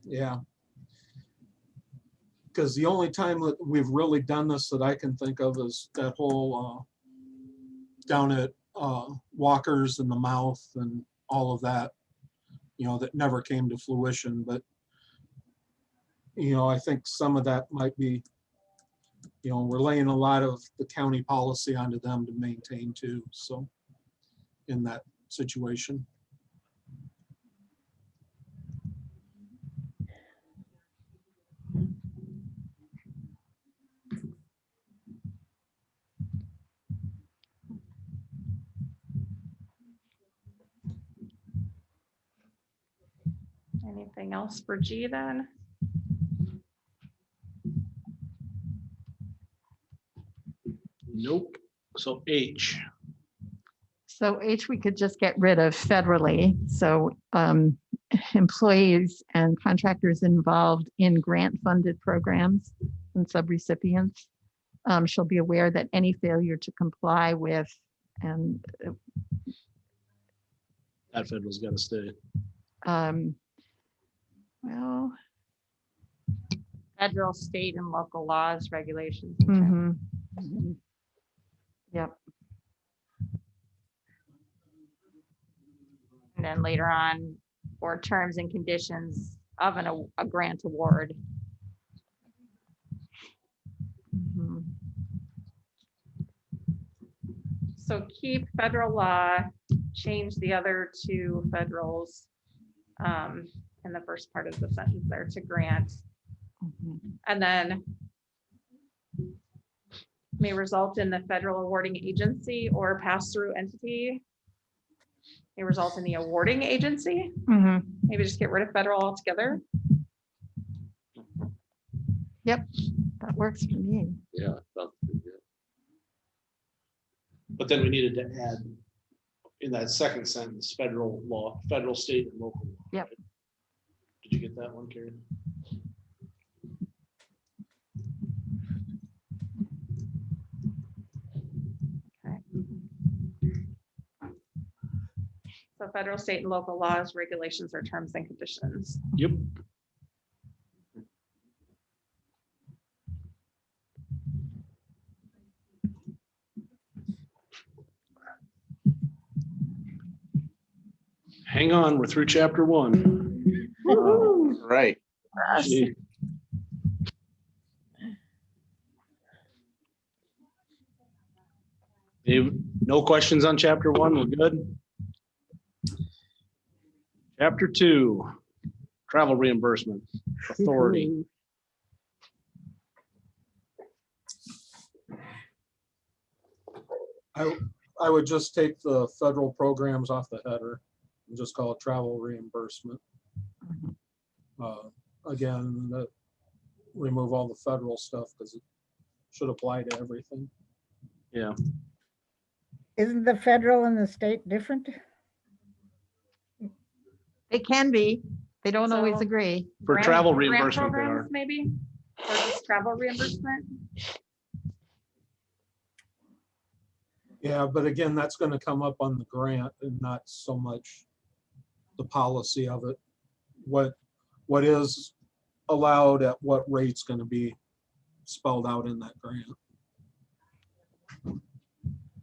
Yeah. Because the only time that we've really done this that I can think of is that whole down at Walker's in the Mouth and all of that, that never came to fruition. But, I think some of that might be, we're laying a lot of the county policy onto them to maintain too. So in that situation. Anything else for G then? Nope. So H. So H, we could just get rid of federally. So employees and contractors involved in grant-funded programs and subrecipients shall be aware that any failure to comply with and That federal's got to stay. well, Federal, state, and local laws, regulations. Yep. And then later on, or terms and conditions of a grant award. So keep federal law, change the other two federals in the first part of the sentence there to grant. And then may result in the federal awarding agency or pass-through entity. May result in the awarding agency. Maybe just get rid of federal altogether. Yep, that works for me. Yeah. Sounds pretty good. But then we needed to add in that second sentence, federal law, federal, state, and local law. Yep. Right? Did you get that one, Karen? So federal, state, and local laws, regulations, or terms and conditions. Yep. Hang on, we're through chapter 1. Right. Gee. No questions on chapter 1, we're good. Chapter 2, travel reimbursement authority. I would just take the federal programs off the header and just call it travel reimbursement. Again, remove all the federal stuff because it should apply to everything. Yeah. Isn't the federal and the state different? They can be. They don't always So- agree. For Grant- travel grant reimbursement, they programs, are. maybe, or just travel reimbursement. Yeah, but again, that's going to come up on the grant and not so much the policy of it. What is allowed at what rate's going to be spelled out in that grant.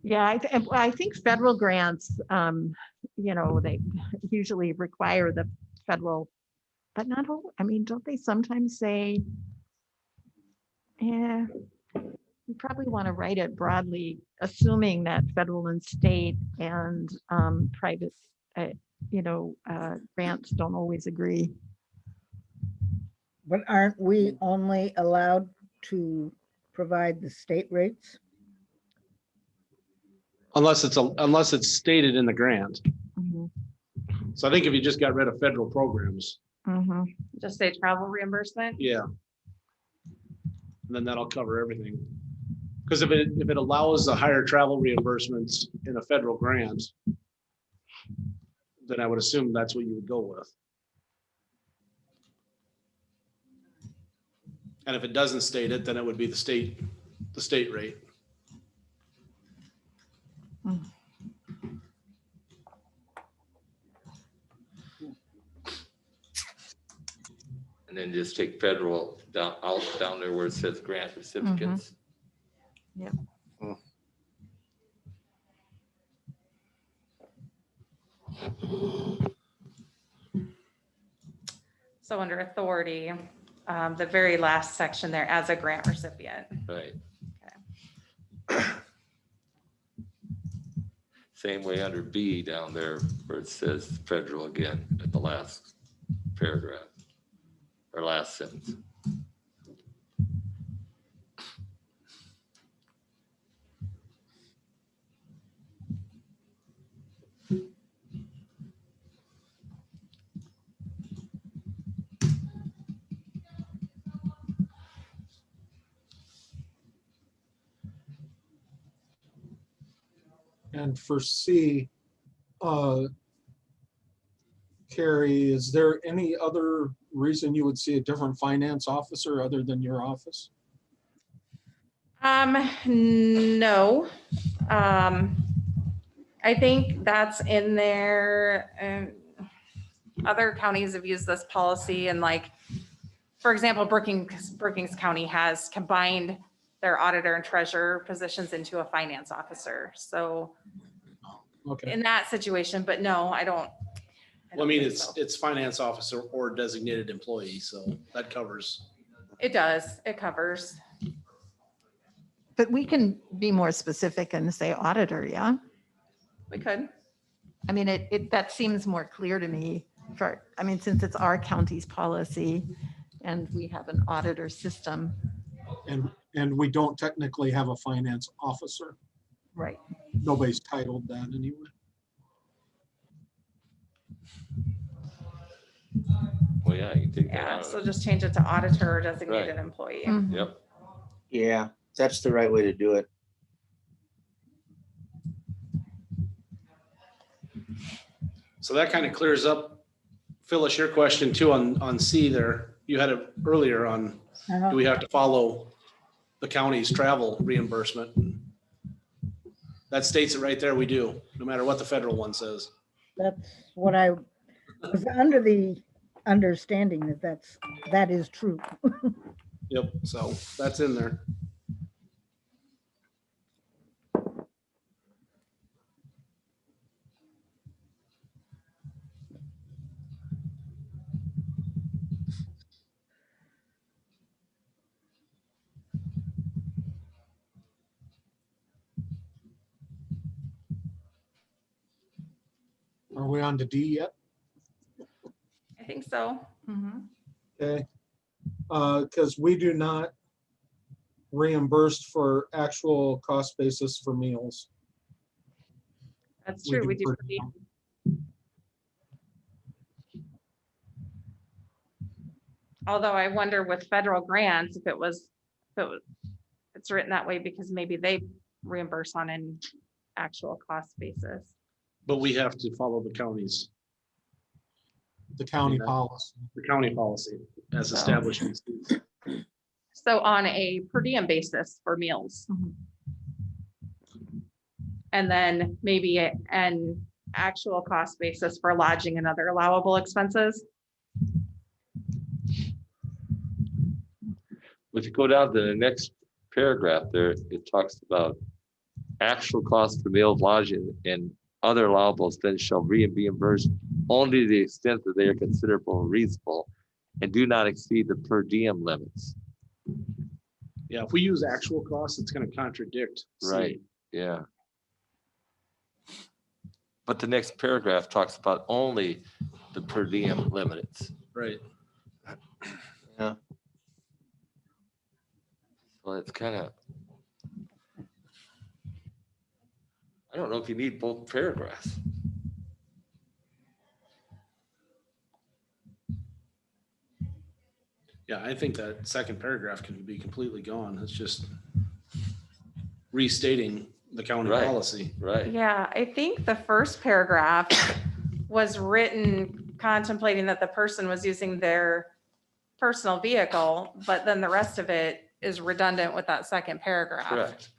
Yeah, I think federal grants, they usually require the federal, but not all, I mean, don't they sometimes say, yeah, you probably want to write it broadly, assuming that federal and state and private, grants don't always agree. But aren't we only allowed to provide the state rates? Unless it's stated in the grant. So I think if you just got rid of federal programs, Just say travel reimbursement. yeah. And then that'll cover everything. Because if it allows the higher travel reimbursements in a federal grant, then I would assume that's what you would go with. And if it doesn't state it, then it would be the state rate. And then just take federal down there where it says grant recipients. Yep. So under authority, the very last section there, as a grant recipient. Right. Same way under B down there where it says federal again at the last paragraph or last sentence. And for C, Carrie, is there any other reason you would see a different finance officer other than your office? No. I think that's in there. Other counties have used this policy and like, for example, Brookings County has combined their auditor and treasurer positions into a finance officer. So Okay. in that situation, but no, I don't. Well, I mean, think so. it's finance officer or designated employee, so that covers. It does, it covers. But we can be more specific and say auditor, yeah? We could. I mean, that seems more clear to me since it's our county's policy and we have an auditor system. And we don't technically have a finance officer. Right. Nobody's titled that anyway. Well, yeah, you take that Yeah, out. so just change it to auditor or designated Right. employee. Yep. Yeah, that's the right way to do it. So that kind of clears up, Phyllis, your question too on C there. You had it earlier on, do we have to follow the county's travel reimbursement? That states it right there, we do, no matter what the federal one says. That's what I was under the understanding that is true. Yep, so that's in there. Are we on to D yet? I think so. Okay. Because we do not reimburse for actual cost basis for meals. That's true. We do. per diem. Although I wonder with federal grants, if it's written that way because maybe they reimburse on an actual cost basis. But we have to follow the county's. The county Yeah. policy. The county policy as established. in states. So on a per diem basis for meals. And then maybe an actual cost basis for lodging and other allowable expenses. If you go down to the next paragraph there, it talks about actual cost for meals, lodging, and other allowables then shall be reimbursed only to the extent that they are considerable and reasonable and do not exceed the per diem limits. Yeah, if we use actual costs, it's going to contradict. C. Right, yeah. But the next paragraph talks about only the per diem limits. Right. Yeah. Well, it's kind of, I don't know if you need both paragraphs. Yeah, I think that second paragraph can be completely gone. It's just restating the county Right. policy. Right. Yeah, I think the first paragraph was written contemplating that the person was using their personal vehicle, but then the rest of it is redundant with that second paragraph. Correct.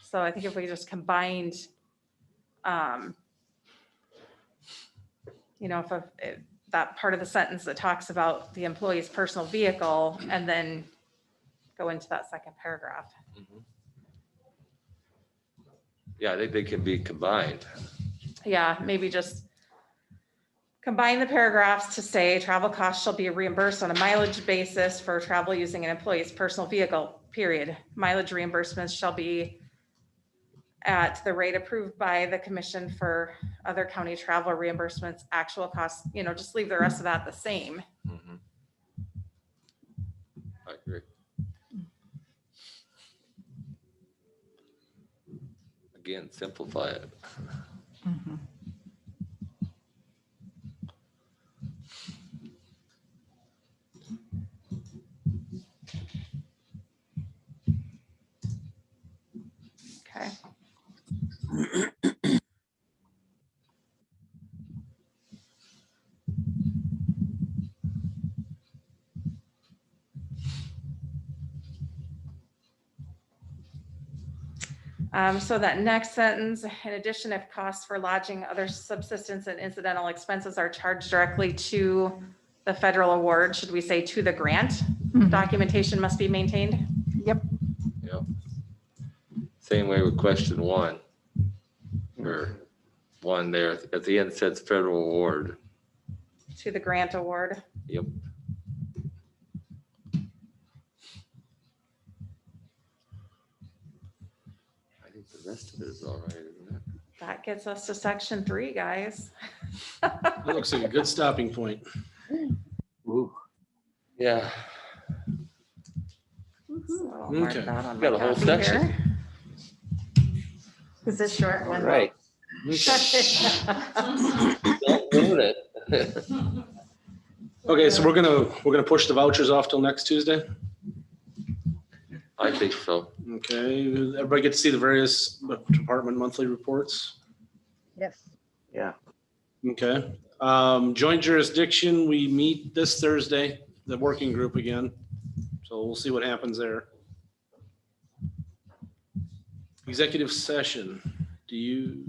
So I think if we just combined, if that part of the sentence that talks about the employee's personal vehicle and then go into that second paragraph. Yeah, I think they can be combined. Yeah, maybe just combine the paragraphs to say travel costs shall be reimbursed on a mileage basis for travel using an employee's personal vehicle, period. Mileage reimbursements shall be at the rate approved by the commission for other county travel reimbursements, actual costs, just leave the rest of that the same. I agree. Again, simplify it. Okay. So that next sentence, in addition, if costs for lodging, other subsistence and incidental expenses are charged directly to the federal award, should we say to the grant? Documentation must be maintained? Yep. Yep. Same way with question 1. Or 1 there at the end says federal award. To the grant award. Yep. I think the rest of it is all right, isn't it? That gets us to section 3, guys. That looks like a good stopping point. Ooh. Yeah. So mark Okay. that on my Got a whole copy section. here. Is this short one? Right. Don't ruin it. Okay, so we're gonna push the vouchers off till next Tuesday. I think so. Okay, everybody get to see the various department monthly reports. Yes. Yeah. Okay, joint jurisdiction, we meet this Thursday, the working group again. So we'll see what happens there. Executive session, do you?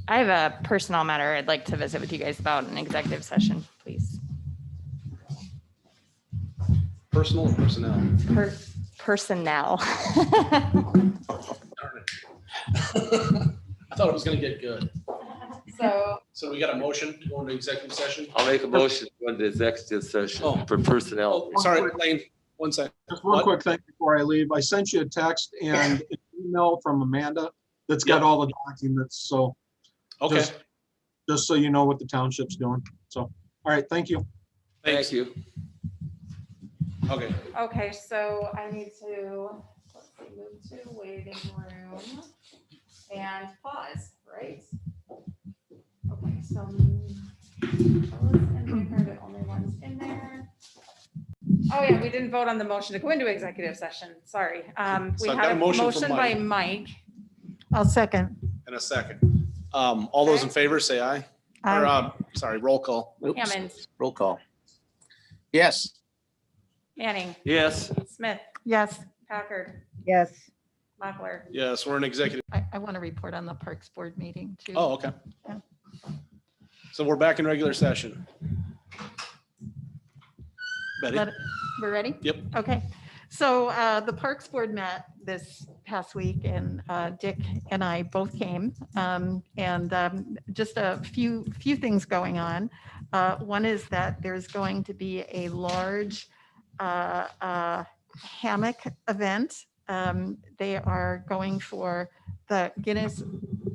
I have a personnel matter I'd like to visit with you guys about an executive session, please. Personal or personnel? Personnel. Darn it. I thought it was gonna get good. So we got a motion to go into executive session? I'll make a motion to go into executive session for personnel. Oh, sorry, Lane, one second. Just one What? quick thing before I leave. I sent you a text and an email from Amanda that's got Yep. all the documents, so. Okay, Just so you know what the township's doing. So, all right, thank you. thanks. Thank you. Okay, Okay, so I need to, let's see, move to waiting room and pause, right? Okay, so those in there are the only ones in there. Oh yeah, we didn't vote on the motion to go into executive session, sorry. We So I've had got a a motion motion from by Mike. Mike. I'll second. in a second. All those in favor say aye. Or, Aye. sorry, roll call. Oops. Hammond, Roll call. Yes. Manning, Yes. Smith, Yes, Packard, Yes. Mochler. Yes, we're in executive. I want to report on the Parks Board meeting too. Oh, okay. Yeah. So we're back in regular session. Betty? We're ready? Yep. Okay. So the Parks Board met this past week and Dick and I both came. Just a few things going on. One is that there's going to be a large hammock event. They are going for the Guinness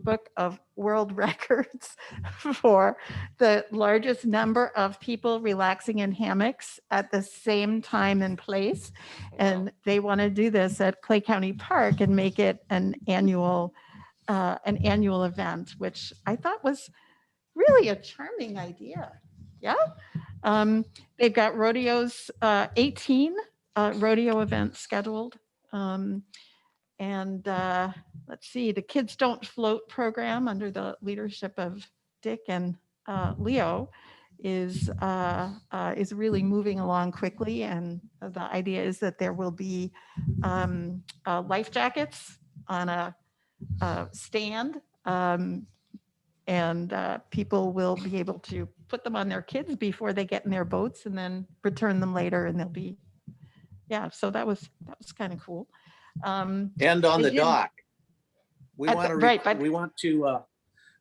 Book of World Records for the largest number of people relaxing in hammocks at the same time and place. And they want to do this at Clay County Park and make it an annual event, which I thought was really a charming idea. Yeah. They've got rodeos, 18 rodeo events scheduled. And let's see, the Kids Don't Float program under the leadership of Dick and Leo is really moving along quickly. And the idea is that there will be life jackets on a stand. And people will be able to put them on their kids before they get in their boats and then return them later, and they'll be, yeah, so that was kind of cool. And on they the did- dock, we At want the- to, right, but- we want to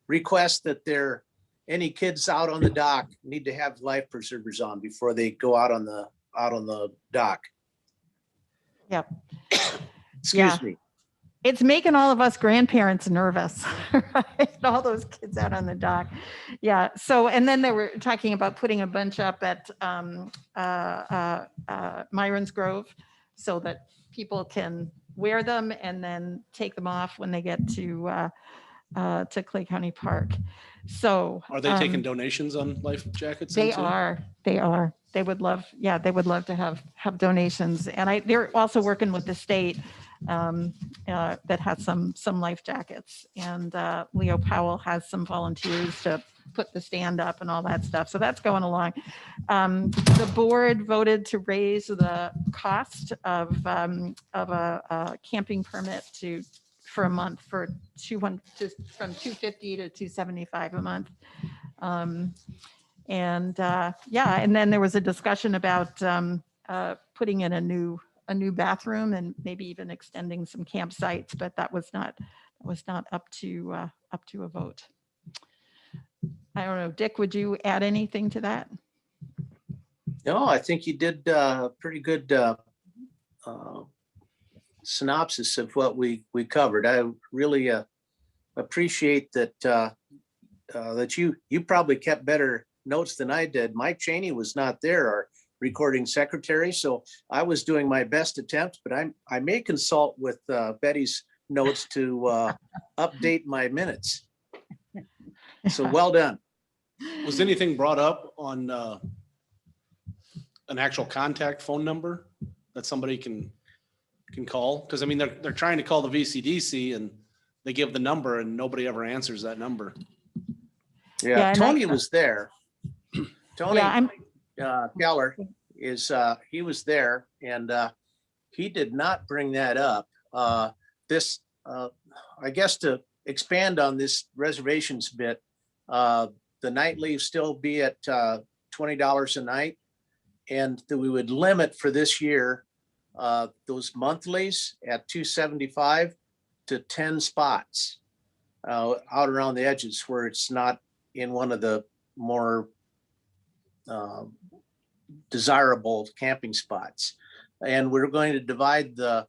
request that any kids out on the dock need to have life preservers on before they go out on the dock. Yep. Excuse me. It's making all of us grandparents nervous, right? All those kids out on the dock. Yeah. So, and then they were talking about putting a bunch up at Myron's Grove so that people can wear them and then take them off when they get to Clay County Park. So Are they taking donations on life jackets? They then, too? are. They are. They would love, yeah, they would love to have donations. And they're also working with the state that has some life jackets. And Leo Powell has some volunteers to put the stand up and all that stuff. So that's going along. The board voted to raise the cost of a camping permit for a month for from 250 to 275 a month. And then there was a discussion about putting in a new bathroom and maybe even extending some campsites, but that was not up to a vote. I don't know, Dick, would you add anything to that? No, I think you did a pretty good synopsis of what we covered. I really appreciate that that you probably kept better notes than I did. Mike Cheney was not there, our recording secretary, so I was doing my best attempt, but I may consult with Betty's notes to update my minutes. So well done. Was anything brought up on an actual contact phone number that somebody can call? Because I mean, they're trying to call the VCDC and they give the number and nobody ever answers that number. Yeah, and Tony was there. Tony Keller he was there, and he did not bring that up. I guess to expand on this reservations bit, the night leave still be at $20 a night, and that we would limit for this year those monthlies at $275 to 10 spots out around the edges where it's not in one of the more desirable camping spots. And we're going to divide the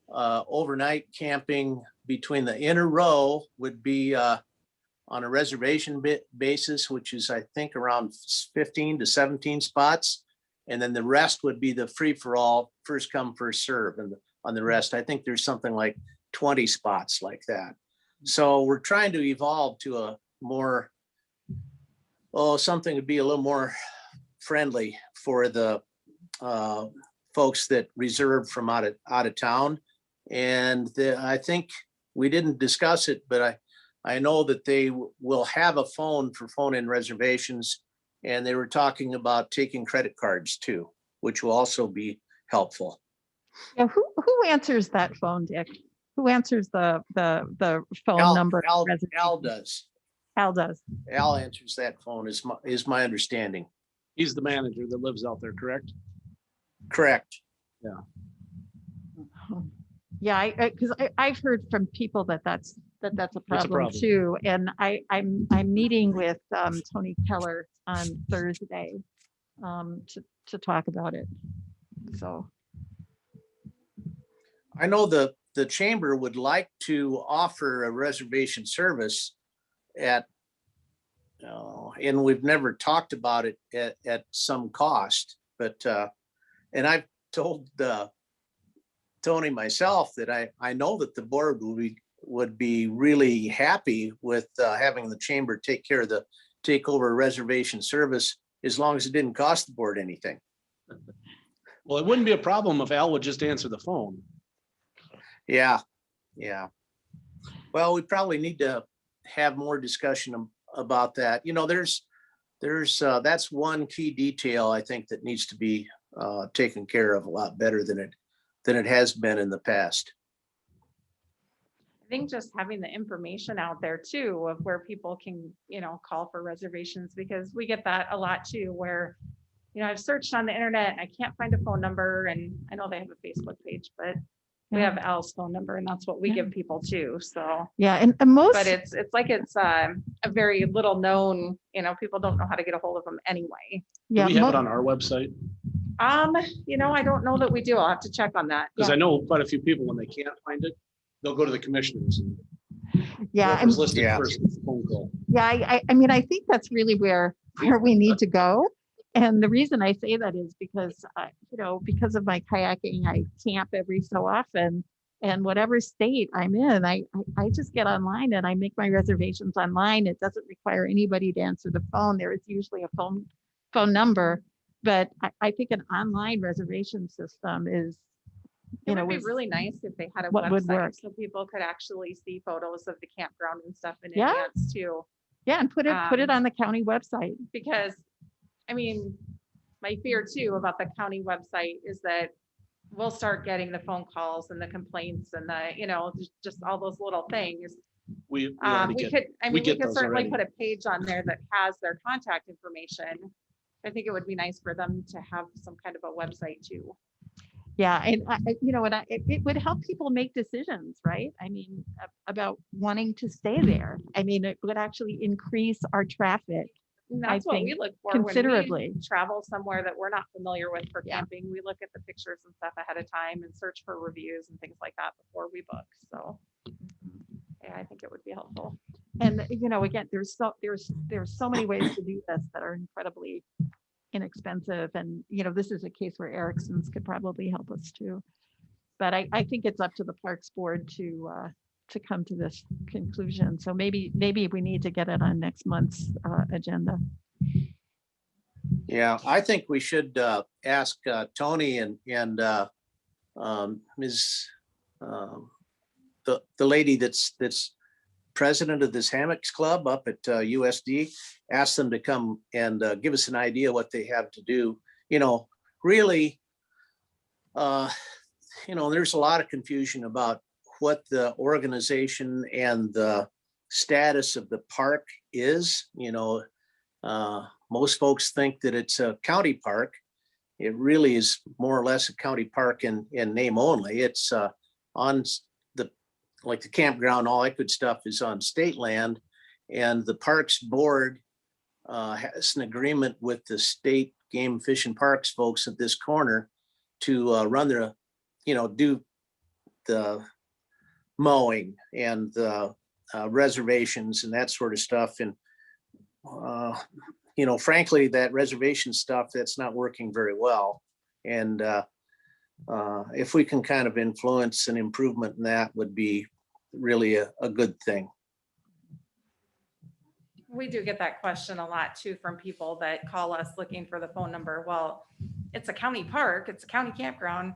overnight camping between the inner row would be on a reservation basis, which is I think around 15 to 17 spots. And then the rest would be the free for all, first come, first serve. And on the rest, I think there's something like 20 spots like that. So we're trying to evolve to a more, something to be a little more friendly for the folks that reserve from out of town. And I think we didn't discuss it, but I know that they will have a phone for phone-in reservations, and they were talking about taking credit cards too, which will also be helpful. Yeah, who answers that phone, Dick? Who answers the phone number? Al does. Al does. Al answers that phone is my understanding. He's the manager that lives out there, correct? Correct. Yeah. Yeah, because I've heard from people that's a problem too, and I'm meeting with Tony Keller on Thursday to talk about it. So I know the chamber would like to offer a reservation service at, and we've never talked about it at some cost, but and I've told Tony myself that I know that the board would be really happy with having the chamber take over reservation service as long as it didn't cost the board anything. Well, it wouldn't be a problem if Al would just answer the phone. Yeah, yeah. Well, we probably need to have more discussion about that. You know, there's that's one key detail I think that needs to be taken care of a lot better than it has been in the past. I think just having the information out there too of where people can, call for reservations, because we get that a lot too, where, I've searched on the internet and I can't find a phone number, and I know they have a Facebook page, but we have Al's phone number and that's what we give people too. So, Yeah, and most. but it's like it's a very little known, people don't know how to get a hold of them anyway. Do we have it on our website? I don't know that we do. I'll have to check on that. Because I know quite a few people, when they can't find it, they'll go to the commissioners. And Yeah, whoever's listed first gets the phone call. Yeah, I mean, I think that's really where we need to go. And the reason I say that is because, because of my kayaking, I camp every so often, and whatever state I'm in, I just get online and I make my reservations online. It doesn't require anybody to answer the phone. There is usually a phone number, but I think an online reservation system is, It would be really nice if they had a what would work. website so people could actually see photos of the campground and stuff in Yeah. advance too. Yeah, and put it on the county website. Because, my fear too about the county website is that we'll start getting the phone calls and the complaints and the, just all those little things. We We could those certainly already. put a page on there that has their contact information. I think it would be nice for them to have some kind of a website too. Yeah, and it would help people make decisions, right? I mean, about wanting to stay there. I mean, it would actually increase our traffic. And I that's what we think, look for considerably. when we travel somewhere that we're not familiar with for camping. We look at the pictures and stuff ahead of time and search for reviews and things like that before we book. So yeah, I think it would be helpful. And again, there's so many ways to do this that are incredibly inexpensive. And this is a case where Erickson's could probably help us too. But I think it's up to the Parks Board to come to this conclusion. So maybe we need to get it on next month's agenda. Yeah, I think we should ask Tony and Ms. The lady that's president of this hammocks club up at USD, ask them to come and give us an idea what they have to do. Really, there's a lot of confusion about what the organization and the status of the park is. Most folks think that it's a county park. It really is more or less a county park in name only. It's on like the campground, all that good stuff is on state land, and the Parks Board has an agreement with the state game fish and parks folks at this corner to run their, do the mowing and the reservations and that sort of stuff. And frankly, that reservation stuff, that's not working very well. And if we can kind of influence an improvement in that, would be really a good thing. We do get that question a lot too from people that call us looking for the phone number. Well, it's a county park, it's a county campground.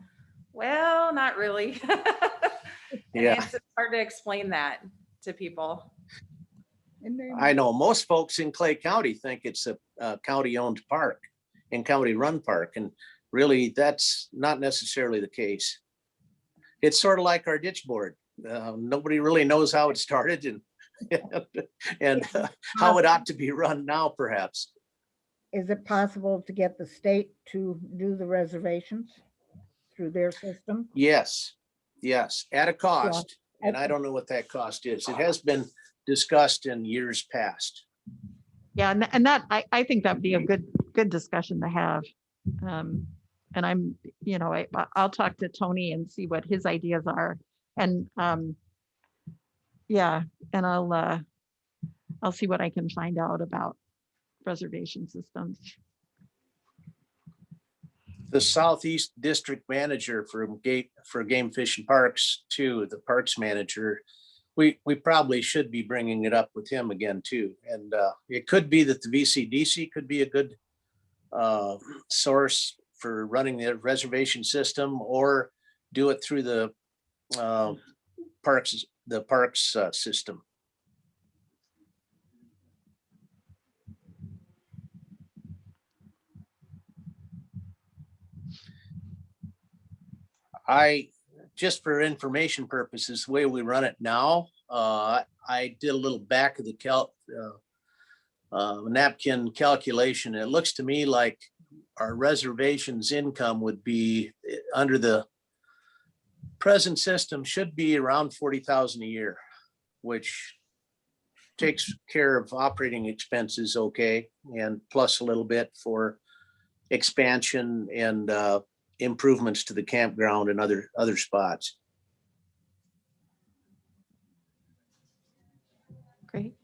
Well, not really. Yeah, it's hard to explain that to people. I know most folks in Clay County think it's a county-owned park and county-run park, and really that's not necessarily the case. It's sort of like our ditch board. Nobody really knows how it started and how it ought to be run now, perhaps. Is it possible to get the state to do the reservations through their system? Yes, at a cost. And I don't know what that cost is. It has been discussed in years past. Yeah, and that I think that'd be a good discussion to have. And I'm, I'll talk to Tony and see what his ideas are. And yeah, and I'll see what I can find out about reservation systems. The Southeast District Manager for Game Fish and Parks too, the Parks Manager, we probably should be bringing it up with him again too. And it could be that the VCDC could be a good source for running the reservation system, or do it through the parks system. Just for information purposes, the way we run it now, I did a little back of the napkin calculation. It looks to me like our reservations income would be under the present system should be around 40,000 a year, which takes care of operating expenses okay, and plus a little bit for expansion and improvements to the campground and other spots. Great.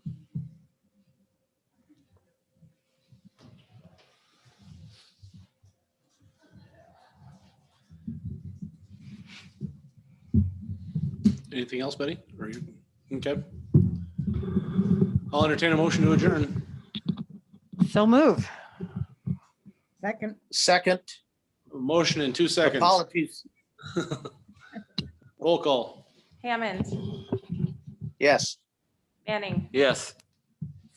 Anything else, Betty? Or you, okay. I'll entertain a motion to adjourn. So move. Second, Motion in 2 seconds. Apologies. Roll call. Hammond, Yes. Manning, Yes.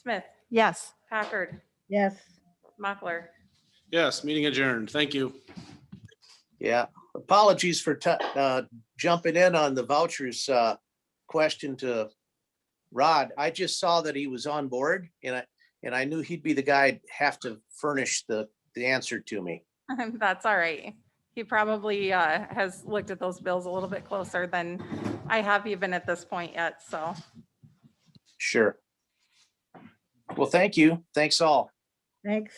Smith, Yes. Packard, yes. Mochler. Yes, meeting adjourned. Thank you. Yeah. Apologies for jumping in on the vouchers question to Rod. I just saw that he was on board, and I knew he'd be the guy I'd have to furnish the answer to me. That's all right. He probably has looked at those bills a little bit closer than I have even at this point yet, so. Sure. Well, thank you. Thanks all. Thanks.